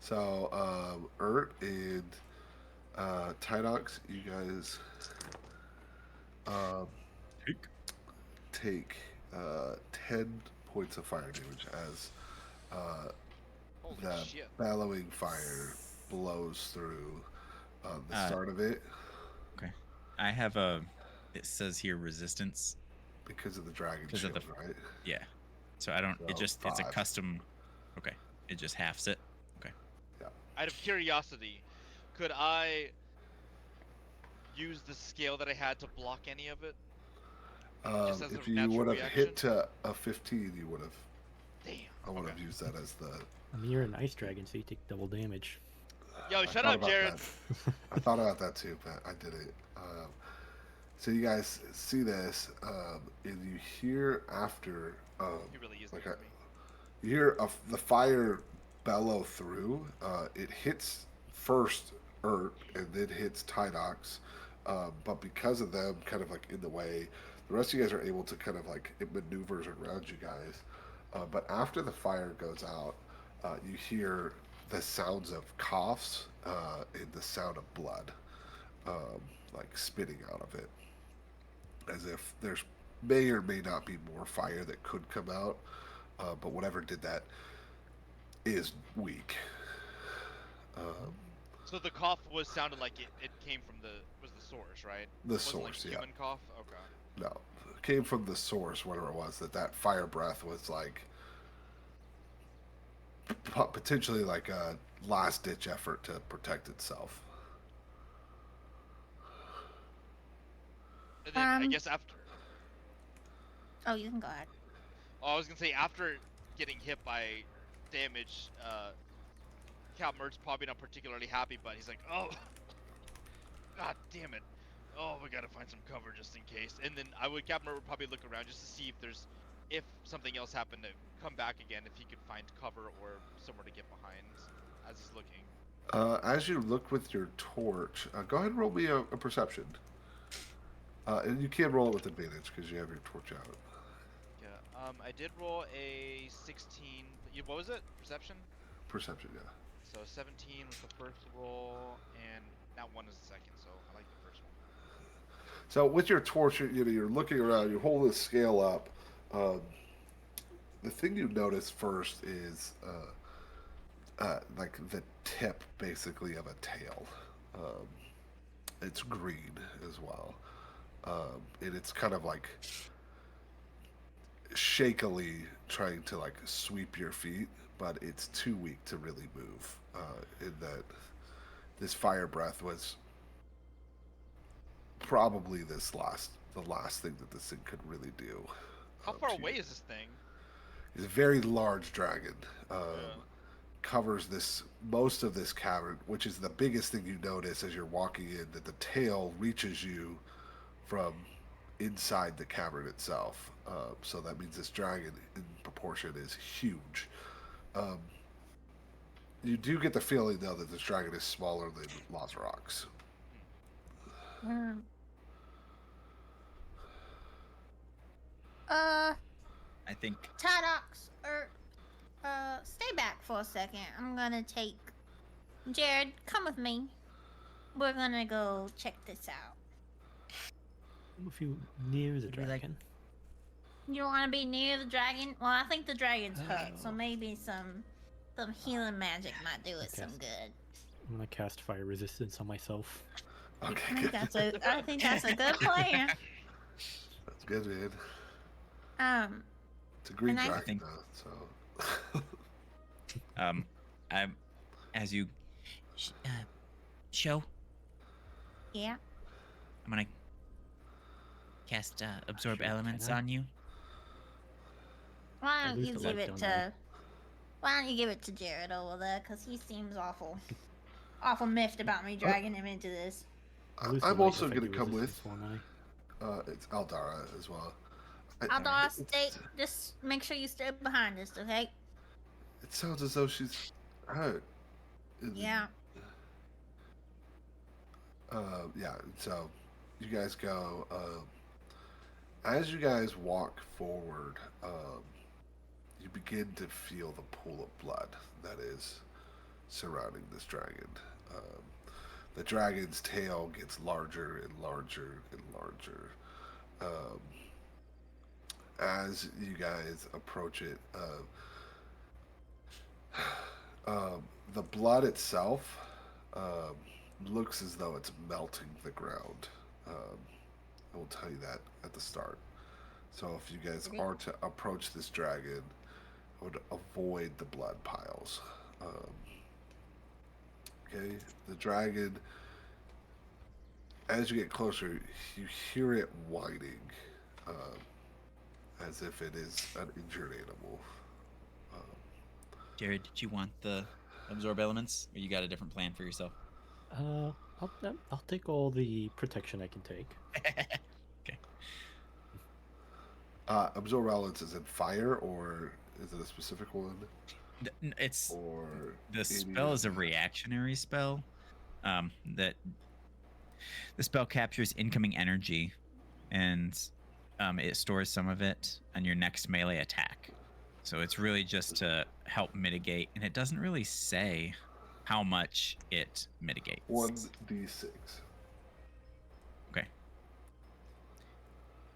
Speaker 1: So, Ert and Tydox, you guys take 10 points of fire damage as
Speaker 5: Holy
Speaker 1: that
Speaker 5: shit.
Speaker 1: bellowing fire blows through the
Speaker 4: Uh,
Speaker 1: start of it
Speaker 4: Okay. I have a. It says here resistance.
Speaker 1: because of the dragon
Speaker 4: Because of
Speaker 1: shield,
Speaker 4: the-
Speaker 1: right?
Speaker 4: Yeah. So I don't.
Speaker 1: So,
Speaker 4: It's a
Speaker 1: 5.
Speaker 4: custom. Okay. It just halves it. Okay.
Speaker 5: Out of curiosity, could I use the scale that I had to block any of it? Just as
Speaker 1: If
Speaker 5: a
Speaker 1: you would
Speaker 5: natural
Speaker 1: have
Speaker 5: reaction?
Speaker 1: hit to a 15, you would have.
Speaker 5: Damn.
Speaker 1: I would
Speaker 5: Okay.
Speaker 1: have used that as the.
Speaker 6: I mean, you're an ice dragon, so you take double damage.
Speaker 5: Yo,
Speaker 1: I
Speaker 5: shut
Speaker 1: thought
Speaker 5: up,
Speaker 1: about
Speaker 5: Jared.
Speaker 1: that. I thought about that too, but I didn't. So you guys see this, and you hear after,
Speaker 5: He really is
Speaker 1: like
Speaker 5: near me.
Speaker 1: you hear the fire bellow through. It hits first Ert and then hits Tydox, but because of them kind of like in the way, the rest of you guys are able to kind of like it maneuvers around you guys. But after the fire goes out, you hear the sounds of coughs and the sound of blood, um, like spitting out of it, as if there's may or may not be more fire that could come out, but whatever did that is weak. Um,
Speaker 5: So the cough sounded like it came from the source, right?
Speaker 1: the
Speaker 5: It wasn't like
Speaker 1: source,
Speaker 5: a
Speaker 1: yeah.
Speaker 5: human cough? Okay.
Speaker 1: No, it came from the source, whatever it was. That fire breath was like potentially like a last ditch effort to protect itself.
Speaker 5: And then I
Speaker 2: Um.
Speaker 5: guess after
Speaker 2: Oh, you can go ahead.
Speaker 5: I was gonna say after getting hit by damage, Cal Mert's probably not particularly happy, but he's like, oh god damn it. Oh, we gotta find some cover just in case. And then Captain Mert would probably look around just to see if something else happened to come back again, if he could find cover or somewhere to get behind as he's looking.
Speaker 1: As you look with your torch, go ahead and roll me a perception. And you can roll it with advantage because you have your torch out.
Speaker 5: Yeah. I did roll a 16. What was it? Perception?
Speaker 1: Perception, yeah.
Speaker 5: So 17 was the first roll, and that one is the second. So I like the first one.
Speaker 1: So with your torch, you're looking around, you're holding the scale up. Um, the thing you notice first is like the tip, basically, of a tail. Um, it's green as well, and it's kind of like shakily trying to like sweep your feet, but it's too weak to really move. In that, this fire breath was probably the last thing that this thing could really do.
Speaker 5: How far
Speaker 1: to
Speaker 5: away
Speaker 1: you.
Speaker 5: is this thing?
Speaker 1: It's a very large dragon.
Speaker 5: Yeah.
Speaker 1: Covers this most of this cavern, which is the biggest thing you notice as you're walking in. That the tail reaches you from inside the cavern itself. So that means this dragon, in proportion, is huge. Um, you do get the feeling though that this dragon is smaller than Lazarok's.
Speaker 2: Um, uh,
Speaker 4: I think
Speaker 2: Tadox, stay back for a second. I'm gonna take Jared. Come with me. We're gonna go check this out.
Speaker 6: If you near the
Speaker 7: Would we like-
Speaker 6: dragon,
Speaker 2: You don't want to be near the dragon. Well, I think the dragon's hurt, so
Speaker 6: Oh.
Speaker 2: maybe some healing magic might do it some
Speaker 6: Okay.
Speaker 2: good.
Speaker 6: I'm gonna cast fire resistance on myself.
Speaker 2: I
Speaker 1: Okay,
Speaker 2: think
Speaker 1: good.
Speaker 2: I think that's a good plan.
Speaker 1: That's good, man. It's a green
Speaker 2: And I
Speaker 1: dragon,
Speaker 4: think-
Speaker 1: though, so.
Speaker 4: I'm as you
Speaker 7: Show.
Speaker 2: Yeah.
Speaker 7: I'm gonna cast absorb
Speaker 6: Sure,
Speaker 7: elements
Speaker 6: can I?
Speaker 7: on you.
Speaker 2: Why
Speaker 6: I
Speaker 2: don't
Speaker 6: lose
Speaker 2: you
Speaker 6: the
Speaker 2: give
Speaker 6: light,
Speaker 2: it
Speaker 6: don't
Speaker 2: to? Why don't you give it to Jared over there? Cause he seems awful miffed about me dragging him into this.
Speaker 6: I lose the
Speaker 1: I'm
Speaker 6: light
Speaker 1: also
Speaker 6: if I
Speaker 1: going to
Speaker 6: do
Speaker 1: come with.
Speaker 6: resistance, won't I?
Speaker 1: It's Aldara as well.
Speaker 2: Aldar, stay. Just make sure you stay behind us, okay?
Speaker 1: It sounds as though she's hurt.
Speaker 2: Yeah.
Speaker 1: Yeah. So you guys go. As you guys walk forward, you begin to feel the pool of blood that is surrounding this dragon. The dragon's tail gets larger and larger and larger. As you guys approach it, the blood itself looks as though it's melting the ground. I will tell you that at the start. So if you guys are to approach this dragon, would avoid the blood piles. Okay, the dragon. As you get closer, you hear it whining, um, as if it is an injured animal.
Speaker 4: Jared, did you want the absorb elements, or you got a different plan for yourself?
Speaker 6: I'll take all the protection I can take.
Speaker 4: Okay.
Speaker 1: Absorb elements is in fire, or is it a specific one,
Speaker 4: It's
Speaker 1: or
Speaker 4: the
Speaker 1: any
Speaker 4: spell
Speaker 1: of
Speaker 4: is a
Speaker 1: the?
Speaker 4: reactionary spell. That the spell captures incoming energy, and it stores some of it on your next melee attack. So it's really just to help mitigate, and it doesn't really say how much it mitigates.
Speaker 1: 1d6.
Speaker 4: Okay.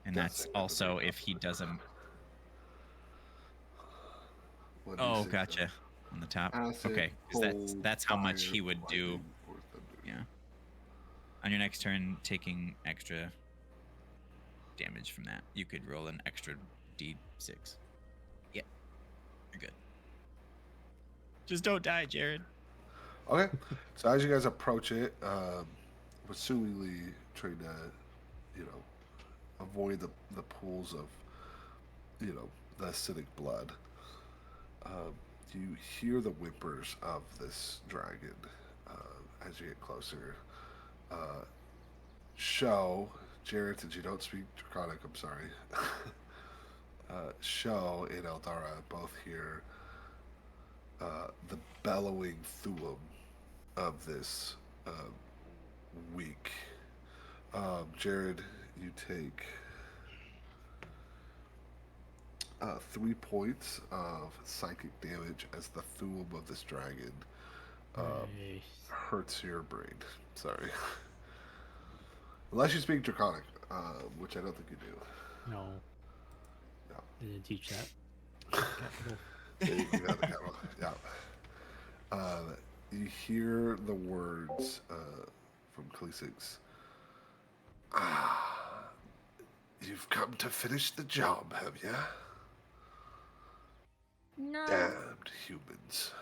Speaker 4: And
Speaker 1: Does
Speaker 4: that's
Speaker 1: say at the very
Speaker 4: also
Speaker 1: top
Speaker 4: if
Speaker 1: of
Speaker 4: he
Speaker 1: it.
Speaker 4: doesn't. Oh,
Speaker 1: 1d6 of
Speaker 4: gotcha. On the top.
Speaker 1: acid,
Speaker 4: Okay, because
Speaker 1: cold,
Speaker 4: that's how much
Speaker 1: fire,
Speaker 4: he would do.
Speaker 1: lightning, or thunder.
Speaker 4: Yeah. On your next turn, taking extra damage from that, you could roll an extra d6. Yep, you're good. Just don't die, Jared.
Speaker 1: Okay, so as you guys approach it, assumingly trying to, you know, avoid the pools of, the acidic blood, um, you hear the whimpers of this dragon as you get closer. Uh, Show, Jared, since you don't speak Draconic, I'm sorry. Show and Eldara both hear the bellowing thuum of this weak. Jared, you take 3 points of psychic damage as the thuum of this dragon
Speaker 6: Nice.
Speaker 1: hurts your brain. Sorry. Unless you speak Draconic, which I don't think you do.
Speaker 6: No,
Speaker 1: Yeah.
Speaker 6: didn't teach that. Capital.
Speaker 1: You have the camera. Yeah. You hear the words from Khaleesix. Ah, you've come to finish the job, have ya?
Speaker 2: No,
Speaker 1: Damned humans.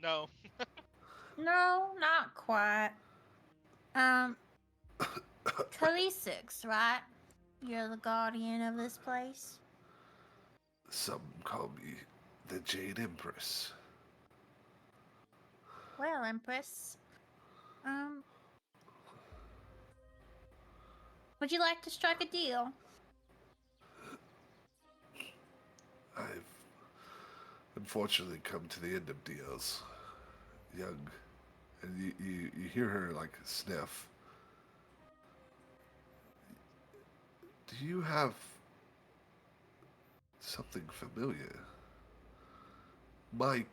Speaker 5: No.
Speaker 2: no, not quite. Um, Khaleesix, right? You're the guardian of this place.
Speaker 1: Some call me the Jade Empress.
Speaker 2: Well, Empress. Um, would you like to strike a deal?
Speaker 1: I've unfortunately come to the end of deals. Young. And you hear her like sniff. Do you have something familiar? My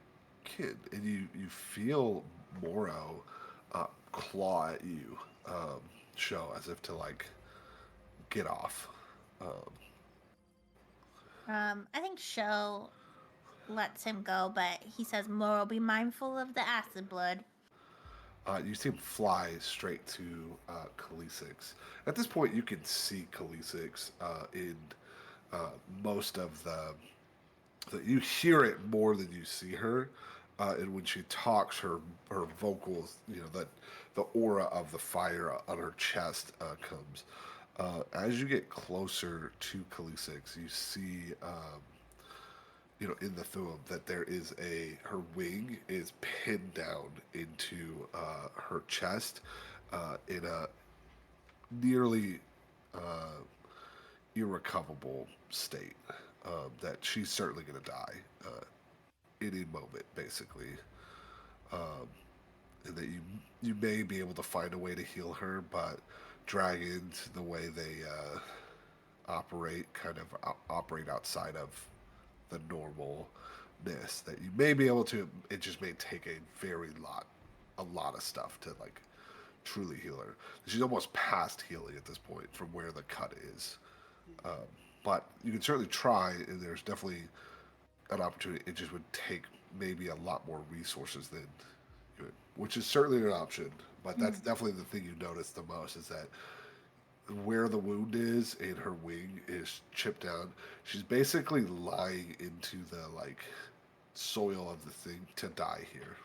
Speaker 1: kid. And you feel Moro claw at you, show as if to like get off. Um,
Speaker 2: I think Sho lets him go, but he says, Moro, be mindful of the acid blood.
Speaker 1: you see him fly straight to Khaleesix. At this point, you can see Khaleesix in most of you hear it more than you see her, and when she talks, her vocals, that the aura of the fire on her chest comes. As you get closer to Khaleesix, you see, in the Thuum that there is her wing is pinned down into her chest in a nearly irrecoverable state. That she's certainly going to die any moment, basically, and that you may be able to find a way to heal her, but dragons, the way they operate, kind of operate outside of the normalness. That you may be able to. It just may take a lot of stuff to like truly heal her. She's almost past healing at this point from where the cut is. Um, but you can certainly try, and there's definitely an opportunity. It just would take maybe a lot more resources than you would, which is certainly an option. But that's definitely the thing you notice the most is that where the wound is and her wing is chipped down. She's basically lying into the like soil of the thing to die here.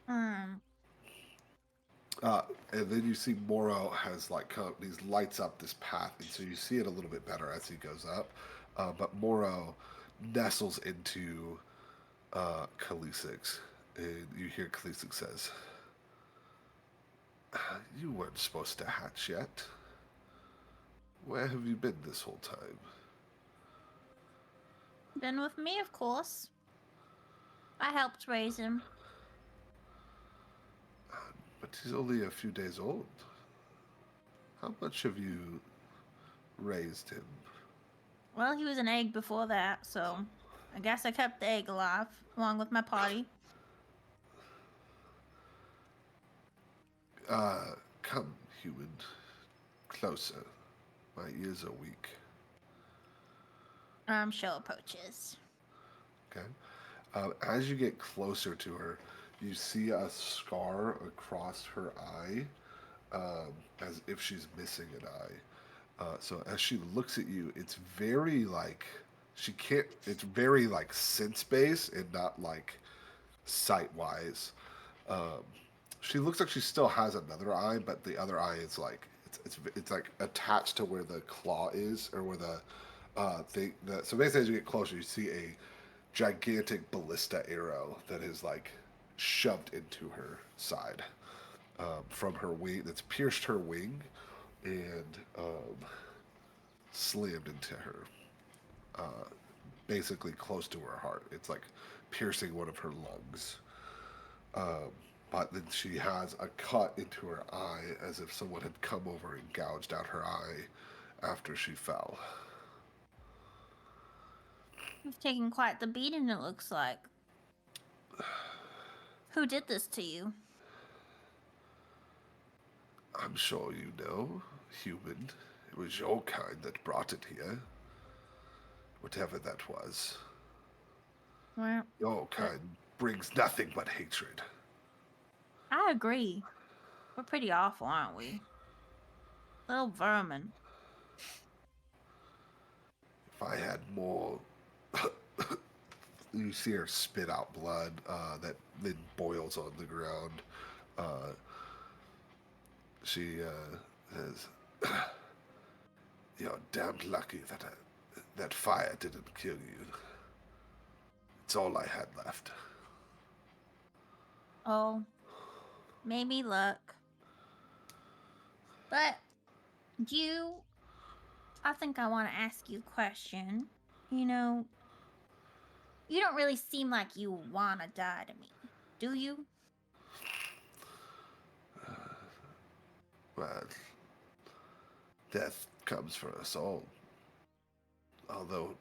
Speaker 2: Um,
Speaker 1: And then you see Moro has like come, these lights up this path, and so you see it a little bit better as he goes up. But Moro nestles into Khaleesix, and you hear Khaleesix says, "You weren't supposed to hatch yet. Where have you been this whole time?"
Speaker 2: been with me, of course. I helped raise him.
Speaker 1: But he's only a few days old. How much have you raised him?
Speaker 2: Well, he was an egg before that, so I guess I kept the egg alive along with my party.
Speaker 1: Come, human. Closer. My ears are weak.
Speaker 2: Show approaches.
Speaker 1: Okay. As you get closer to her, you see a scar across her eye, as if she's missing an eye. So as she looks at you, it's very like she can't. It's very like sense based and not like sight wise. Um, she looks like she still has another eye, but the other eye is like it's like attached to where the claw is or where the thing. So basically, as you get closer, you see a gigantic ballista arrow that is like shoved into her side from her wing. That's pierced her wing and slammed into her, basically close to her heart. It's like piercing one of her lungs. But then she has a cut into her eye as if someone had come over and gouged out her eye after she fell.
Speaker 2: You've taken quite the beating, it looks like. Who did this to you?
Speaker 1: I'm sure you know, human. It was your kind that brought it here. Whatever that was.
Speaker 2: Well,
Speaker 1: Your kind brings nothing but hatred.
Speaker 2: I agree. We're pretty awful, aren't we? Little vermin.
Speaker 1: If I had more. You see her spit out blood that then boils on the ground. Uh, she says, "You're damned lucky that that fire didn't kill you. It's all I had left."
Speaker 2: Oh, maybe luck. But I think I want to ask you a question. You know, you don't really seem like you want to die to me, do you?
Speaker 1: Well, death comes for us all. Although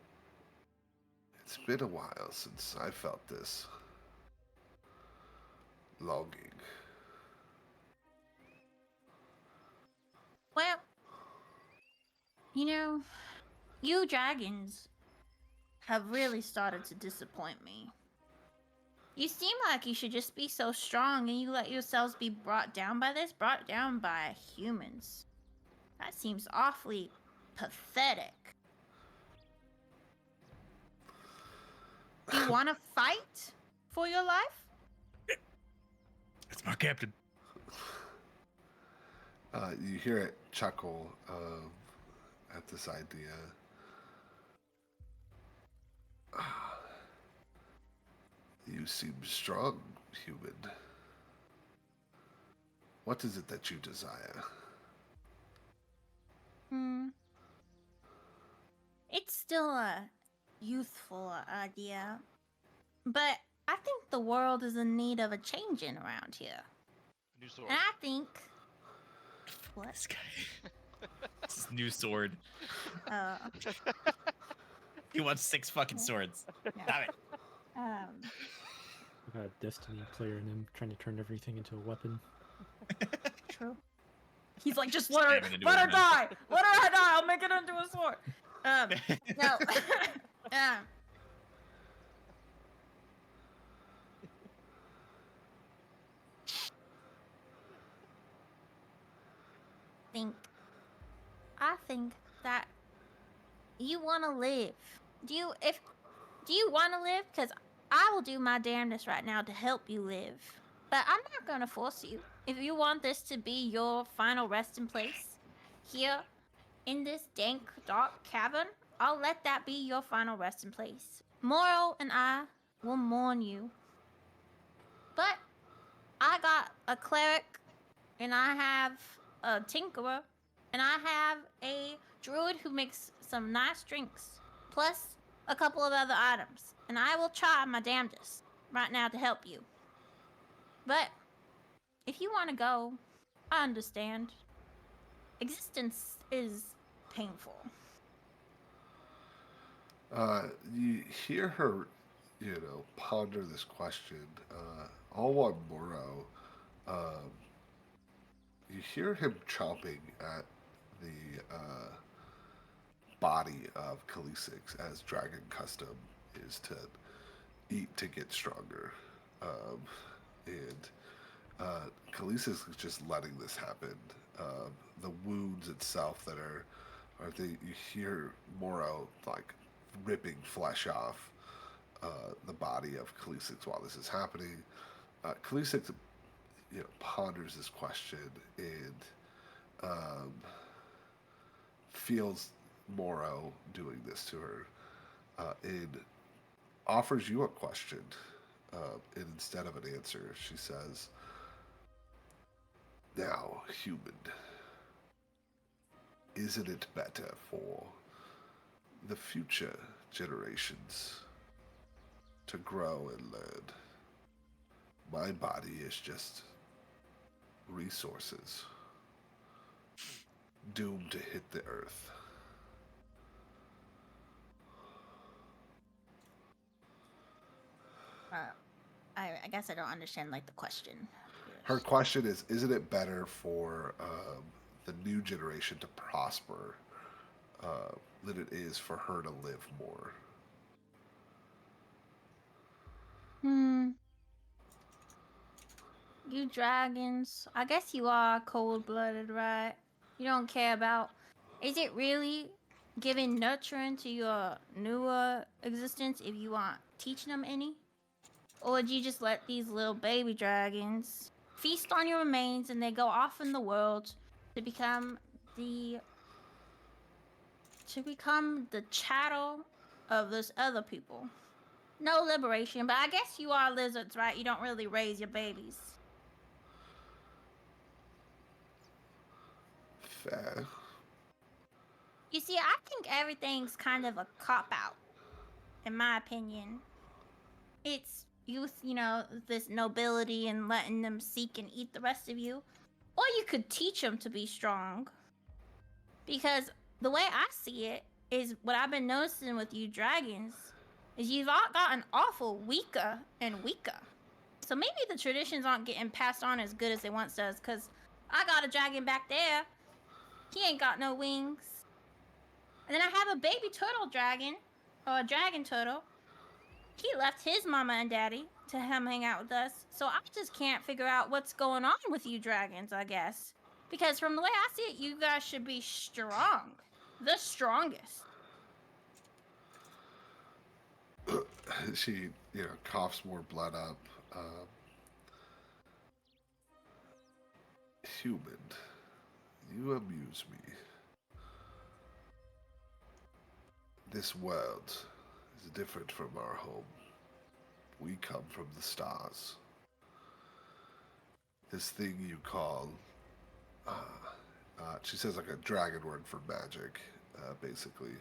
Speaker 1: it's been a while since I felt this longing.
Speaker 2: Well, you know, you dragons have really started to disappoint me. You seem like you should just be so strong and you let yourselves be brought down by this, brought down by humans. That seems awfully pathetic. Do you want to fight for your life?
Speaker 4: It's my captain.
Speaker 1: You hear it chuckle at this idea. You seem strong, human. What is it that you desire?
Speaker 2: It's still a youthful idea, but I think the world is in need of a changing around here.
Speaker 5: New sword.
Speaker 2: And I think. What?
Speaker 4: This guy. It's his new sword. He wants 6 fucking swords. Stop it.
Speaker 6: I've got a Destiny player in him trying to turn everything into a weapon.
Speaker 2: True. He's like, just let her
Speaker 4: Stabbing into
Speaker 2: die.
Speaker 4: his hand.
Speaker 2: Let her die. I'll make it into a sword. No. think that you want to live. Do you want to live? Because I will do my damnedest right now to help you live. But I'm not going to force you. If you want this to be your final resting place here in this dank, dark cavern, I'll let that be your final resting place. Moro and I will mourn you. But I got a cleric, and I have a tinkerer, and I have a druid who makes some nice drinks, plus a couple of other items. And I will try my damnedest right now to help you. But if you want to go, I understand. Existence is painful.
Speaker 1: You hear her, ponder this question. All on Morrow, um, you hear him chomping at the body of Khaleesix, as dragon custom is to eat to get stronger. Um, and Khaleesix is just letting this happen. The wounds itself you hear Morrow like ripping flesh off the body of Khaleesix while this is happening. Khaleesix, ponders this question and um, feels Morrow doing this to her, and offers you a question. And instead of an answer, she says, "Now, human, isn't it better for the future generations to grow and learn? My body is just resources doomed to hit the earth."
Speaker 2: Uh, I guess I don't understand like the question.
Speaker 1: Her question is, isn't it better for the new generation to prosper than it is for her to live more?
Speaker 2: Hmm. You dragons. I guess you are cold blooded, right? You don't care about. Is it really giving nurturing to your newer existence if you aren't teaching them any? Or would you just let these little baby dragons feast on your remains and they go off in the world to become the chattel of those other people? No liberation, but I guess you are lizards, right? You don't really raise your babies.
Speaker 1: Fair.
Speaker 2: You see, I think everything's kind of a cop out, in my opinion. It's youth, this nobility and letting them seek and eat the rest of you. Or you could teach them to be strong. Because the way I see it is what I've been noticing with you dragons is you've all gotten awful weaker and weaker. So maybe the traditions aren't getting passed on as good as they once does. Because I got a dragon back there. He ain't got no wings. And then I have a baby turtle dragon, or a dragon turtle. He left his mama and daddy to come hang out with us. So I just can't figure out what's going on with you dragons, I guess. Because from the way I see it, you guys should be strong. The strongest.
Speaker 1: She, coughs more blood up. Human, you amuse me. This world is different from our home. We come from the stars. This thing you call, she says like a dragon word for magic, basically,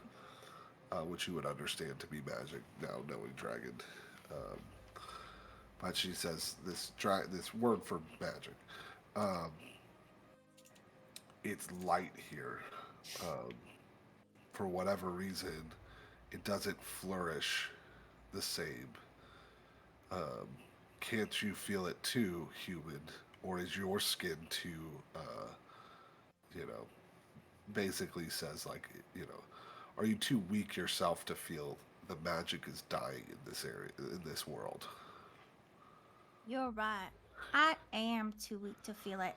Speaker 1: which you would understand to be magic now knowing dragon. Um, but she says this word for magic. Um, it's light here. Um, for whatever reason, it doesn't flourish the same. Um, can't you feel it too, human? Or is your skin too, you know, basically says like, are you too weak yourself to feel the magic is dying in this area, in this world?
Speaker 2: You're right. I am too weak to feel it.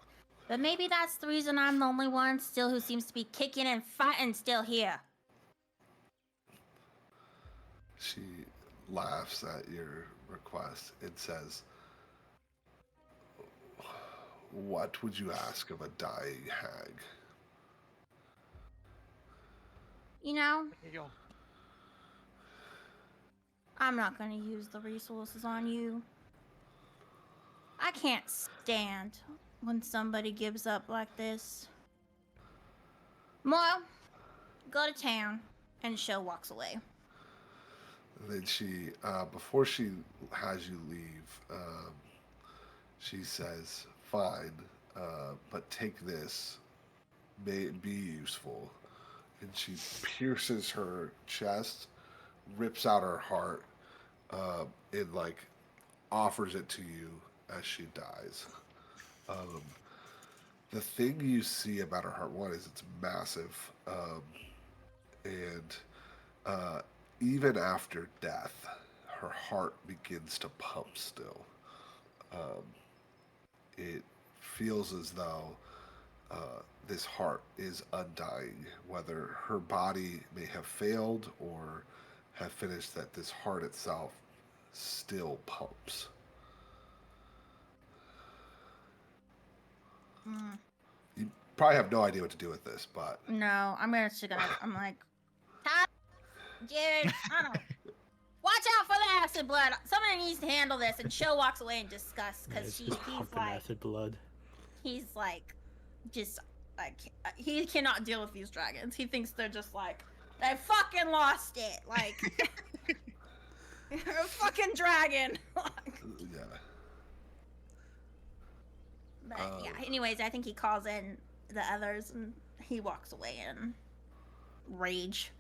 Speaker 2: But maybe that's the reason I'm the only one still who seems to be kicking and fighting still here.
Speaker 1: She laughs at your request and says, "What would you ask of a dying hag?"
Speaker 2: You know,
Speaker 5: Here you go.
Speaker 2: I'm not gonna use the resources on you. I can't stand when somebody gives up like this. Mora, go to town, and Show walks away.
Speaker 1: And then she, before she has you leave, she says, "Fine, but take this. May it be useful." And she pierces her chest, rips out her heart, and like offers it to you as she dies. Um, the thing you see about her heart, one is it's massive, and uh, even after death, her heart begins to pump still. Um, it feels as though this heart is undying, whether her body may have failed or have finished, that this heart itself still pumps.
Speaker 2: Mm,
Speaker 1: You probably have no idea what to do with this, but
Speaker 2: no, I'm like, Todd, Jared, I don't know. Watch out for the acid blood. Somebody needs to handle this. And Show walks away in disgust
Speaker 6: Yeah,
Speaker 2: because
Speaker 6: it's
Speaker 2: he's
Speaker 6: just pumping
Speaker 2: like,
Speaker 6: acid blood.
Speaker 2: he's like, just like, he cannot deal with these dragons. He thinks they're just like, they fucking lost it. Like, a fucking dragon.
Speaker 1: yeah.
Speaker 2: But yeah, anyways, I think he calls in the others and he walks away in rage.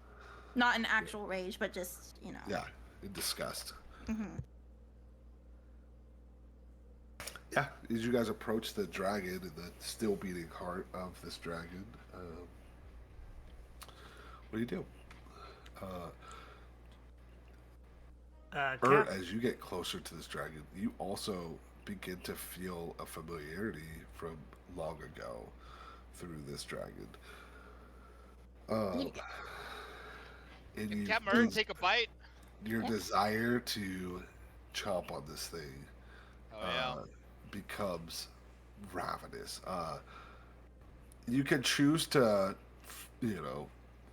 Speaker 2: Not in actual rage, but just, you know.
Speaker 1: Yeah, in disgust.
Speaker 2: Mm-hmm.
Speaker 1: Yeah, as you guys approach the dragon and the still beating heart of this dragon, what do you do?
Speaker 3: Cap,
Speaker 1: As you get closer to this dragon, you also begin to feel a familiarity from long ago through this dragon. And
Speaker 5: Can
Speaker 1: you,
Speaker 5: Captain Murray take a bite?
Speaker 1: your desire to chomp on this thing
Speaker 5: Oh yeah.
Speaker 1: becomes ravenous. You can choose to,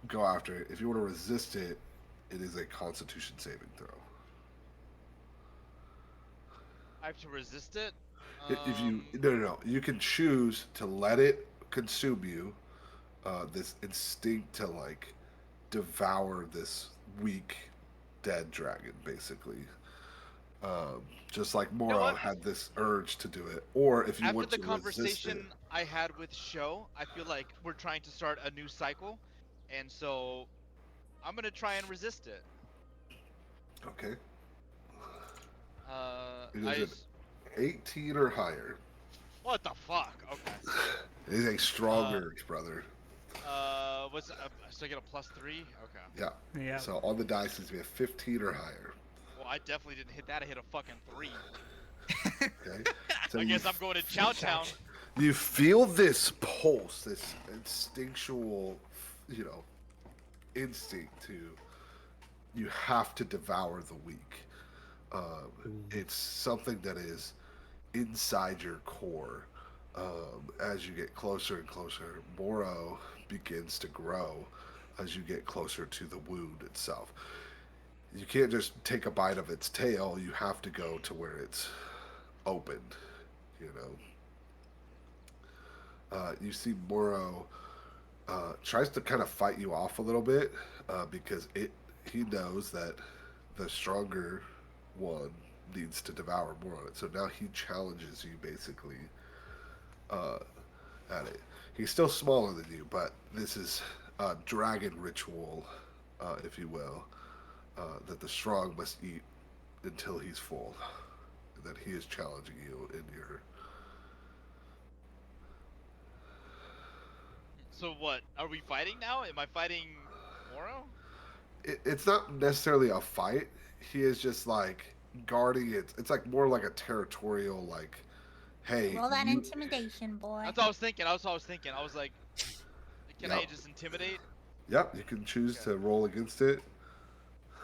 Speaker 1: go after it. If you want to resist it, it is a Constitution saving throw.
Speaker 5: I have to resist it.
Speaker 1: If you no, you can choose to let it consume you. This instinct to like devour this weak dead dragon, basically. Just like
Speaker 5: know
Speaker 1: Moro
Speaker 5: what?
Speaker 1: had this urge to do it, or if you
Speaker 5: After
Speaker 1: want
Speaker 5: the
Speaker 1: to resist it.
Speaker 5: conversation I had with Show, I feel like we're trying to start a new cycle, and so I'm gonna try and resist it.
Speaker 1: Okay. It
Speaker 5: I
Speaker 1: is an
Speaker 5: just,
Speaker 1: 18 or higher.
Speaker 5: what the fuck? Okay.
Speaker 1: It is a strong urge, brother.
Speaker 5: What's so I get a +3? Okay.
Speaker 1: Yeah.
Speaker 3: yeah.
Speaker 1: So on the dice, it's be a 15 or higher.
Speaker 5: Well, I definitely didn't hit that. I hit a fucking 3.
Speaker 1: Okay. So
Speaker 5: I guess I'm going to Chow Town.
Speaker 1: You feel this pulse, this instinctual, instinct to. You have to devour the weak. It's something that is inside your core. As you get closer and closer, Moro begins to grow as you get closer to the wound itself. You can't just take a bite of its tail, you have to go to where it's opened, you see Moro tries to kind of fight you off a little bit because he knows that the stronger one needs to devour more of it. So now he challenges you basically at it. He's still smaller than you, but this is a dragon ritual, if you will, that the strong must eat until he's full. That he is challenging you in your.
Speaker 5: So what? Are we fighting now? Am I fighting Moro?
Speaker 1: It's not necessarily a fight. He is just like guarding it. It's like more like a territorial, like Hey,
Speaker 2: Roll that
Speaker 1: you.
Speaker 2: intimidation, boy.
Speaker 5: That's what I was thinking. I was like, can I
Speaker 1: Yep.
Speaker 5: just intimidate?
Speaker 1: Yep. You can choose
Speaker 5: Okay.
Speaker 1: to roll against it.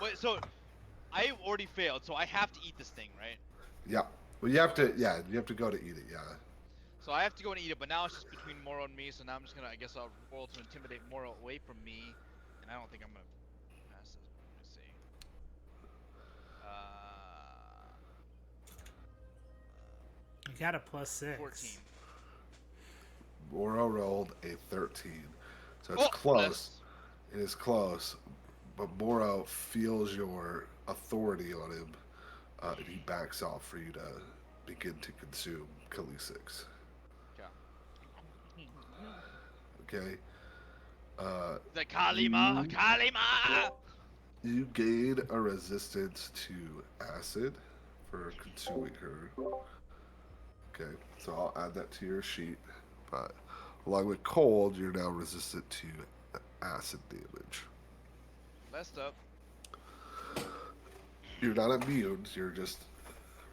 Speaker 5: Wait, so I already failed, so I have to eat this thing, right?
Speaker 1: Yep. Well, you have
Speaker 5: Okay.
Speaker 1: to. Yeah, you have to go to eat it. Yeah.
Speaker 5: So I have to go and eat it, but now it's just between Moro and me. So now I'm just gonna, I guess I'll roll to intimidate Moro away from me, and I don't think I'm gonna pass this. But let me see. Uh,
Speaker 3: You got a +6.
Speaker 5: 14.
Speaker 1: Moro rolled a 13, so it's
Speaker 5: Oh,
Speaker 1: close.
Speaker 5: bless.
Speaker 1: It is close, but Moro feels your authority on him, and he backs off for you to begin to consume Khaleesi.
Speaker 5: Okay.
Speaker 1: Okay. Uh,
Speaker 5: The Kalima,
Speaker 1: you
Speaker 5: Kalima.
Speaker 1: you gain a resistance to acid for consuming her. Okay, so I'll add that to your sheet. But along with cold, you're now resistant to acid damage.
Speaker 5: Messed up.
Speaker 1: You're not immune, you're just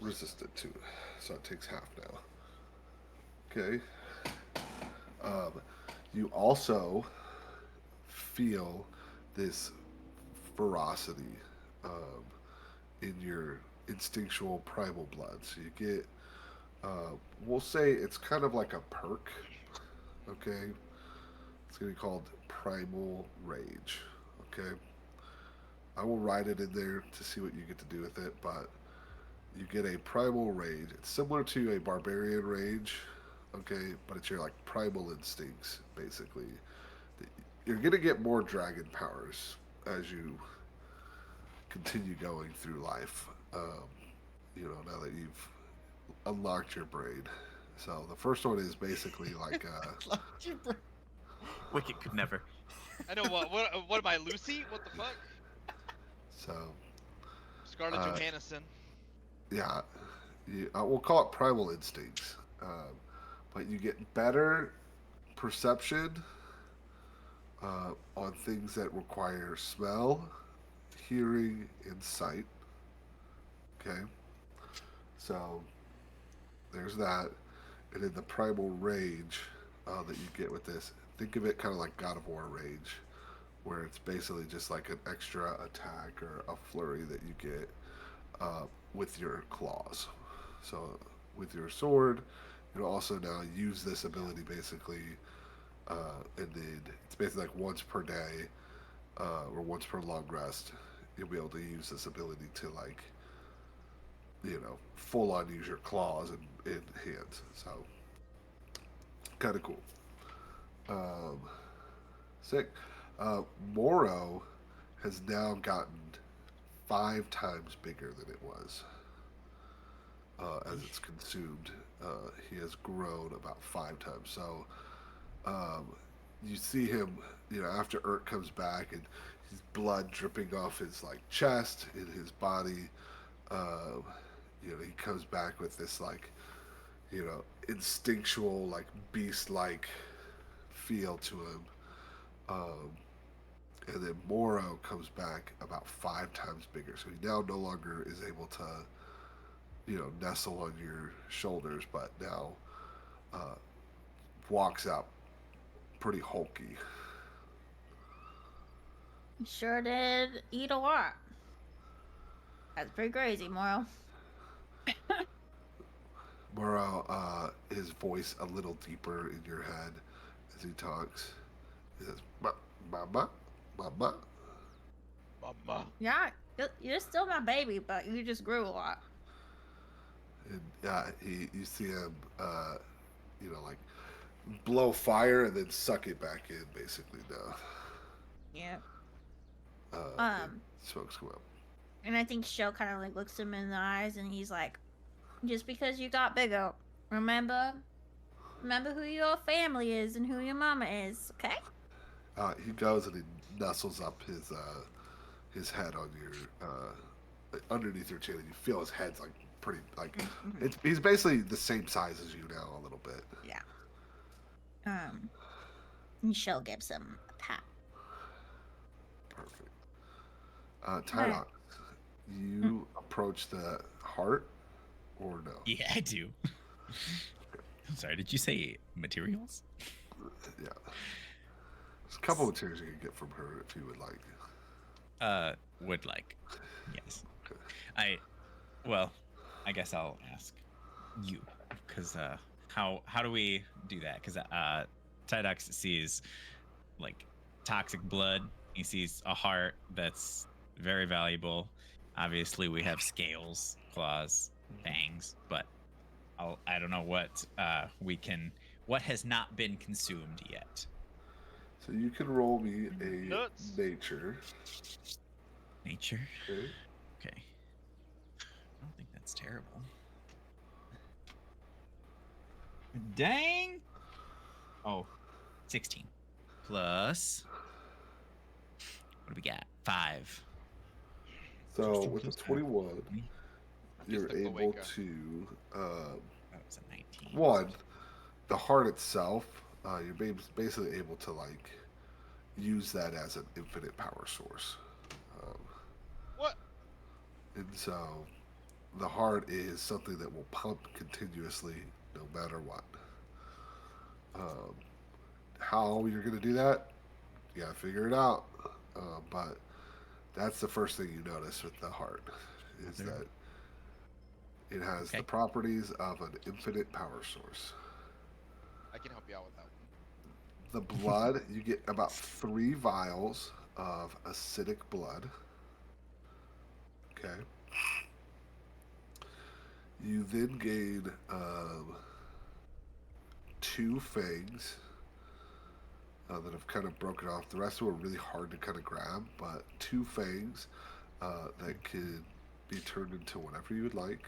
Speaker 1: resistant to it. So it takes half now. Okay. Um, you also feel this ferocity um, in your instinctual primal blood. So you get, we'll say it's kind of like a perk. Okay. It's going to be called Primal Rage. Okay. I will write it in there to see what you get to do with it, but you get a primal rage. It's similar to a barbarian rage, okay, but it's your like primal instincts basically. You're gonna get more dragon powers as you continue going through life. Now that you've unlocked your brain. So the first one is basically like
Speaker 7: Wicked could never.
Speaker 5: I know what am I, Lucy? What the fuck?
Speaker 1: so
Speaker 5: Scarlett
Speaker 1: uh,
Speaker 5: Johansson.
Speaker 1: yeah, we'll call it primal instincts. But you get better perception on things that require smell, hearing, and sight. Okay, so there's that, and then the primal rage that you get with this. Think of it kind of like God of War rage, where it's basically just like an extra attack or a flurry that you get with your claws. So with your sword, you'll also now use this ability basically, and then it's basically like once per day or once per long rest. You'll be able to use this ability to like, full on use your claws and hands. So kind of cool. Um, sick. Moro has now gotten 5 times bigger than it was as it's consumed. He has grown about 5 times. So um, you see him, after Urt comes back and his blood dripping off his like chest and his body. Uh, he comes back with this like, instinctual like beast-like feel to him. Um, and then Moro comes back about 5 times bigger. So he now no longer is able to, nestle on your shoulders, but now uh, walks out pretty hulky.
Speaker 2: Sure did eat a lot. That's pretty crazy, Moro.
Speaker 1: Moro, his voice a little deeper in your head as he talks. He says, "Mama, mama."
Speaker 5: Mama.
Speaker 2: Yeah, you're still my baby, but you just grew a lot.
Speaker 1: And you see him, like blow fire and then suck it back in, basically. Now,
Speaker 2: Yeah.
Speaker 1: and
Speaker 2: Um,
Speaker 1: smokes come up.
Speaker 2: and I think Sho kind of like looks him in the eyes, and he's like, "Just because you got bigger, remember, remember who your family is and who your mama is, okay?"
Speaker 1: He goes and he nestles up his head on your underneath your chin, and you feel his head's like pretty like he's basically the same size as you now a little bit.
Speaker 2: Yeah. And Sho gives him a pat.
Speaker 1: Perfect.
Speaker 2: Right.
Speaker 1: Tydox, you approach the heart or no?
Speaker 4: Yeah, I do. I'm sorry, did you say materials?
Speaker 1: Yeah. There's a couple materials you can get from her if you would like.
Speaker 4: Would like. Yes.
Speaker 1: Okay.
Speaker 4: Well, I guess I'll ask you, because how do we do that? Because Tydox sees like toxic blood. He sees a heart that's very valuable. Obviously, we have scales, claws, fangs, but I don't know what what has not been consumed yet.
Speaker 1: So you can roll me a
Speaker 5: Nuts.
Speaker 1: nature.
Speaker 4: Nature.
Speaker 1: Okay.
Speaker 4: Okay. I don't think that's terrible. Dang. Oh, 16 plus. What do we got? 5.
Speaker 1: So
Speaker 4: 16
Speaker 1: with a
Speaker 4: plus 5.
Speaker 1: 21, you're
Speaker 5: the
Speaker 1: able
Speaker 5: cloaca.
Speaker 1: to
Speaker 4: That was a 19.
Speaker 1: one, the heart itself. You're basically able to like use that as an infinite power source. Um,
Speaker 5: What?
Speaker 1: and so the heart is something that will pump continuously no matter what. Um, how you're going to do that, you got to figure it out. But that's the first thing you notice with the heart is
Speaker 4: There.
Speaker 1: that it has
Speaker 4: Okay.
Speaker 1: the properties of an infinite power source.
Speaker 5: I can help you out with that one.
Speaker 1: The blood, you get about 3 vials of acidic blood. Okay. You then gain 2 fangs that have kind of broken off. The rest were really hard to kind of grab, but 2 fangs that could be turned into whatever you would like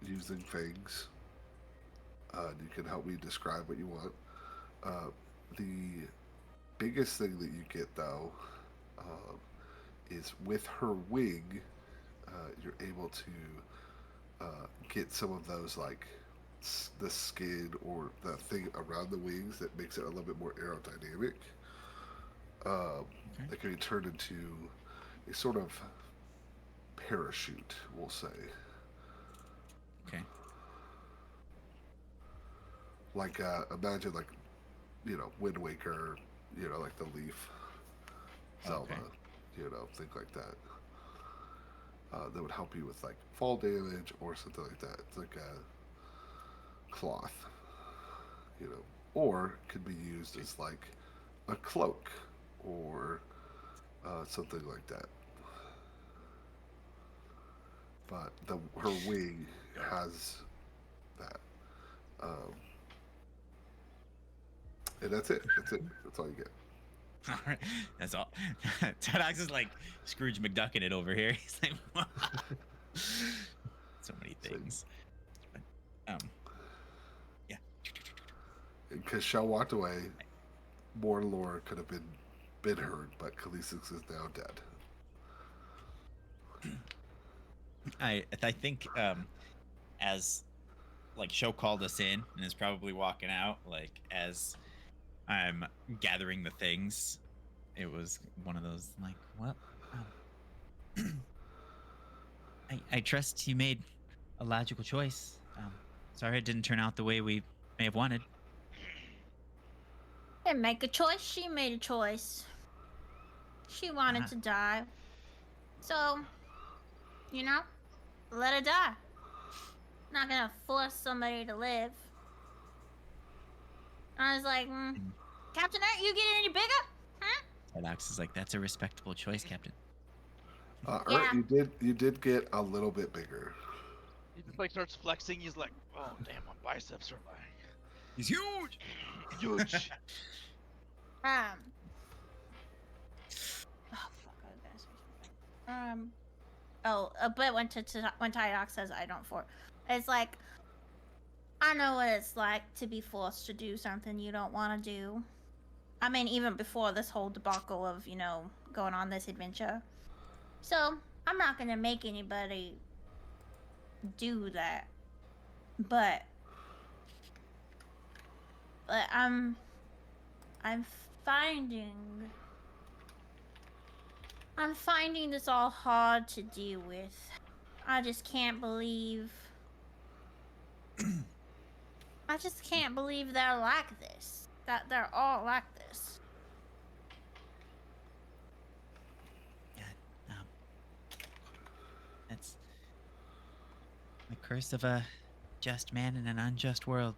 Speaker 1: using fangs. You can help me describe what you want. The biggest thing that you get, though, is with her wing, you're able to get some of those, like the skin or the thing around the wings that makes it a little bit more aerodynamic. That can be turned into a sort of parachute, we'll say.
Speaker 4: Okay.
Speaker 1: Like imagine like Wind Waker, like the leaf, Zelda,
Speaker 4: Okay.
Speaker 1: things like that. That would help you with like fall damage or something like that. It's like a cloth, or could be used as like a cloak or something like that. But her wing has that, and that's it. That's it. That's all you get.
Speaker 4: All right. That's all. Tydox is like Scrooge McDucking it over here. He's like, what? So many things. But, yeah.
Speaker 1: Because Shell walked away, more lore could have been heard, but Khaleesi is now dead.
Speaker 4: I think as like Show called us in and is probably walking out, like as I'm gathering the things, it was one of those like, well, I trust you made a logical choice. Sorry it didn't turn out the way we may have wanted.
Speaker 2: Didn't make a choice. She made a choice. She wanted to die. So, let her die. Not gonna force somebody to live. I was like, Captain, aren't you getting any bigger? Huh?
Speaker 4: Tydox is like, that's a respectable choice, Captain.
Speaker 2: Yeah.
Speaker 1: You did get a little bit bigger.
Speaker 5: He just like starts flexing. He's like, oh damn, my biceps are like
Speaker 4: He's huge.
Speaker 5: huge.
Speaker 2: Oh fuck! I was gonna say something. But when Tydox says I don't force, it's like I know what it's like to be forced to do something you don't want to do. I mean, even before this whole debacle of going on this adventure. So I'm not gonna make anybody do that. But I'm finding this all hard to deal with. I just can't believe I just can't believe they're like this. That they're all like this.
Speaker 7: Yeah, um, that's the curse of a just man in an unjust world,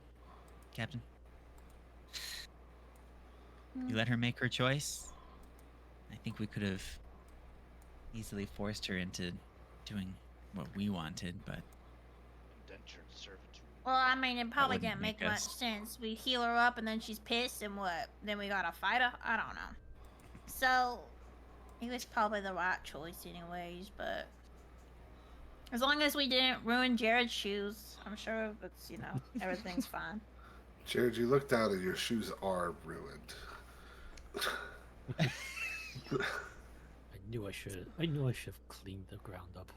Speaker 7: Captain. You let her make her choice. I think we could have easily forced her into doing what we wanted, but
Speaker 5: Indentured servitude.
Speaker 2: Well, I mean, it probably
Speaker 4: wouldn't
Speaker 2: didn't make
Speaker 4: make
Speaker 2: much
Speaker 4: us-
Speaker 2: sense. We heal her up and then she's pissed, and what? Then we gotta fight her? I don't know. So, it was probably the right choice, anyways, but. As long as we didn't ruin Jared's shoes, I'm sure it's, everything's fine.
Speaker 1: Jared, you look down and your shoes are ruined.
Speaker 6: I knew I should. I knew I should have cleaned the ground up.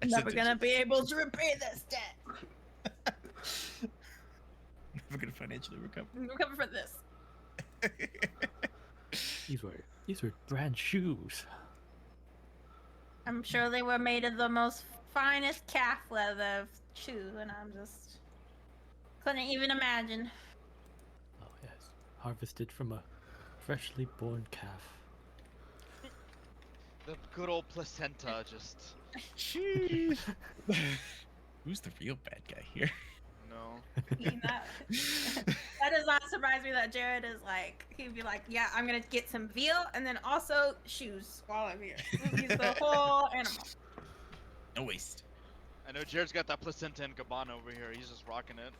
Speaker 2: Never gonna be able to repay this debt.
Speaker 4: Never gonna financially recover.
Speaker 2: Recover for this.
Speaker 6: These were brand shoes.
Speaker 2: I'm sure they were made of the most finest calf leather shoes, and I'm just couldn't even imagine.
Speaker 6: Oh yes, harvested from a freshly born calf.
Speaker 5: The good old placenta just.
Speaker 4: Who's the real bad guy here?
Speaker 5: No.
Speaker 2: That does not surprise me that Jared is like, he'd be like, yeah, I'm gonna get some veal and then also shoes while I'm here. He's the whole animal.
Speaker 4: No waste.
Speaker 5: I know Jared's got that placenta and cabana over here. He's just rocking it.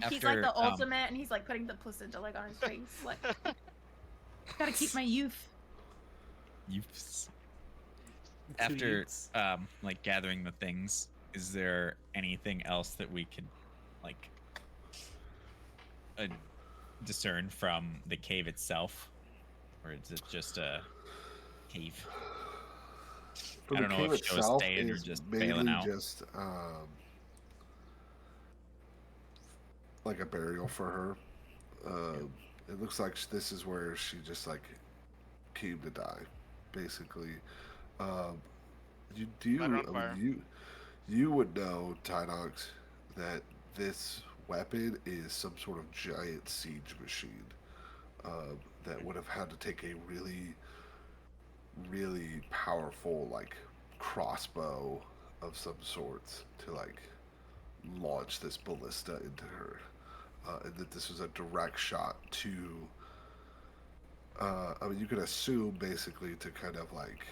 Speaker 2: He's like the ultimate, and he's like putting the placenta like on his face, like, gotta keep my youth.
Speaker 4: Youths. After like gathering the things, is there anything else that we could like discern from the cave itself, or is it just a cave?
Speaker 1: But
Speaker 4: I don't
Speaker 1: the
Speaker 4: know
Speaker 1: cave
Speaker 4: if Joe's
Speaker 1: itself
Speaker 4: staying or
Speaker 1: is
Speaker 4: just
Speaker 1: mainly
Speaker 4: bailing out.
Speaker 1: just like a burial for her. It looks like this is where she just like came to die, basically.
Speaker 5: Light her on fire.
Speaker 1: You would know, Tynox, that this weapon is some sort of giant siege machine that would have had to take a really, really powerful like crossbow of some sorts to like launch this ballista into her, and that this was a direct shot to. I mean, you could assume basically to kind of like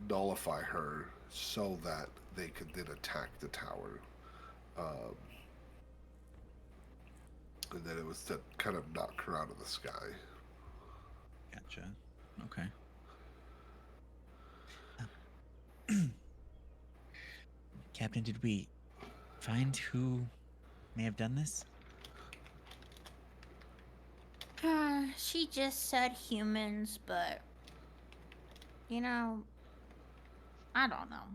Speaker 1: nullify her so that they could then attack the tower. And then it was to kind of knock her out of the sky.
Speaker 4: Gotcha. Okay.
Speaker 7: Captain, did we find who may have done this?
Speaker 2: She just said humans, but I don't know.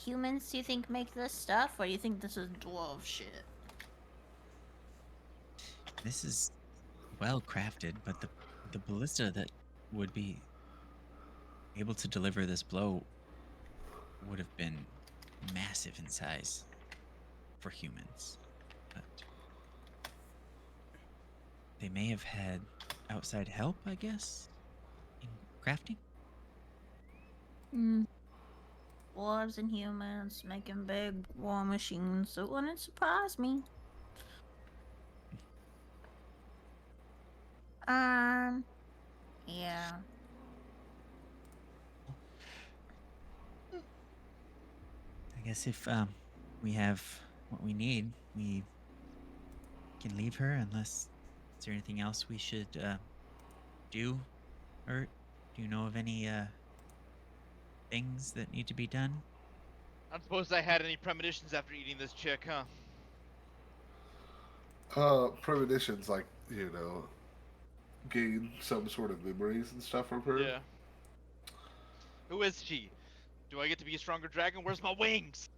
Speaker 2: Humans, do you think make this stuff, or do you think this is dwarf shit?
Speaker 7: This is well crafted, but the ballista that would be able to deliver this blow would have been massive in size for humans. But they may have had outside help, I guess, in crafting.
Speaker 2: Dwarves and humans making big war machines, so it wouldn't surprise me. Yeah.
Speaker 7: I guess if we have what we need, we can leave her. Unless is there anything else we should do? Or do you know of any things that need to be done?
Speaker 5: I don't suppose I had any premonitions after eating this chick, huh?
Speaker 1: Premonitions, like, gain some sort of memories and stuff from her.
Speaker 5: Yeah. Who is she? Do I get to be a stronger dragon? Where's my wings?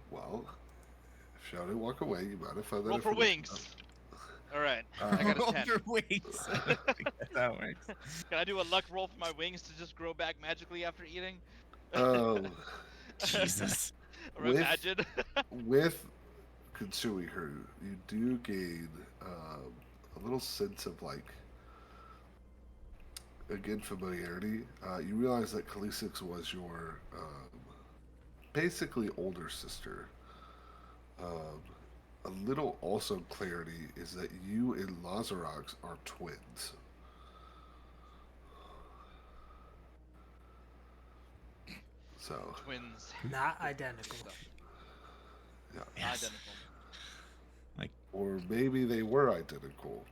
Speaker 1: Well, if she didn't walk away, you might have found that.
Speaker 5: Roll for wings. All right. I got a 10.
Speaker 4: Your wings. That works.
Speaker 5: Can I do a luck roll for my wings to just grow back magically after eating?
Speaker 1: Um,
Speaker 4: Jesus.
Speaker 5: Or
Speaker 1: With-
Speaker 5: imagine.
Speaker 1: with consuming her, you do gain a little sense of like again familiarity. You realize that Khaleesix was your basically older sister. Um, a little also clarity is that you and Lazarox are twins. So
Speaker 5: Twins.
Speaker 3: Not identical.
Speaker 1: yeah,
Speaker 5: Not
Speaker 4: Yes.
Speaker 5: identical.
Speaker 1: or maybe they were identical.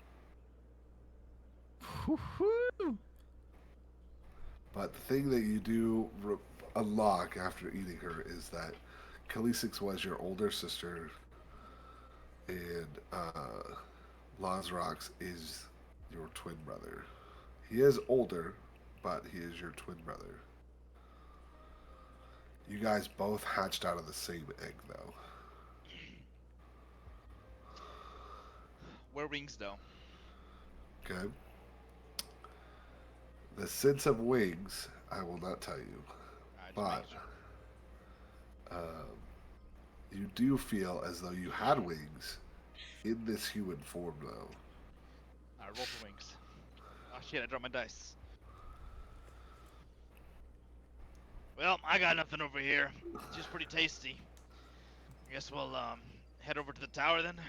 Speaker 1: But the thing that you do unlock after eating her is that Khaleesix was your older sister, and Lazrox is your twin brother. He is older, but he is your twin brother. You guys both hatched out of the same egg, though.
Speaker 5: Where wings though?
Speaker 1: Okay? The sense of wings, I will not tell you.
Speaker 5: Just
Speaker 1: But
Speaker 5: making sure.
Speaker 1: you do feel as though you had wings in this human form, though.
Speaker 5: Alright, roll for wings. Oh shit, I dropped my dice. Well, I got nothing over here. It's just pretty tasty. I guess we'll head over to the tower then.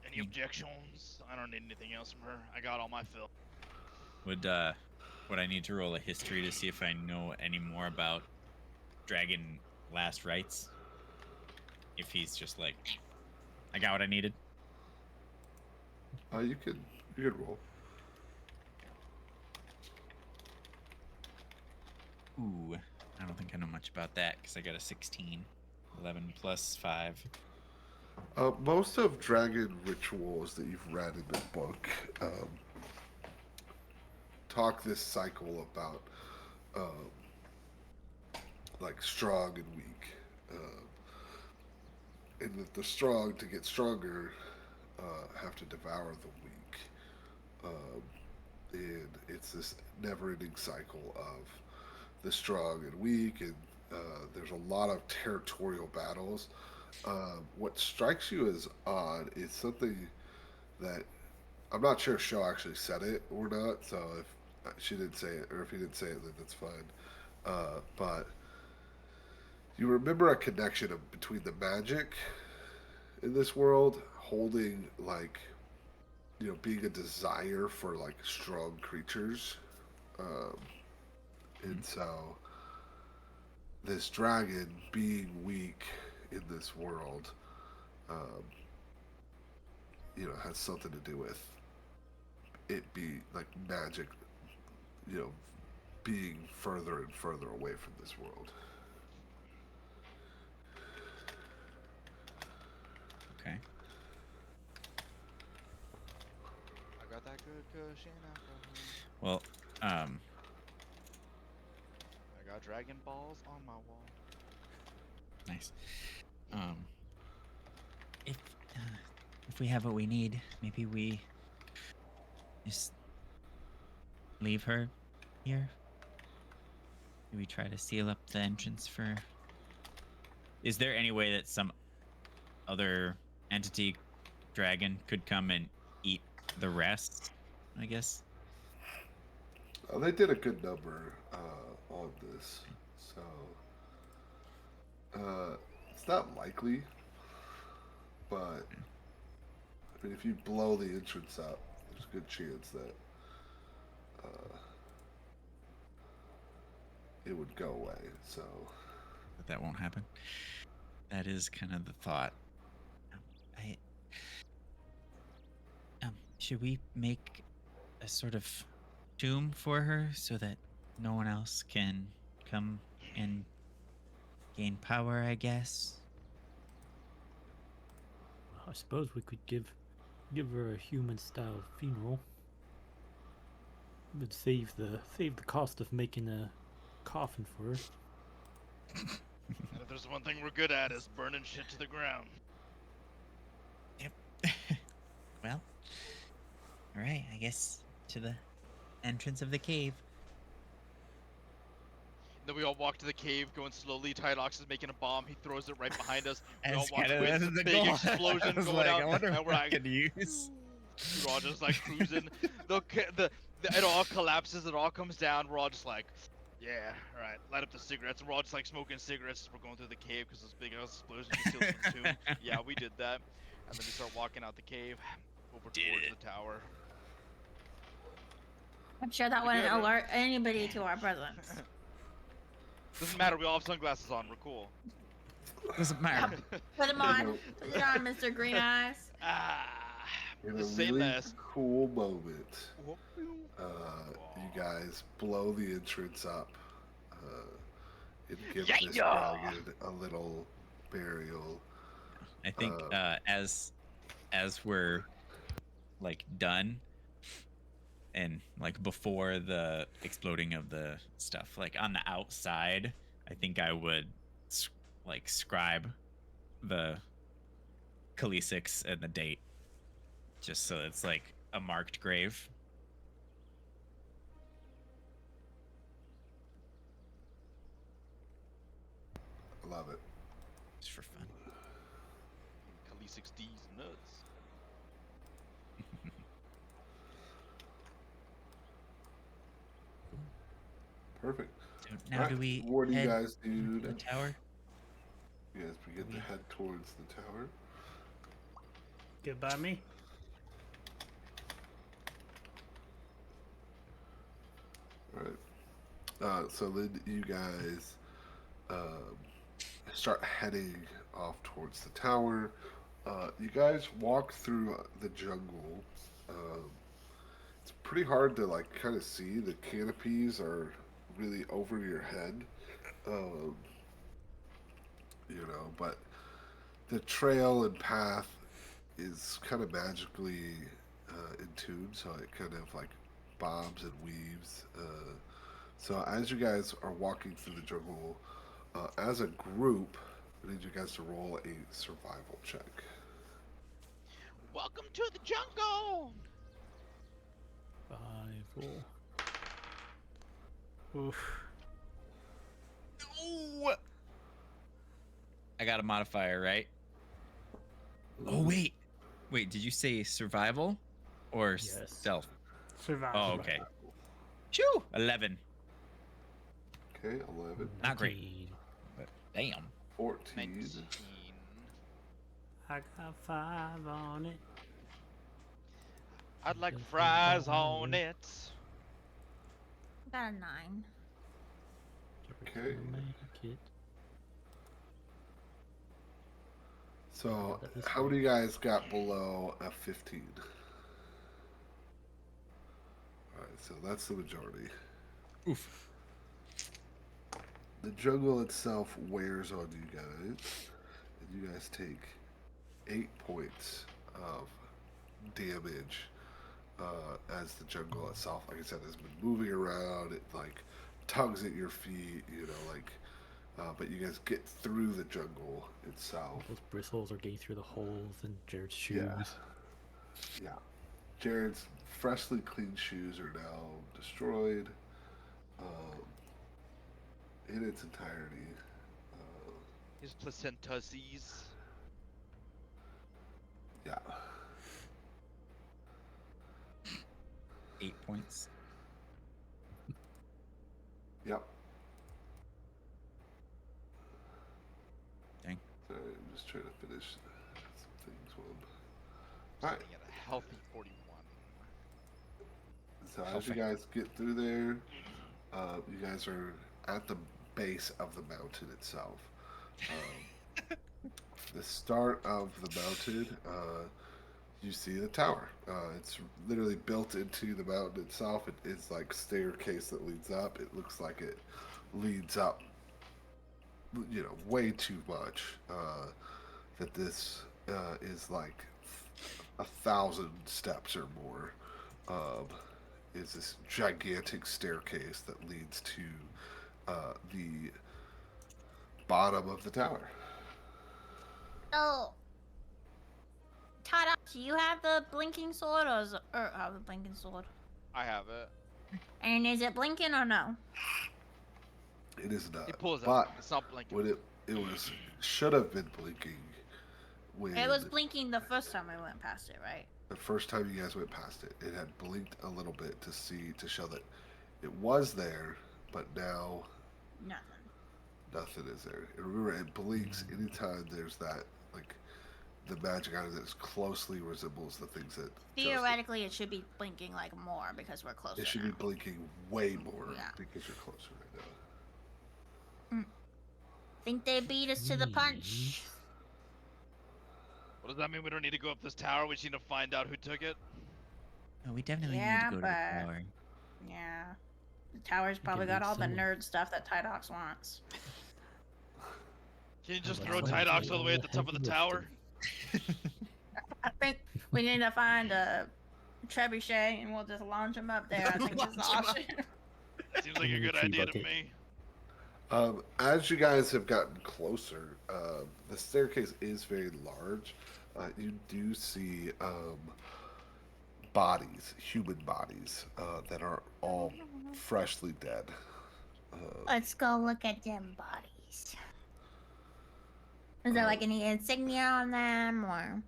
Speaker 5: Any
Speaker 4: You-
Speaker 5: objections? I don't need anything else from her. I got all my fill.
Speaker 4: Would I need to roll a history to see if I know any more about Dragon Last Rites? If he's just like, I got what I needed.
Speaker 1: You could roll.
Speaker 4: Ooh, I don't think I know much about that because I got a 16. 11 plus 5.
Speaker 1: Most of dragon rituals that you've read in the book talk this cycle about like strong and weak, and that the strong to get stronger have to devour the weak, and it's this never-ending cycle of the strong and weak, and there's a lot of territorial battles. What strikes you as odd is something that I'm not sure if Show actually said it or not. So if she didn't say it, or if he didn't say it, then that's fine. But you remember a connection between the magic in this world holding like being a desire for like strong creatures, and so this dragon being weak in this world, um, has something to do with it being like magic, being further and further away from this world.
Speaker 4: Okay.
Speaker 5: I got that good cushion alcohol.
Speaker 4: Well,
Speaker 5: I got Dragon Balls on my wall.
Speaker 4: nice. If if we have what we need, maybe we just leave her here. Maybe try to seal up the entrance for. Is there any way that some other entity dragon could come and eat the rest? I guess.
Speaker 1: They did a good number on this, so it's not likely. But I mean, if you blow the entrance up, there's a good chance that it would go away. So
Speaker 4: But that won't happen. That is kind of the thought. I should we make a sort of tomb for her so that no one else can come and gain power, I guess?
Speaker 6: I suppose we could give her a human style funeral. It would save the cost of making a coffin for her.
Speaker 5: And if there's one thing we're good at, is burning shit to the ground.
Speaker 7: Well, all right. I guess to the entrance of the cave.
Speaker 5: Then we all walk to the cave, going slowly. Tydox is making a bomb. He throws it right behind us. We all
Speaker 7: That's
Speaker 5: walk
Speaker 7: kind of
Speaker 5: away. There's a
Speaker 7: the
Speaker 5: big
Speaker 7: goal.
Speaker 5: explosion
Speaker 7: I was
Speaker 5: going
Speaker 7: like,
Speaker 5: out,
Speaker 7: I wonder
Speaker 5: and
Speaker 7: if
Speaker 5: we're
Speaker 7: I
Speaker 5: like,
Speaker 7: could use.
Speaker 5: we're all just like cruising. It all collapses. It all comes down. We're all just like, yeah, all right, light up the cigarettes. And we're all just like smoking cigarettes as we're going through the cave because this big ass explosion just seals the tomb. Yeah, we did that. And then we start walking out the cave over
Speaker 7: Did
Speaker 5: towards
Speaker 7: it.
Speaker 5: the tower.
Speaker 2: I'm sure that
Speaker 5: Pretty
Speaker 2: wouldn't
Speaker 5: good, right?
Speaker 2: alert anybody to our presence.
Speaker 5: Doesn't matter. We all have sunglasses on. We're cool.
Speaker 7: Doesn't matter.
Speaker 2: Put them on. Put it on, Mr. Green Eyes.
Speaker 1: In
Speaker 5: The
Speaker 1: a
Speaker 5: same
Speaker 1: really
Speaker 5: as.
Speaker 1: cool moment, you guys blow the entrance up and give this dragon a little burial.
Speaker 4: I think as we're like done and like before the exploding of the stuff, like on the outside, I think I would like scribe the Khaleesi's and the date, just so it's like a marked grave.
Speaker 1: I love it.
Speaker 4: Just for fun.
Speaker 5: Khaleesi's D's nuts.
Speaker 1: Perfect.
Speaker 7: So now
Speaker 1: Alright,
Speaker 7: do we
Speaker 1: what do you
Speaker 7: head
Speaker 1: guys do
Speaker 7: to the
Speaker 1: now?
Speaker 7: tower?
Speaker 1: You guys begin to head towards the tower.
Speaker 3: Goodbye, me.
Speaker 1: Alright. So then you guys start heading off towards the tower. You guys walk through the jungle. It's pretty hard to like kind of see. The canopies are really over your head. Um, but the trail and path is kind of magically in tune, so it kind of like bobs and weaves. So as you guys are walking through the jungle, as a group, I need you guys to roll a survival check.
Speaker 5: Welcome to the jungle.
Speaker 6: 5 roll.
Speaker 3: Oof.
Speaker 4: No! I got a modifier, right? Oh wait, did you say survival or
Speaker 6: Yes.
Speaker 4: stealth?
Speaker 3: Survival.
Speaker 4: Oh, okay. Shoo! 11.
Speaker 1: Okay, 11,
Speaker 4: Not great.
Speaker 6: 19.
Speaker 4: But damn.
Speaker 1: 14.
Speaker 5: 19.
Speaker 3: I got 5 on it.
Speaker 5: I'd like fries on it.
Speaker 2: Got a 9.
Speaker 1: Okay.
Speaker 6: Make it.
Speaker 1: So,
Speaker 6: Yeah, that is
Speaker 1: how many of you guys got below a 15? Alright, so that's the majority.
Speaker 4: Oof.
Speaker 1: The jungle itself wears on you guys, and you guys take 8 points of damage as the jungle itself, like I said, has been moving around. It like tugs at your feet, but you guys get through the jungle itself.
Speaker 6: Those bristles are getting through the holes in Jared's shoes.
Speaker 1: Yeah. Jared's freshly cleaned shoes are now destroyed in its entirety.
Speaker 5: His placentasies.
Speaker 1: Yeah.
Speaker 4: 8 points.
Speaker 1: Yep.
Speaker 4: Dang.
Speaker 1: Sorry, I'm just trying to finish some things. Alright.
Speaker 5: Sitting at a healthy 41.
Speaker 1: So as you guys get through there, you guys are at the base of the mountain itself. The start of the mountain, you see the tower. It's literally built into the mountain itself. It is like staircase that leads up. It looks like it leads up, way too much. That this is like 1,000 steps or more. Is this gigantic staircase that leads to the bottom of the tower.
Speaker 2: So, Tada, do you have the blinking sword or have the blinking sword?
Speaker 5: I have it.
Speaker 2: And is it blinking or no?
Speaker 1: It is not.
Speaker 5: It pulls
Speaker 1: But
Speaker 5: out. It's not blinking.
Speaker 1: when it was should have been blinking when
Speaker 2: It was blinking the first time I went past it, right?
Speaker 1: the first time you guys went past it. It had blinked a little bit to show that it was there, but now
Speaker 2: Nothing.
Speaker 1: nothing is there. And remember, it blinks anytime there's that, like, the magic item that closely resembles the things that.
Speaker 2: Theoretically, it should be blinking like more because we're closer.
Speaker 1: It should
Speaker 2: now.
Speaker 1: be blinking way more
Speaker 2: Yeah.
Speaker 1: because you're closer right now.
Speaker 2: Think they beat us to the punch?
Speaker 5: What does that mean? We don't need to go up this tower. We just need to find out who took it.
Speaker 7: No, we definitely
Speaker 2: Yeah,
Speaker 7: need to go to
Speaker 2: but-
Speaker 7: the tower.
Speaker 2: Yeah. The tower's probably
Speaker 6: can
Speaker 2: got all the
Speaker 6: leave
Speaker 2: nerd stuff that Tydox wants.
Speaker 5: Can you just
Speaker 6: Well,
Speaker 5: throw
Speaker 6: that's
Speaker 5: Tydox
Speaker 6: fine.
Speaker 5: all the way at the top of the tower?
Speaker 2: I think we need to find a trebuchet and we'll just launch him up there. I think that's the
Speaker 5: Launch 'em up.
Speaker 2: option.
Speaker 5: Seems like a
Speaker 6: In the
Speaker 5: good
Speaker 6: tree
Speaker 5: idea to
Speaker 6: bucket.
Speaker 5: me.
Speaker 1: As you guys have gotten closer, the staircase is very large. You do see bodies, human bodies, that are all freshly dead.
Speaker 2: Let's go look at them bodies. Is there like any insignia on them or?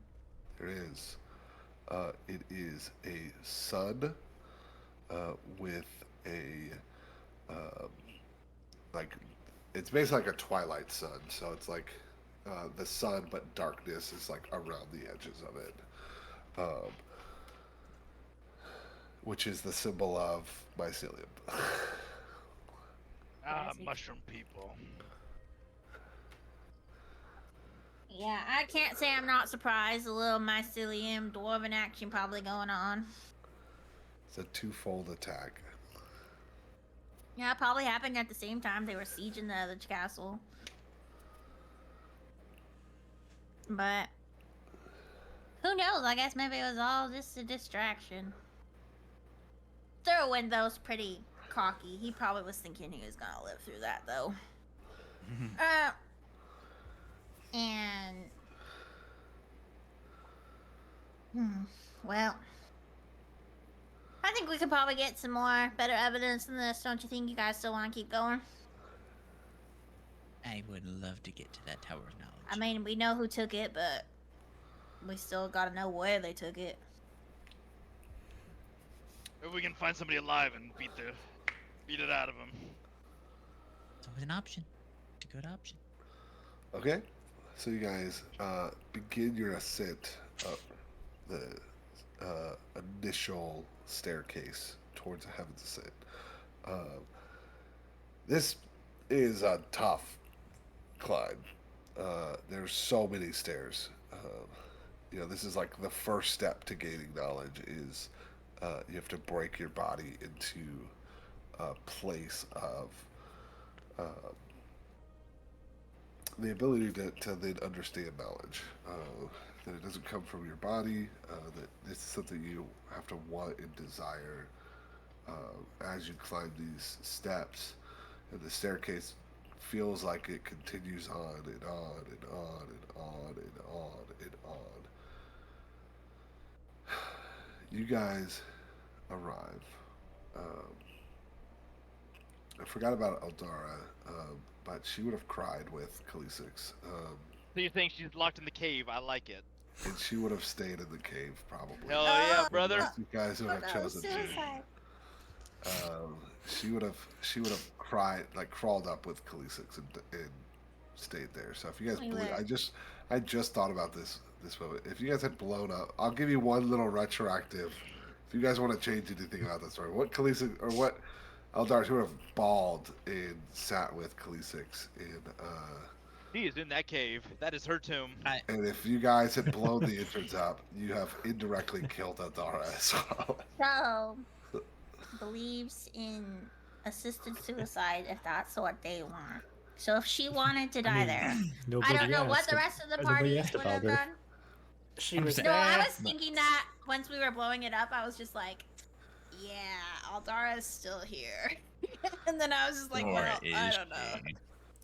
Speaker 1: There is. It is a sun with a like it's basically like a twilight sun. So it's like the sun, but darkness is like around the edges of it, which is the symbol of mycelium.
Speaker 5: Mushroom people.
Speaker 2: Yeah, I can't say I'm not surprised. A little mycelium dwarven action probably going on.
Speaker 1: It's a twofold attack.
Speaker 2: Yeah, it probably happened at the same time they were sieging the other castle. But who knows? I guess maybe it was all just a distraction. Thorwindow's pretty cocky. He probably was thinking he was gonna live through that though. And well, I think we could probably get some more better evidence than this. Don't you think? You guys still want to keep going?
Speaker 7: I would love to get to that tower of knowledge.
Speaker 2: I mean, we know who took it, but we still gotta know where they took it.
Speaker 5: If we can find somebody alive and beat it out of them.
Speaker 7: It's always an option. It's a good option.
Speaker 1: Okay, so you guys begin your ascent up the initial staircase towards the Heaven's Ascent. This is a tough climb. There's so many stairs. This is like the first step to gaining knowledge is you have to break your body into a place of the ability to then understand knowledge. That it doesn't come from your body, that this is something you have to want and desire as you climb these steps. And the staircase feels like it continues on and on and on and on and on and on. You guys arrive. I forgot about Eldara, but she would have cried with Khaleesix.
Speaker 5: So you think she's locked in the cave? I like it.
Speaker 1: And she would have stayed in the cave, probably.
Speaker 5: Hell yeah,
Speaker 2: Oh.
Speaker 5: brother.
Speaker 1: Unless you guys would have chosen to.
Speaker 2: suicide.
Speaker 1: She would have cried, like crawled up with Khaleesix and stayed there. So if you guys
Speaker 2: We
Speaker 1: believe,
Speaker 2: would.
Speaker 1: I just thought about this moment. If you guys had blown up, I'll give you one little retroactive. If you guys want to change anything about that story, what Khaleesix or what Eldar would have bawled and sat with Khaleesix in.
Speaker 5: She is in that cave. That is her tomb.
Speaker 1: And if you guys had blown the entrance up, you have indirectly killed Eldara as well.
Speaker 2: So, believes in assisted suicide if that's what they want. So if she wanted to die there, I don't know what the rest of the
Speaker 6: nobody
Speaker 2: party
Speaker 6: asked
Speaker 2: would have
Speaker 6: about her.
Speaker 2: done.
Speaker 3: She was
Speaker 2: No,
Speaker 3: there.
Speaker 2: I was thinking that once we were blowing it up, I was just like, yeah, Aldara's still here. And then I was just like, well, I don't know.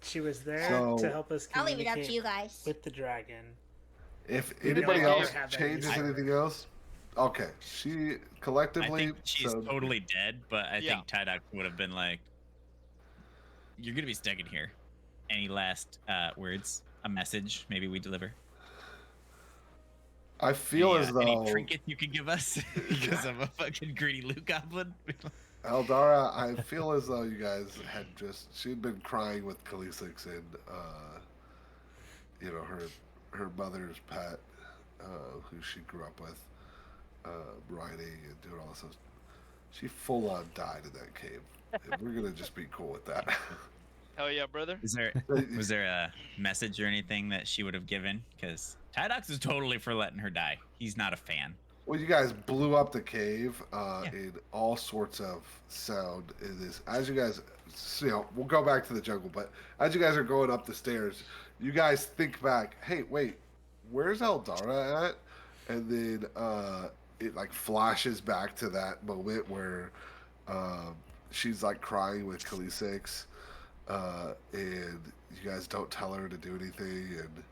Speaker 3: She was there
Speaker 1: So-
Speaker 3: to help us
Speaker 2: I'll leave
Speaker 3: communicate
Speaker 2: it up to you guys.
Speaker 3: with the dragon.
Speaker 1: If
Speaker 3: We
Speaker 1: anybody
Speaker 3: don't
Speaker 1: else
Speaker 3: have that
Speaker 1: changes
Speaker 3: issue.
Speaker 1: anything else, Okay, she
Speaker 4: I
Speaker 1: collectively.
Speaker 4: think she's
Speaker 1: So
Speaker 4: totally dead, but I
Speaker 5: Yeah.
Speaker 4: think Tydox would have been like, "You're gonna be stuck in here." Any last words? A message? Maybe we deliver.
Speaker 1: I feel as
Speaker 4: Any
Speaker 1: though
Speaker 4: trinkets you could give us? Because I'm a fucking greedy loot goblin.
Speaker 1: Eldara, I feel as though you guys had she'd been crying with Khaleesix and her mother's pet, who she grew up with, riding and doing all this stuff. She full on died in that cave. And we're gonna just be cool with that.
Speaker 5: Hell yeah, brother.
Speaker 4: Was there a message or anything that she would have given? Because Tydox is totally for letting her die. He's not a fan.
Speaker 1: Well, you guys blew up the cave
Speaker 4: Yeah.
Speaker 1: in all sorts of sound. In this, as you guys, we'll go back to the jungle. But as you guys are going up the stairs, you guys think back. Hey, wait, where's Eldara at? And then it like flashes back to that moment where she's like crying with Khaleesix, and you guys don't tell her to do anything, and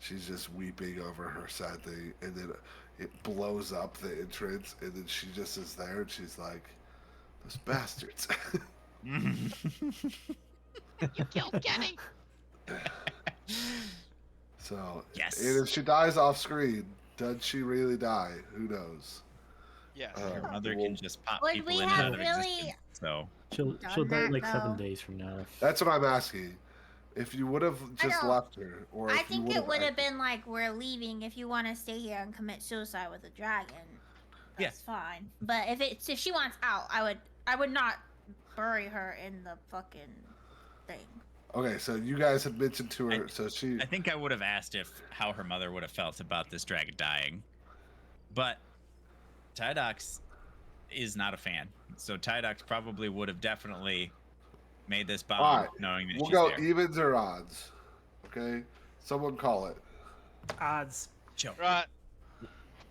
Speaker 1: she's just weeping over her sad thing, and then it blows up the entrance, and then she just is there, and she's like, "Those bastards."
Speaker 5: You killed Kenny.
Speaker 1: So,
Speaker 4: Yes.
Speaker 1: and if she dies off screen, does she really die? Who knows?
Speaker 5: Yes.
Speaker 1: Uh,
Speaker 4: Your mother
Speaker 1: well,
Speaker 4: can just pop
Speaker 2: Would
Speaker 4: people
Speaker 2: we
Speaker 4: in and
Speaker 2: have
Speaker 4: out of
Speaker 2: really-
Speaker 4: existence. So
Speaker 6: She'll
Speaker 2: Done
Speaker 6: die
Speaker 2: that,
Speaker 6: like 7
Speaker 2: though.
Speaker 6: days from now.
Speaker 1: That's what I'm asking. If you would have just
Speaker 2: don't-
Speaker 1: left her, or
Speaker 2: I
Speaker 1: if you
Speaker 2: think it would have
Speaker 1: acted-
Speaker 2: been like, we're leaving. If you want to stay here and commit suicide with a dragon,
Speaker 4: Yeah.
Speaker 2: that's fine. But if she wants out, I would not bury her in the fucking thing.
Speaker 1: Okay, so you guys had mentioned to her, so she.
Speaker 4: I think I would have asked how her mother would have felt about this dragon dying, but Tydox is not a fan. So Tydox probably would have definitely made this bomb
Speaker 1: All right,
Speaker 4: knowing that
Speaker 1: we'll
Speaker 4: she's
Speaker 1: go
Speaker 4: there.
Speaker 1: evens or odds. Okay, someone call it.
Speaker 3: Odds.
Speaker 4: Joe.
Speaker 5: Right.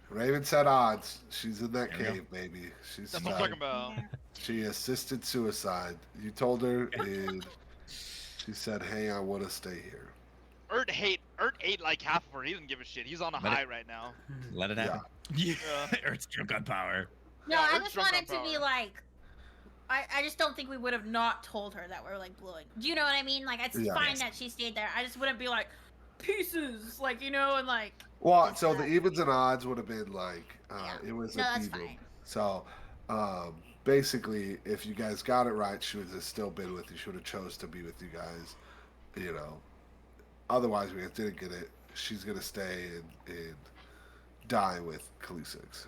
Speaker 1: Raven said odds. She's in that
Speaker 4: There we go.
Speaker 1: cave, baby. She's
Speaker 5: That's what I'm talking about.
Speaker 1: She assisted suicide. You told her, and she said, "Hey, I want to stay here."
Speaker 5: Ert ate like half of her. He doesn't give a shit. He's on a
Speaker 4: Let it-
Speaker 5: high right now.
Speaker 4: Let it happen. Yeah. Earth's true gun power.
Speaker 2: No,
Speaker 5: Yeah,
Speaker 2: I
Speaker 5: Earth's
Speaker 2: just
Speaker 5: drunk
Speaker 2: wanted
Speaker 5: on
Speaker 2: to be
Speaker 5: power.
Speaker 2: like, I just don't think we would have not told her that we're like blowing. Do you know what I mean? Like, it's
Speaker 1: Yeah.
Speaker 2: fine
Speaker 4: Yes.
Speaker 2: that she stayed there. I just wouldn't be like, pieces, like, you know, and like.
Speaker 1: Well, so the evens and odds would have been like
Speaker 2: Yeah.
Speaker 1: it was
Speaker 2: No,
Speaker 1: an
Speaker 2: that's
Speaker 1: even.
Speaker 2: fine.
Speaker 1: So basically, if you guys got it right, she would have still been with you. She would have chose to be with you guys. You know, otherwise we didn't get it. She's gonna stay and die with Khaleesix.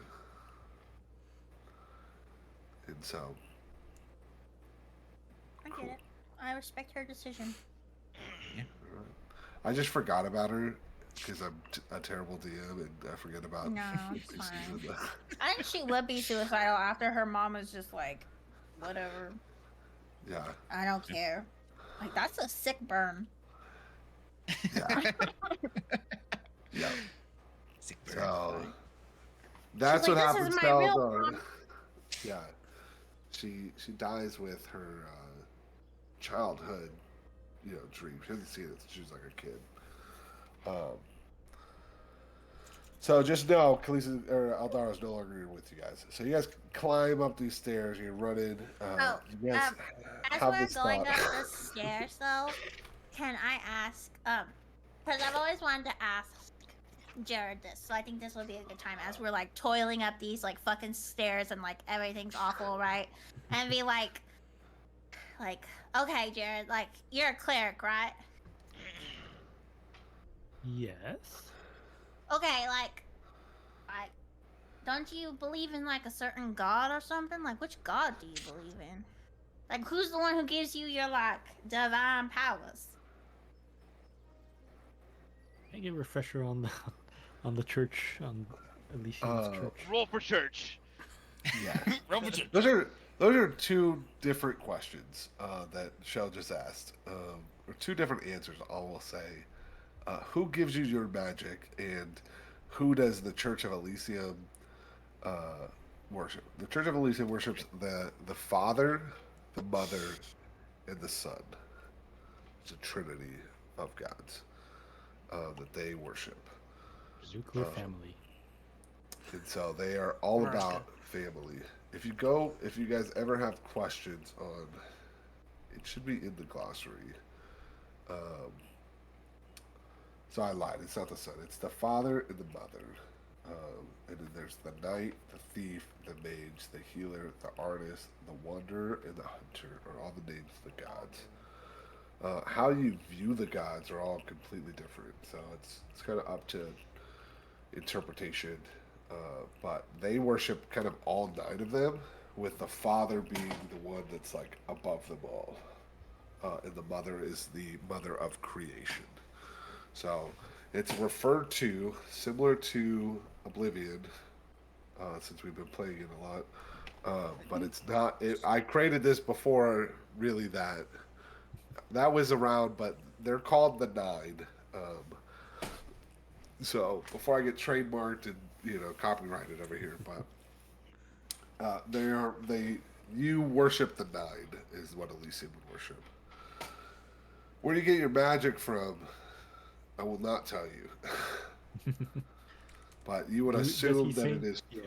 Speaker 1: And so,
Speaker 2: I get it. I respect her decision.
Speaker 1: I just forgot about her because I'm a terrible DM and I forget about.
Speaker 2: No, it's
Speaker 1: NPCs
Speaker 2: fine.
Speaker 1: and that.
Speaker 2: I think she would be suicidal after her mom was just like, whatever.
Speaker 1: Yeah,
Speaker 2: I don't care. Like, that's a sick burn.
Speaker 1: yeah, yeah.
Speaker 4: Sick bird.
Speaker 1: So that's
Speaker 2: She's
Speaker 1: what
Speaker 2: like, "This is
Speaker 1: happens to
Speaker 2: my real
Speaker 1: Eldora.
Speaker 2: mom."
Speaker 1: Yeah, she dies with her childhood, dream. She doesn't see it since she was like a kid. So just know, Khaleesi or Eldara is no longer with you guys. So you guys climb up these stairs. You're running. You guys
Speaker 2: As
Speaker 1: have
Speaker 2: we're
Speaker 1: this
Speaker 2: going
Speaker 1: thought.
Speaker 2: up the stairs, though, can I ask, because I've always wanted to ask Jared this, so I think this would be a good time as we're like toiling up these like fucking stairs and like everything's awful, right? And be like, okay, Jared, like you're a cleric, right?
Speaker 6: Yes.
Speaker 2: Okay, like, don't you believe in like a certain god or something? Like, which god do you believe in? Like, who's the one who gives you your like divine powers?
Speaker 6: Can I get a refresher on the church, on Elysium's church?
Speaker 5: Roll for church.
Speaker 1: Yeah.
Speaker 4: Robotron.
Speaker 1: Those are two different questions that Shell just asked, or two different answers. I will say, who gives you your magic, and who does the Church of Elysium worship? The Church of Elysium worships the Father, the Mother, and the Son. It's a trinity of gods that they worship.
Speaker 6: Nuclear
Speaker 1: uh,
Speaker 6: family.
Speaker 1: And so they are all
Speaker 3: America.
Speaker 1: about family. If you guys ever have questions on, it should be in the glossary. Um, so I lied. It's not the son. It's the father and the mother. And then there's the knight, the thief, the mage, the healer, the artist, the wanderer, and the hunter are all the names of the gods. How you view the gods are all completely different. So it's kind of up to interpretation. But they worship kind of all nine of them, with the father being the one that's like above them all, and the mother is the mother of creation. So it's referred to similar to Oblivion, since we've been playing it a lot. But it's not. I created this before really that was around, but they're called the Nine. So before I get trademarked and copyrighted over here, but they you worship the Nine is what Elysium would worship. Where do you get your magic from? I will not tell you, but you would
Speaker 6: Does he
Speaker 1: assume that
Speaker 6: say? Yeah.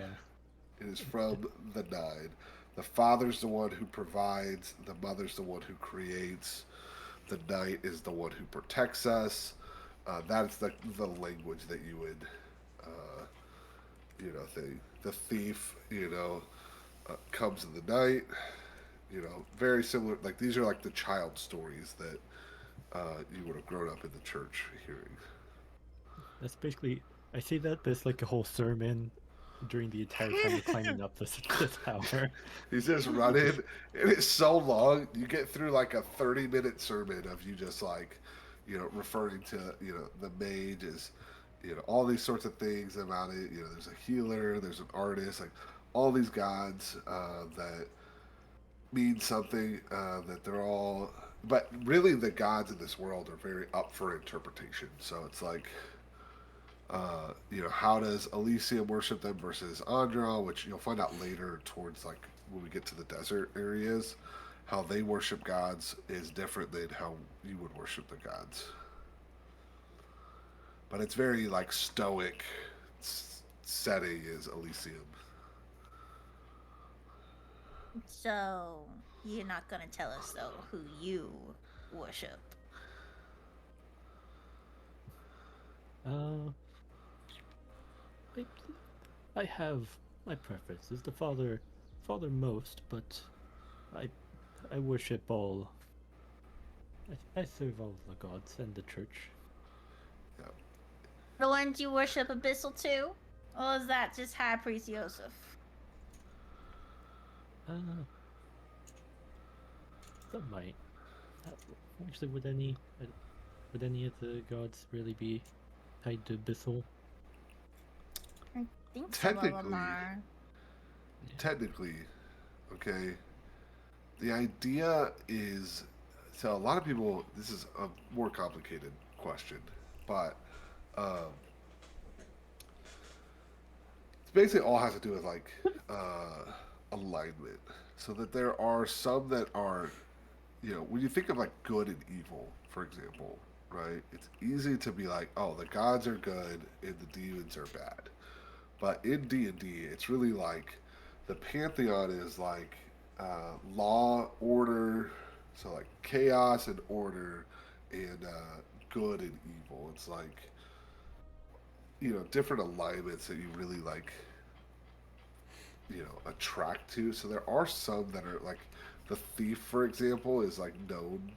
Speaker 1: it is from the Nine. The father's the one who provides. The mother's the one who creates. The knight is the one who protects us. That's the language that you would, uh, the thief, comes in the night. Very similar. Like these are like the child stories that you would have grown up in the church hearing.
Speaker 6: That's basically. I see that there's like a whole sermon during the entire time you're climbing up the tower.
Speaker 1: He's just running. It is so long. You get through like a 30-minute sermon of you just like, referring to, the mage is, all these sorts of things about it. There's a healer, there's an artist, like all these gods that mean something, that they're all. But really, the gods in this world are very up for interpretation. So it's like, how does Elysium worship them versus Andra, which you'll find out later towards like when we get to the desert areas, how they worship gods is different than how you would worship the gods. But it's very like stoic setting is Elysium.
Speaker 2: So you're not gonna tell us though who you worship.
Speaker 6: Uh, I, I have my preferences. The father most, but I, I worship all. I serve all the gods and the church.
Speaker 1: Yeah.
Speaker 2: The ones you worship Abyssal too? Or is that just High Priest Yosef?
Speaker 6: Uh, that might. Uh, Actually, would any of the gods really be tied to Abyssal?
Speaker 2: I think some of them
Speaker 1: Technically,
Speaker 2: are.
Speaker 1: technically, okay. The idea is, so a lot of people. This is a more complicated question, but um, it basically all has to do with like alignment. So that there are some that are, when you think of like good and evil, for example, right? It's easy to be like, oh, the gods are good and the demons are bad. But in D&D, it's really like the pantheon is like law, order, so like chaos and order, and good and evil. It's like different alignments that you really like attract to. So there are some that are like the thief, for example, is like known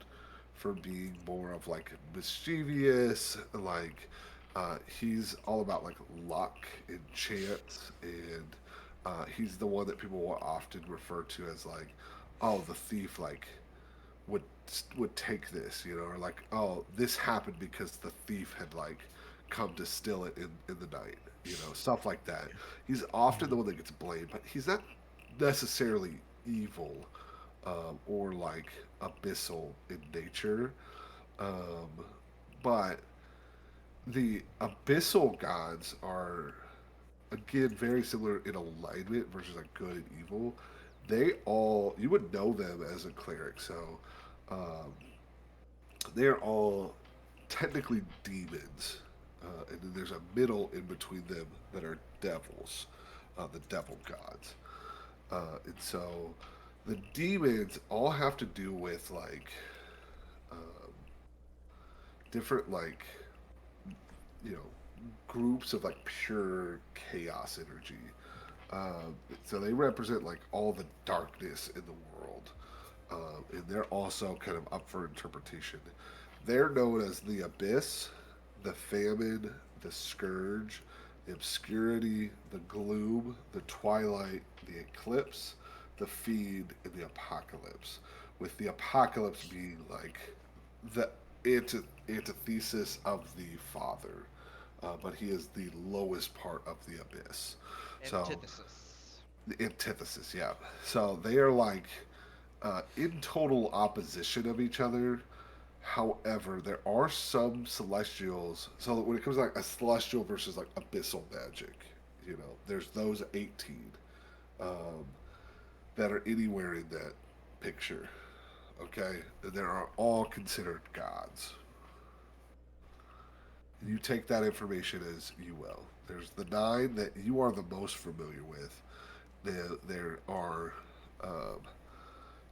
Speaker 1: for being more of like mischievous, like he's all about like luck and chance, and he's the one that people will often refer to as like, oh, the thief like would would take this, or like, oh, this happened because the thief had like come to steal it in the night, stuff like that. He's often the one that gets blamed, but he's not necessarily evil, or like abyssal in nature. Um, but the abyssal gods are again very similar in alignment versus like good and evil. They all you would know them as a cleric, so um, they're all technically demons, and then there's a middle in between them that are devils. the devil gods. And so the demons all have to do with like different like you know groups of like pure chaos energy. So they represent like all the darkness in the world, and they're also kind of up for interpretation. They're known as the abyss, the famine, the scourge, the obscurity, the gloom, the twilight, the eclipse, the feed, and the apocalypse. With the apocalypse being like the antithesis of the Father, but he is the lowest part of the abyss. So
Speaker 5: Antithesis.
Speaker 1: the antithesis, yeah. So they are like in total opposition of each other. However, there are some celestials. So when it comes to like a celestial versus like abyssal magic, there's those 18 um, that are anywhere in that picture. Okay, and they are all considered gods. You take that information as you will. There's the 9 that you are the most familiar with. There are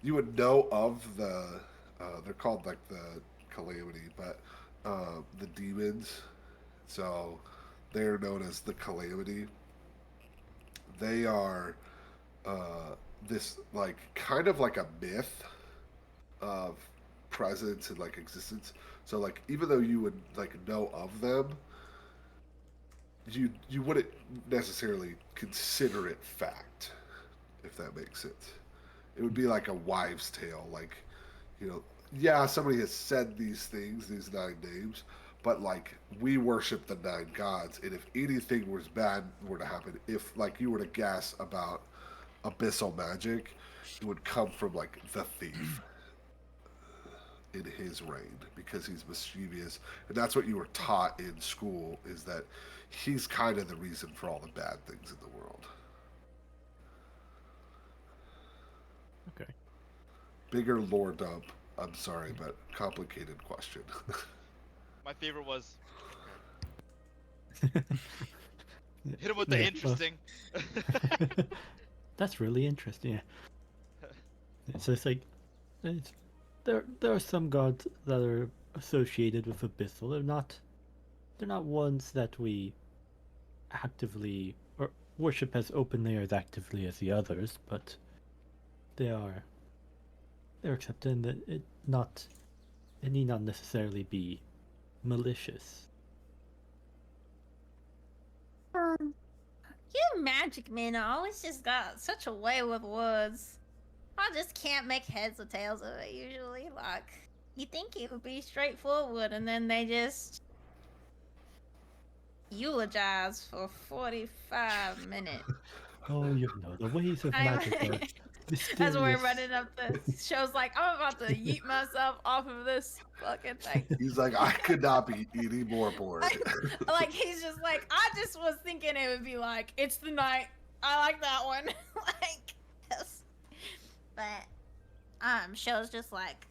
Speaker 1: you would know of they're called like the calamity, but the demons. So they're known as the calamity. They are this like kind of like a myth of presence and like existence. So like even though you would like know of them, you wouldn't necessarily consider it fact, if that makes sense. It would be like a wives' tale, like yeah, somebody has said these things, these 9 names, but like we worship the 9 gods, and if anything was bad were to happen, if like you were to guess about abyssal magic, it would come from like the thief in his reign because he's mischievous, and that's what you were taught in school is that he's kind of the reason for all the bad things in the world.
Speaker 6: Okay.
Speaker 1: Bigger lore dump. I'm sorry, but complicated question.
Speaker 5: My favorite was okay. Hit him with the
Speaker 6: Yeah, well,
Speaker 5: interesting.
Speaker 6: that's really interesting. Yeah. So it's like it's, there are some gods that are associated with abyssal. They're not ones that we actively or worship as openly or as actively as the others, but they are they're accepted in that it need not necessarily be malicious.
Speaker 2: You magic men always just got such a way with words. I just can't make heads or tails of it usually. Like, you think it would be straightforward, and then they just eulogize for 45 minutes.
Speaker 6: Oh, the ways of magic are
Speaker 2: As we're
Speaker 6: mysterious.
Speaker 2: running up the show's like, I'm about to yeet myself off of this fucking thing.
Speaker 1: He's like, I could not be any more bored.
Speaker 2: Like, he's just like, I just was thinking it would be like, it's the night. I like that one. Like, yes. But, show's just like,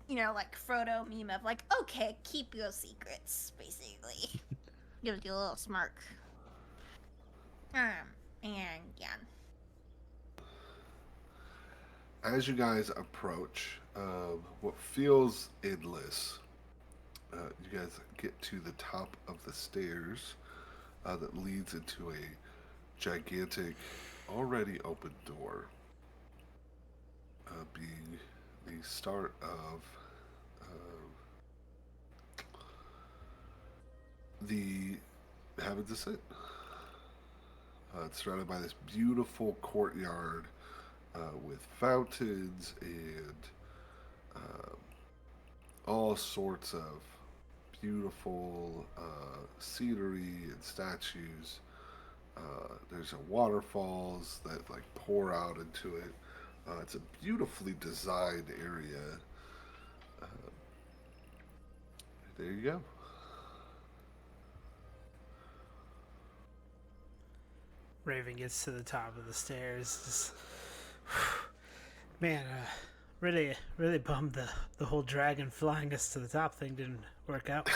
Speaker 2: like Frodo meme of like, okay, keep your secrets, basically. Gives you a little smirk. And yeah.
Speaker 1: As you guys approach what feels endless, you guys get to the top of the stairs that leads into a gigantic, already open door, being the start of the Heaven's Ascent. It's surrounded by this beautiful courtyard with fountains and all sorts of beautiful scenery and statues. There's a waterfalls that like pour out into it. It's a beautifully designed area. Uh, there you go.
Speaker 3: Raven gets to the top of the stairs. Just, man, really bummed the whole dragon flying us to the top thing didn't work out.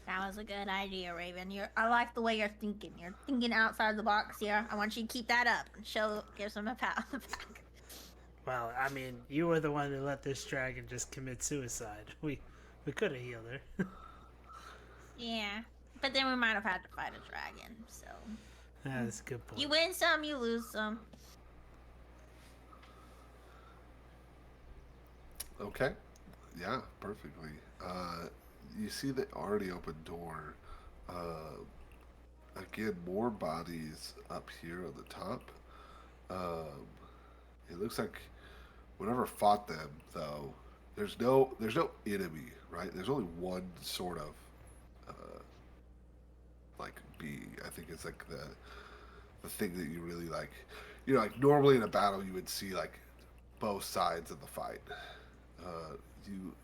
Speaker 2: That was a good idea, Raven. I like the way you're thinking. You're thinking outside the box here. I want you to keep that up and gives him a pat on the back.
Speaker 3: Well, I mean, you were the one who let this dragon just commit suicide. We could have healed her.
Speaker 2: Yeah, but then we might have had to fight a dragon. So
Speaker 3: That's a good point.
Speaker 2: you win some, you lose some.
Speaker 1: Okay. Yeah, perfectly. You see the already open door. Again, more bodies up here on the top. It looks like whatever fought them, though. There's no enemy, right? There's only one sort of like being. I think it's like the thing that you really like. You know, like normally in a battle, you would see like both sides of the fight.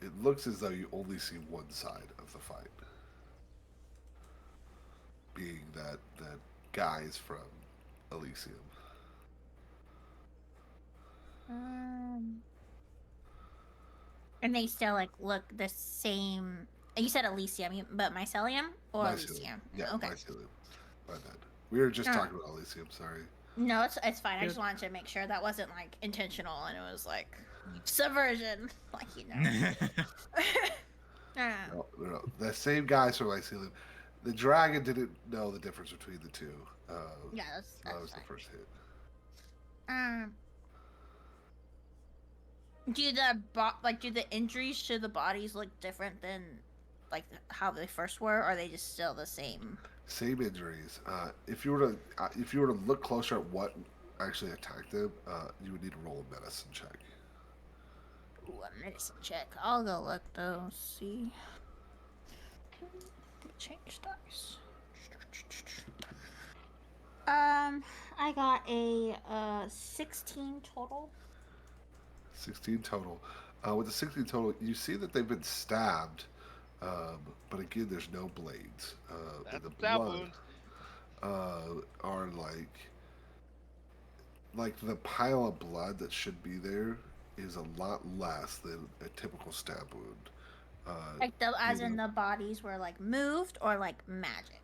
Speaker 1: It looks as though you only see one side of the fight, being that guys from Elysium.
Speaker 2: And they still like look the same. You said Elysium, but Mycelium or Elysium?
Speaker 1: Yeah,
Speaker 2: Okay.
Speaker 1: Mycelium. My bad. We were just talking about Elysium. Sorry.
Speaker 2: No, it's fine. I just wanted to make sure that wasn't like intentional and it was like subversion, like
Speaker 1: No. The same guys from Mycelium. The dragon didn't know the difference between the two.
Speaker 2: Yeah,
Speaker 1: that was
Speaker 2: fine.
Speaker 1: the first hit.
Speaker 2: Do the injuries to the bodies look different than like how they first were, or are they just still the same?
Speaker 1: Same injuries. If you were to look closer at what actually attacked them, you would need to roll a medicine check.
Speaker 2: Ooh, a medicine check. I'll go look though. See. Change dice. I got a 16 total.
Speaker 1: 16 total. With the 16 total, you see that they've been stabbed, but again, there's no blades. The blood are like the pile of blood that should be there is a lot less than a typical stab wound.
Speaker 2: Like in the bodies were like moved or like magic.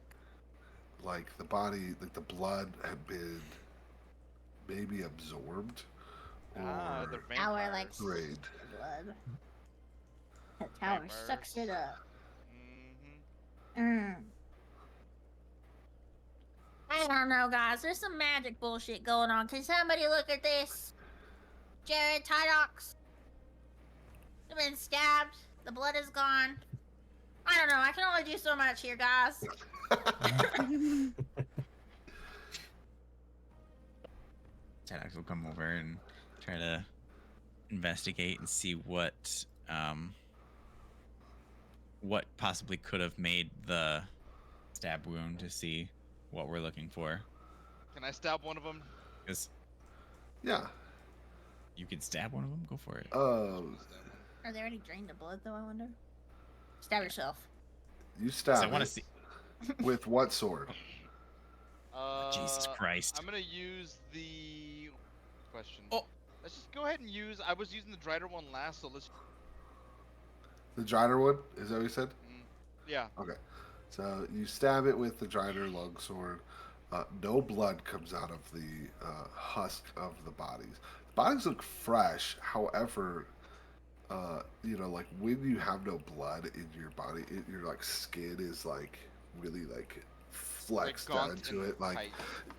Speaker 1: Like the body, like the blood had been maybe absorbed.
Speaker 5: They're
Speaker 2: Tower like
Speaker 1: drained.
Speaker 2: blood. The tower sucks it up. I don't know, guys. There's some magic bullshit going on. Can somebody look at this? Jared, Tydox. You've been stabbed. The blood is gone. I don't know. I can only do so much here, guys.
Speaker 7: Tadax will come over and try to investigate and see what possibly could have made the stab wound, to see what we're looking for.
Speaker 5: Can I stab one of them?
Speaker 7: Because
Speaker 1: Yeah.
Speaker 7: you could stab one of them. Go for it.
Speaker 2: Are they already drained the blood, though, I wonder? Stab yourself.
Speaker 1: You stab.
Speaker 7: I want to
Speaker 1: it
Speaker 7: see.
Speaker 1: with what sword?
Speaker 4: Jesus Christ.
Speaker 5: I'm gonna use the question.
Speaker 4: Oh.
Speaker 5: Let's just go ahead and use. I was using the Drider one last, so let's.
Speaker 1: The Drider one? Is that what you said?
Speaker 5: Yeah.
Speaker 1: Okay. So you stab it with the Drider longsword. No blood comes out of the husk of the bodies. The bodies look fresh. However, like when you have no blood in your body, your like skin is like really like flexed down into it. Like,
Speaker 5: tight.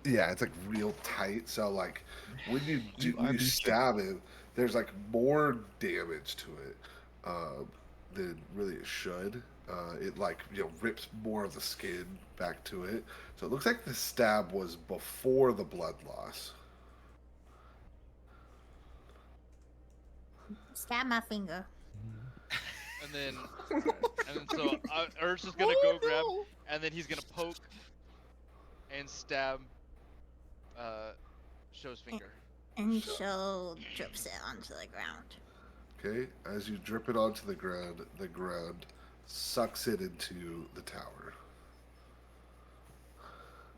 Speaker 1: yeah, it's like real tight. So like when you
Speaker 7: are
Speaker 1: stab it, there's like more damage to it than really it should. It like rips more of the skin back to it. So it looks like the stab was before the blood loss.
Speaker 2: Stab my finger.
Speaker 5: And then so Urge is gonna go grab, and then he's gonna poke and stab Show's finger.
Speaker 2: And Show drips it onto the ground.
Speaker 1: Okay, as you drip it onto the ground sucks it into the tower.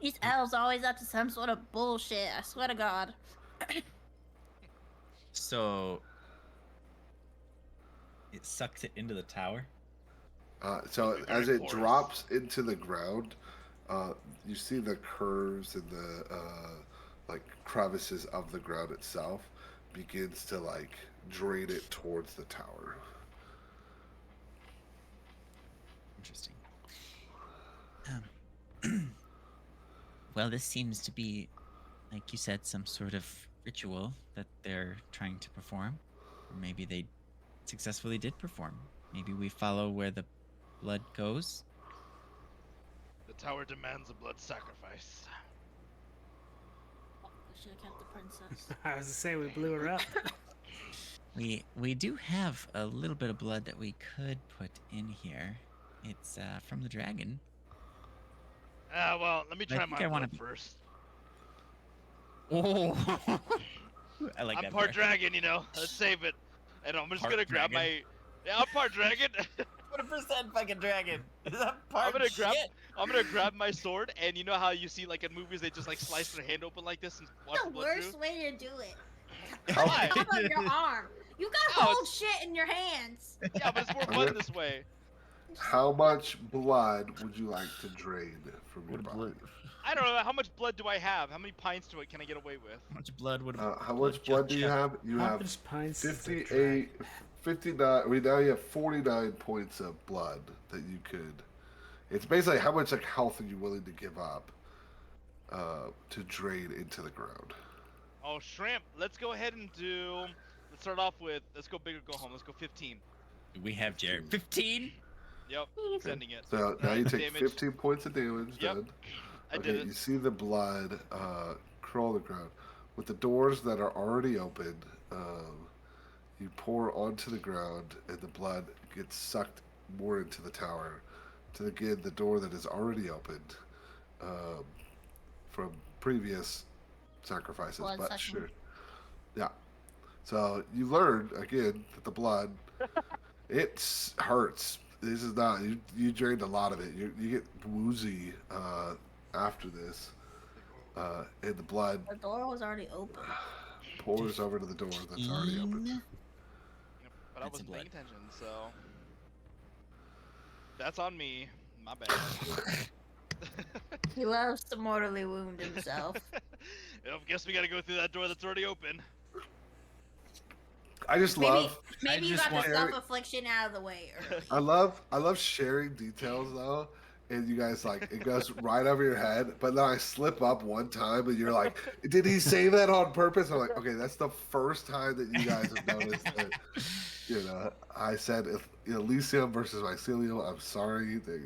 Speaker 2: These elves always up to some sort of bullshit, I swear to God.
Speaker 7: So it sucks it into the tower.
Speaker 1: So
Speaker 5: Must be very
Speaker 1: as it
Speaker 5: porous.
Speaker 1: drops into the ground, you see the curves and the like crevices of the ground itself begins to like drain it towards the tower.
Speaker 7: Interesting. Well, this seems to be, like you said, some sort of ritual that they're trying to perform. Or maybe they successfully did perform. Maybe we follow where the blood goes.
Speaker 5: The tower demands a blood sacrifice.
Speaker 2: We should have kept the princess.
Speaker 3: I was to say we blew her up.
Speaker 7: We do have a little bit of blood that we could put in here. It's from the dragon.
Speaker 5: Well, let me
Speaker 7: I
Speaker 5: try
Speaker 7: think
Speaker 5: my
Speaker 7: I wanna
Speaker 5: blood
Speaker 7: be-
Speaker 5: first.
Speaker 7: Oh, I like
Speaker 5: I'm
Speaker 7: that.
Speaker 5: part
Speaker 7: better.
Speaker 5: dragon, you know. Let's save it. And I'm just
Speaker 7: Part
Speaker 5: gonna grab
Speaker 7: dragon?
Speaker 5: my. Yeah, I'm part dragon.
Speaker 7: 100% fucking dragon. Is that
Speaker 5: I'm gonna grab. I'm gonna grab my sword, and you know how you see like in movies they just like slice their hand open like this and watch the
Speaker 2: The
Speaker 5: blood
Speaker 2: worst
Speaker 5: through.
Speaker 2: way to do it.
Speaker 5: Why?
Speaker 2: Top of your arm. You got
Speaker 5: No,
Speaker 2: hold shit in your hands.
Speaker 5: Yeah, but it's more
Speaker 1: Okay.
Speaker 5: fun this way.
Speaker 1: How much blood would you like to drain from your
Speaker 6: What
Speaker 1: body?
Speaker 6: blood?
Speaker 5: I don't know how much blood do I have. How many pints do I can I get away with?
Speaker 7: How much blood would?
Speaker 1: How much blood do you have? You
Speaker 3: How
Speaker 1: have
Speaker 3: much pints does a
Speaker 1: 58, 59. I mean, now you have 49 points of blood that you could. It's basically how much like health are you willing to give up to drain into the ground.
Speaker 5: Oh, shrimp. Let's go ahead and do. Let's start off with. Let's go big or go home. Let's go 15.
Speaker 7: We have Jared. 15.
Speaker 5: Yep, sending it.
Speaker 1: So now
Speaker 5: Alright,
Speaker 1: you take
Speaker 5: damage.
Speaker 1: 15 points of damage.
Speaker 5: Yep,
Speaker 1: Done.
Speaker 5: I
Speaker 1: Okay,
Speaker 5: did it.
Speaker 1: you see the blood crawl the ground. With the doors that are already open, you pour onto the ground, and the blood gets sucked more into the tower. To again, the door that is already opened from previous sacrifices.
Speaker 2: Blood
Speaker 1: but
Speaker 2: sucking.
Speaker 1: sure, yeah. So you learn again that the blood it hurts. This is not you drained a lot of it. You get woozy after this, and the blood
Speaker 2: The door was already open.
Speaker 1: pours over to the door that's already open.
Speaker 5: Yep, but I
Speaker 7: That's
Speaker 5: wasn't
Speaker 7: blood.
Speaker 5: paying attention, so that's on me. My bad.
Speaker 2: He loves to mortally wound himself.
Speaker 5: Yep, guess we gotta go through that door that's already open.
Speaker 1: I just love
Speaker 2: Maybe you
Speaker 7: just
Speaker 2: got the
Speaker 1: want-
Speaker 2: self-affliction out of the way early.
Speaker 1: I love sharing details though, and you guys like it goes right over your head. But then I slip up one time, and you're like, "Did he say that on purpose?" I'm like, "Okay, that's the first time that you guys have noticed that." You know, I said if Elysium versus Mycelium. I'm sorry that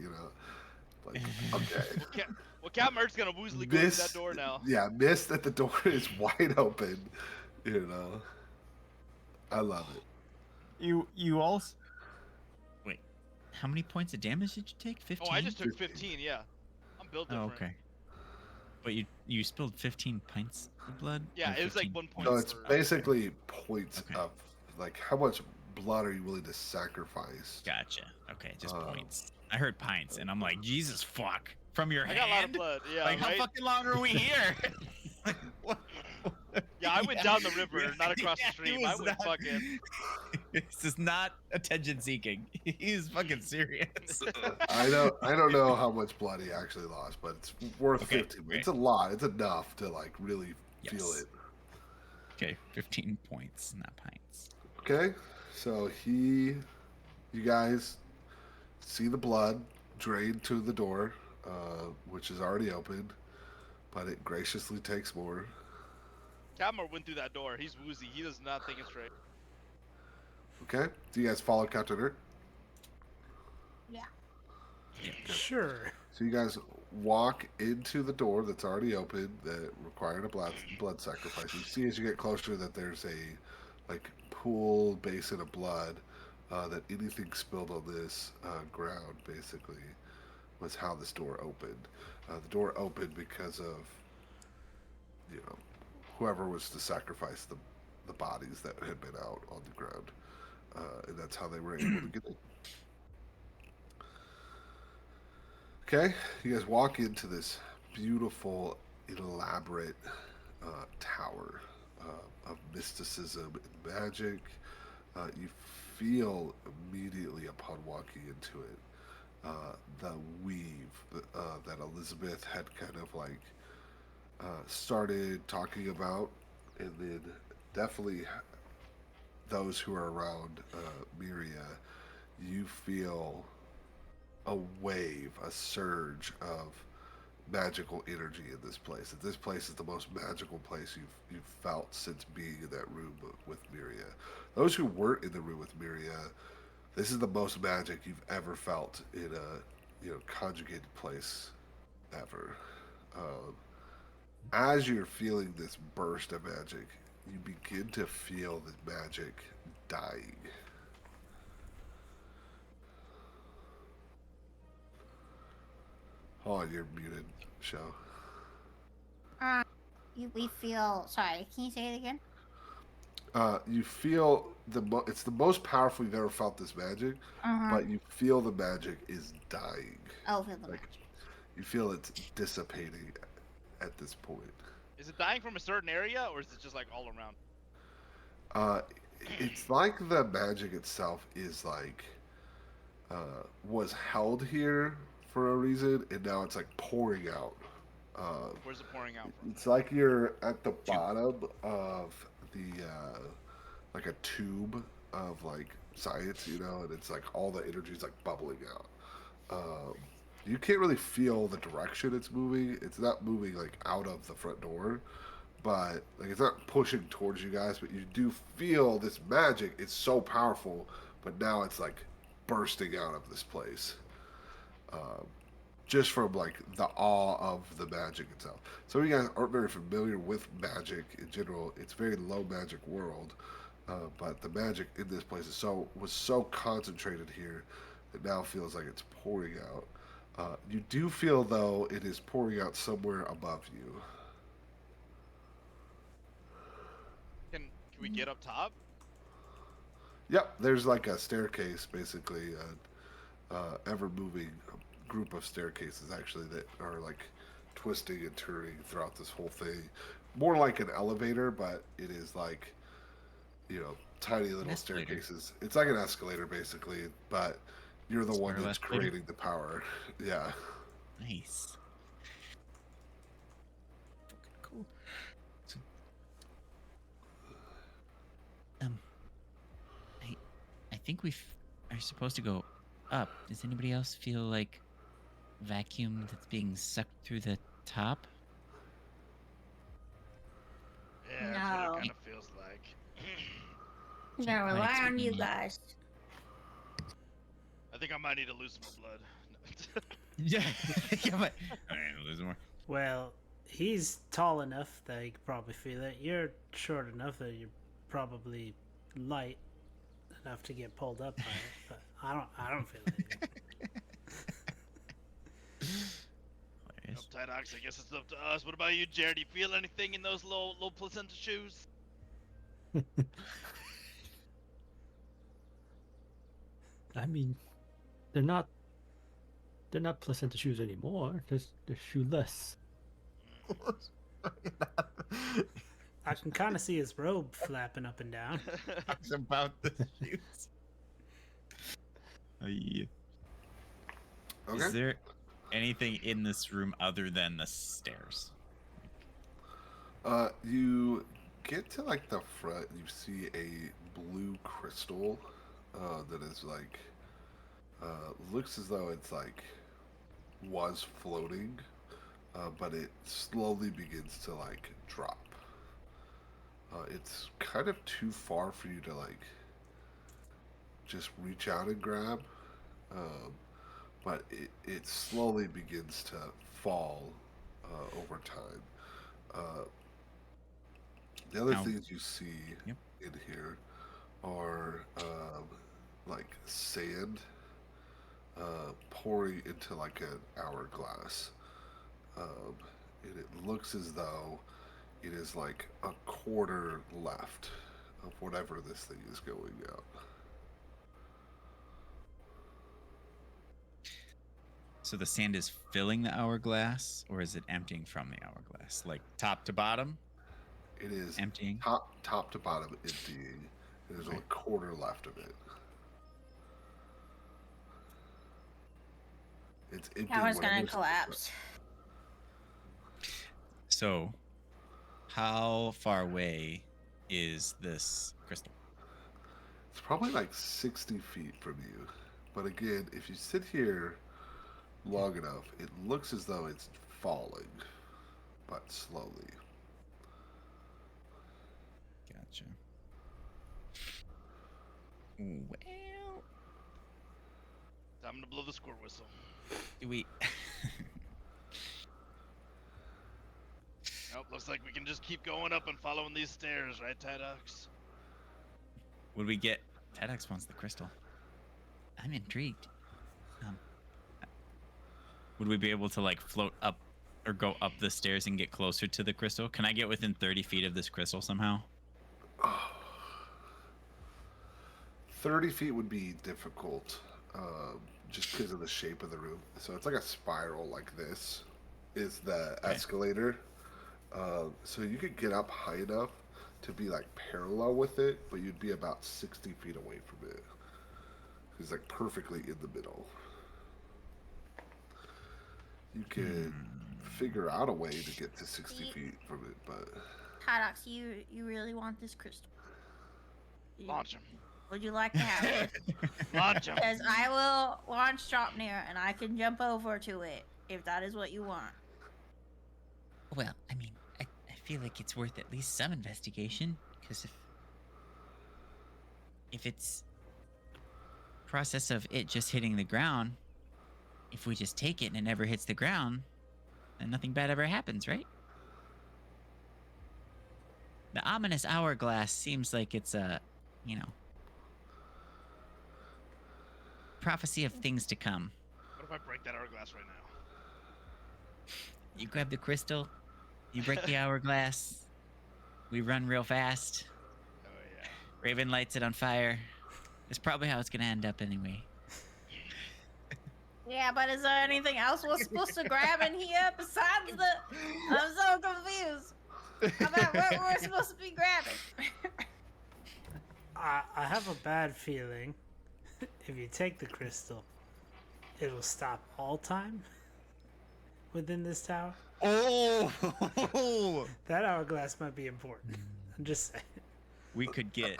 Speaker 1: like okay.
Speaker 5: Well, Cat Mert's gonna woozily go through that door now.
Speaker 1: Yeah, miss that the door is wide open. You know, I love it.
Speaker 8: You also
Speaker 7: Wait, how many points of damage did you take? 15.
Speaker 5: Oh, I just took
Speaker 1: 15.
Speaker 5: 15. Yeah, I'm built
Speaker 7: Oh,
Speaker 5: different.
Speaker 7: okay. But you spilled 15 pints of blood.
Speaker 5: Yeah,
Speaker 7: Or
Speaker 5: it was like
Speaker 7: 15
Speaker 5: 1 point.
Speaker 1: So it's
Speaker 5: per-
Speaker 1: basically points
Speaker 7: Okay.
Speaker 1: of like how much blood are you willing to sacrifice?
Speaker 7: Gotcha. Okay, just
Speaker 1: Um,
Speaker 7: points. I heard pints, and I'm like, Jesus fuck. From your
Speaker 5: I got a lot of
Speaker 7: hand?
Speaker 5: blood. Yeah,
Speaker 7: Like,
Speaker 5: right?
Speaker 7: how fucking long are we here? Like, what?
Speaker 5: Yeah, I went down the river, not across the
Speaker 7: Yeah, he
Speaker 5: stream. I
Speaker 7: was
Speaker 5: went
Speaker 7: not-
Speaker 5: fucking.
Speaker 7: This is not attention seeking. He's fucking serious.
Speaker 1: I don't know how much blood he actually lost, but it's worth
Speaker 7: Okay,
Speaker 1: 15.
Speaker 7: great.
Speaker 1: It's a lot. It's enough to like really feel
Speaker 7: Yes.
Speaker 1: it.
Speaker 7: Okay, 15 points, not pints.
Speaker 1: Okay, so you guys see the blood drain to the door, which is already open, but it graciously takes more.
Speaker 5: Catmore went through that door. He's woozy. He does not think it's straight.
Speaker 1: Okay, do you guys follow Captain Earth?
Speaker 2: Yeah.
Speaker 3: Sure.
Speaker 1: So you guys walk into the door that's already open that required a blood sacrifice. You see as you get closer that there's a like pool basin of blood. That anything spilled on this ground basically was how this door opened. The door opened because of whoever was to sacrifice the bodies that had been out on the ground, and that's how they were able to get in. Okay, you guys walk into this beautiful, elaborate tower of mysticism and magic. You feel immediately upon walking into it the weave that Elizabeth had kind of like started talking about, and then definitely those who are around Miria, you feel a wave, a surge of magical energy in this place. And this place is the most magical place you've felt since being in that room with Miria. Those who weren't in the room with Miria, this is the most magic you've ever felt in a conjugated place ever. Um, as you're feeling this burst of magic, you begin to feel the magic dying. Hold on, you're muted, show.
Speaker 2: Uh, we feel. Sorry, can you say it again?
Speaker 1: You feel it's the most powerful you've ever felt this magic,
Speaker 2: Uh huh.
Speaker 1: but you feel the magic is dying.
Speaker 2: Oh, feel the
Speaker 1: Like
Speaker 2: magic.
Speaker 1: you feel it's dissipating at this point.
Speaker 5: Is it dying from a certain area, or is it just like all around?
Speaker 1: Uh, it's like the magic itself is like was held here for a reason, and now it's like pouring out.
Speaker 5: Where's it pouring out from?
Speaker 1: It's like you're at the bottom of the like a tube of like science, and it's like all the energy is like bubbling out. Um, you can't really feel the direction it's moving. It's not moving like out of the front door, but like it's not pushing towards you guys. But you do feel this magic. It's so powerful, but now it's like bursting out of this place. Um, just from like the awe of the magic itself. Some of you guys aren't very familiar with magic in general. It's a very low magic world, but the magic in this place was so concentrated here that now feels like it's pouring out. You do feel though it is pouring out somewhere above you.
Speaker 5: Can we get up top?
Speaker 1: Yep, there's like a staircase, basically, ever moving group of staircases actually that are like twisting and turning throughout this whole thing. More like an elevator, but it is like tiny little
Speaker 4: escalator.
Speaker 1: staircases. It's like an escalator basically, but you're the one
Speaker 4: Spiral
Speaker 1: that's
Speaker 4: escalator?
Speaker 1: creating the power. Yeah.
Speaker 4: Nice. Cool. So, I think we are supposed to go up. Does anybody else feel like vacuum that's being sucked through the top?
Speaker 5: Yeah, that's what
Speaker 2: No.
Speaker 5: it kind of feels like.
Speaker 2: I'm gonna
Speaker 4: quite
Speaker 2: rely on you
Speaker 4: expecting that.
Speaker 2: guys.
Speaker 5: I think I might need to lose some more blood.
Speaker 4: Yeah. Yeah, but all right, lose more.
Speaker 3: Well, he's tall enough that he could probably feel it. You're short enough that you're probably light enough to get pulled up by it. But I don't feel it.
Speaker 4: Hilarious.
Speaker 5: Tydox, I guess it's up to us. What about you, Jared? Do you feel anything in those low placenta shoes?
Speaker 6: I mean, they're not placenta shoes anymore. They're shoeless.
Speaker 3: I can kind of see his robe flapping up and down.
Speaker 4: Talks about the shoes. Yeah.
Speaker 1: Okay.
Speaker 4: Is there anything in this room other than the stairs?
Speaker 1: You get to like the front, you see a blue crystal that is like looks as though it's like was floating, but it slowly begins to like drop. It's kind of too far for you to like just reach out and grab, um, but it slowly begins to fall over time. Uh, the other
Speaker 4: Now-
Speaker 1: things you see
Speaker 4: Yep.
Speaker 1: in here are like sand pouring into like an hourglass. And it looks as though it is like a quarter left of whatever this thing is going out.
Speaker 4: So the sand is filling the hourglass, or is it emptying from the hourglass, like top to bottom?
Speaker 1: It is
Speaker 4: Emptying.
Speaker 1: top to bottom emptying. There's
Speaker 4: Okay.
Speaker 1: a quarter left of it. It's empty.
Speaker 2: Tower's gonna
Speaker 1: whatever's-
Speaker 2: collapse.
Speaker 4: So, how far away is this crystal?
Speaker 1: It's probably like 60 feet from you. But again, if you sit here long enough, it looks as though it's falling, but slowly.
Speaker 4: Gotcha. Well,
Speaker 5: Time to blow the squirt whistle.
Speaker 4: do we?
Speaker 5: Nope, looks like we can just keep going up and following these stairs, right, Tydox?
Speaker 4: Would we get? TEDx wants the crystal. I'm intrigued. Would we be able to like float up or go up the stairs and get closer to the crystal? Can I get within 30 feet of this crystal somehow?
Speaker 1: 30 feet would be difficult, just because of the shape of the room. So it's like a spiral like this is the
Speaker 4: Okay.
Speaker 1: escalator. So you could get up high enough to be like parallel with it, but you'd be about 60 feet away from it. It's like perfectly in the middle. You could figure out a way to get to 60 feet from it, but
Speaker 2: Tydox, you really want this crystal?
Speaker 5: Launch him.
Speaker 2: Would you like to have it?
Speaker 5: Launch him.
Speaker 2: Because I will launch Dropnir and I can jump over to it if that is what you want.
Speaker 7: Well, I mean, I feel like it's worth at least some investigation, because if it's process of it just hitting the ground, if we just take it and it never hits the ground, then nothing bad ever happens, right? The ominous hourglass seems like it's a, prophecy of things to come.
Speaker 5: What if I break that hourglass right now?
Speaker 7: You grab the crystal, you break the hourglass, we run real fast,
Speaker 5: Oh yeah.
Speaker 7: Raven lights it on fire. That's probably how it's gonna end up anyway.
Speaker 2: Yeah, but is there anything else we're supposed to grab in here besides the... I'm so confused about what we're supposed to be grabbing.
Speaker 3: I have a bad feeling if you take the crystal, it'll stop all time within this tower.
Speaker 4: Oh!
Speaker 3: That hourglass might be important. I'm just saying.
Speaker 4: We could get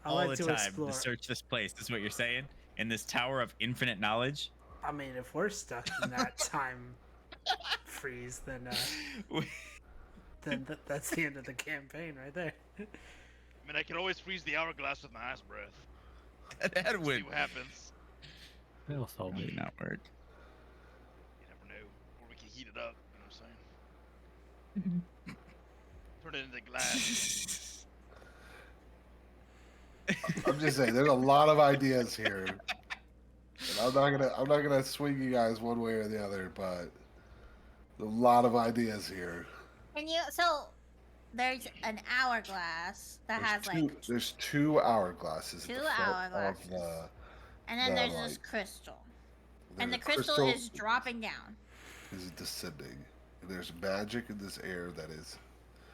Speaker 3: I
Speaker 4: all
Speaker 3: like
Speaker 4: the
Speaker 3: to
Speaker 4: time
Speaker 3: explore.
Speaker 4: to search this place. Is what you're saying? In this tower of infinite knowledge?
Speaker 3: I mean, if we're stuck in that time freeze, then that's the end of the campaign right there.
Speaker 5: I mean, I can always freeze the hourglass with my ice breath.
Speaker 4: That
Speaker 5: See
Speaker 4: would
Speaker 5: what happens.
Speaker 6: That'll solve
Speaker 4: probably
Speaker 6: it.
Speaker 4: not work.
Speaker 5: You never know. Or we can heat it up. You know what I'm saying? Turn it into glass.
Speaker 1: I'm just saying there's a lot of ideas here. And I'm not gonna swing you guys one way or the other, but a lot of ideas here.
Speaker 2: Can you... So, there's an hourglass that has, like...
Speaker 1: There's two hourglasses. at
Speaker 2: Two
Speaker 1: the front
Speaker 2: hourglasses.
Speaker 1: Of the,
Speaker 2: And then
Speaker 1: the,
Speaker 2: there's this
Speaker 1: like,
Speaker 2: crystal. And the
Speaker 1: the
Speaker 2: crystal is dropping down.
Speaker 1: is descending. And there's magic in this air that is,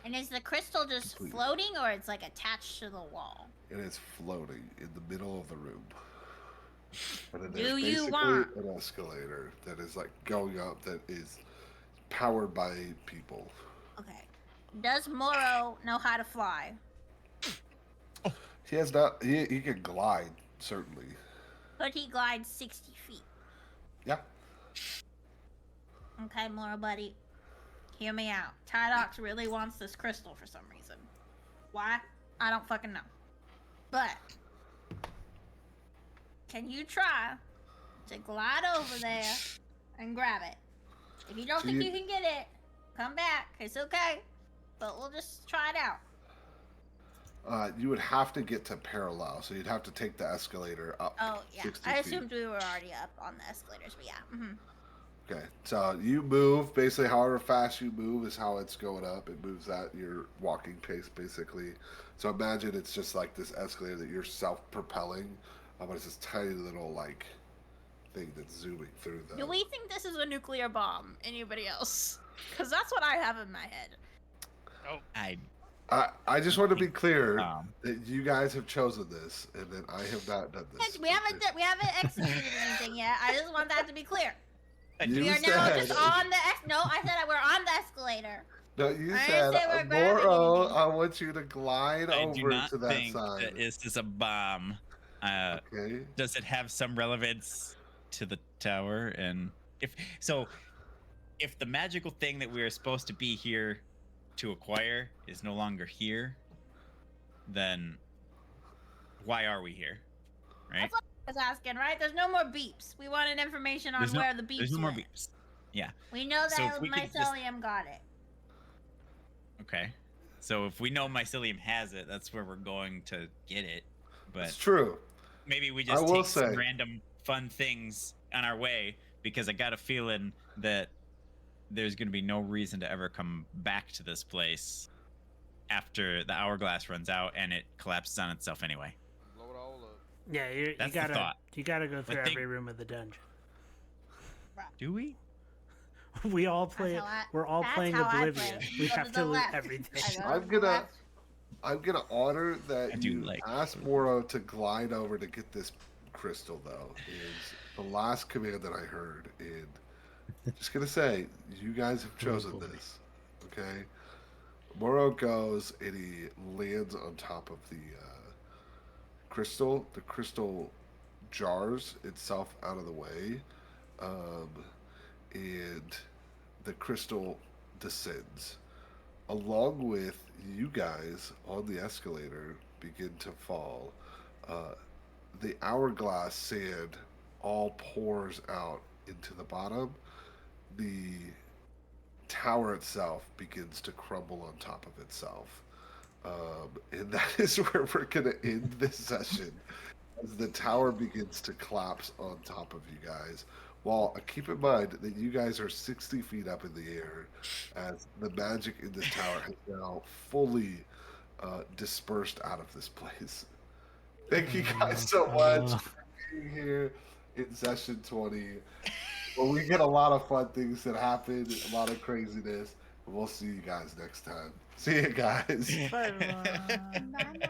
Speaker 2: And is the crystal just
Speaker 1: Completely.
Speaker 2: floating or it's like attached to the wall?
Speaker 1: and it's floating in the middle of the room. And then
Speaker 2: Do
Speaker 1: there's
Speaker 2: you
Speaker 1: basically
Speaker 2: want-
Speaker 1: an escalator that is like going up that is powered by people.
Speaker 2: Okay. Does Moro know how to fly?
Speaker 1: He has not. He can glide certainly.
Speaker 2: Could he glide 60 feet?
Speaker 1: Yeah.
Speaker 2: Okay, Moro buddy. Hear me out. Tydox really wants this crystal for some reason. Why? I don't fucking know. But can you try to glide over there and grab it? If you don't
Speaker 1: So
Speaker 2: think
Speaker 1: you-
Speaker 2: you can get it, come back. It's okay. But we'll just try it out.
Speaker 1: You would have to get to parallel, so you'd have to take the escalator up.
Speaker 2: Oh, yeah.
Speaker 1: 60
Speaker 2: I
Speaker 1: feet.
Speaker 2: assumed we were already up on the escalators, but yeah.
Speaker 1: Okay, so you move basically however fast you move is how it's going up. It moves at your walking pace basically. So imagine it's just like this escalator that you're self-propelling, but it's this tiny little like thing that's zooming through the.
Speaker 2: Do we think this is a nuclear bomb? Anybody else? Because that's what I have in my head.
Speaker 5: Oh,
Speaker 1: I just want to be clear
Speaker 4: Um,
Speaker 1: that you guys have chosen this, and that I have not done this.
Speaker 2: We haven't executed anything yet. I just want that to be clear.
Speaker 1: You
Speaker 2: We are now
Speaker 1: said-
Speaker 2: just on the no. I said we're on the escalator.
Speaker 1: No, you
Speaker 2: I
Speaker 1: said,
Speaker 2: didn't say we're grabbing
Speaker 1: Moro,
Speaker 2: anything.
Speaker 1: I want you to glide
Speaker 4: I do
Speaker 1: over
Speaker 4: not
Speaker 1: to that
Speaker 4: think
Speaker 1: side.
Speaker 4: that this is a bomb.
Speaker 1: Okay.
Speaker 4: Does it have some relevance to the tower? And if so, if the magical thing that we are supposed to be here to acquire is no longer here, then why are we here? Right?
Speaker 2: That's what I was asking, right? There's no more beeps. We wanted information on where the beeps
Speaker 4: There's no more
Speaker 2: went.
Speaker 4: beeps. Yeah.
Speaker 2: We know
Speaker 4: So if
Speaker 2: that
Speaker 4: we could just-
Speaker 2: mycelium got it.
Speaker 4: Okay. So if we know mycelium has it, that's where we're going to get it.
Speaker 1: It's
Speaker 4: But
Speaker 1: true.
Speaker 4: maybe we
Speaker 1: I
Speaker 4: just
Speaker 1: will
Speaker 4: take some
Speaker 1: say-
Speaker 4: random fun things on our way, because I got a feeling that there's going to be no reason to ever come back to this place after the hourglass runs out and it collapses on itself anyway.
Speaker 5: Blow it all up.
Speaker 3: Yeah, you
Speaker 4: That's the
Speaker 3: gotta
Speaker 4: thought.
Speaker 3: you gotta go through
Speaker 4: But think-
Speaker 3: every room of the dungeon.
Speaker 4: Do we?
Speaker 3: We all play.
Speaker 2: how I-
Speaker 3: We're all
Speaker 2: that's
Speaker 3: playing
Speaker 2: how I
Speaker 3: Oblivion.
Speaker 2: play.
Speaker 3: We
Speaker 2: Go
Speaker 3: have
Speaker 2: to
Speaker 3: to
Speaker 2: the
Speaker 3: loot
Speaker 2: left.
Speaker 3: everything.
Speaker 2: I go
Speaker 1: I'm
Speaker 2: to the
Speaker 1: gonna-
Speaker 2: left.
Speaker 1: I'm gonna honor that
Speaker 4: I do
Speaker 1: you
Speaker 4: like
Speaker 1: asked Moro to glide over to get this crystal, though. Is the last command that I heard, and just gonna say, you guys have chosen this, okay? Moro goes and he lands on top of the crystal. The crystal jars itself out of the way, and the crystal descends. Along with you guys on the escalator begin to fall. The hourglass sand all pours out into the bottom. The tower itself begins to crumble on top of itself. And that is where we're going to end this session, as the tower begins to collapse on top of you guys. Well, keep in mind that you guys are 60 feet up in the air, as the magic in this tower has now fully dispersed out of this place. Thank you guys so much for being here in session 20. Well, we get a lot of fun things that happen, a lot of craziness. We'll see you guys next time. See you guys.
Speaker 3: Bye.
Speaker 2: Bye bye.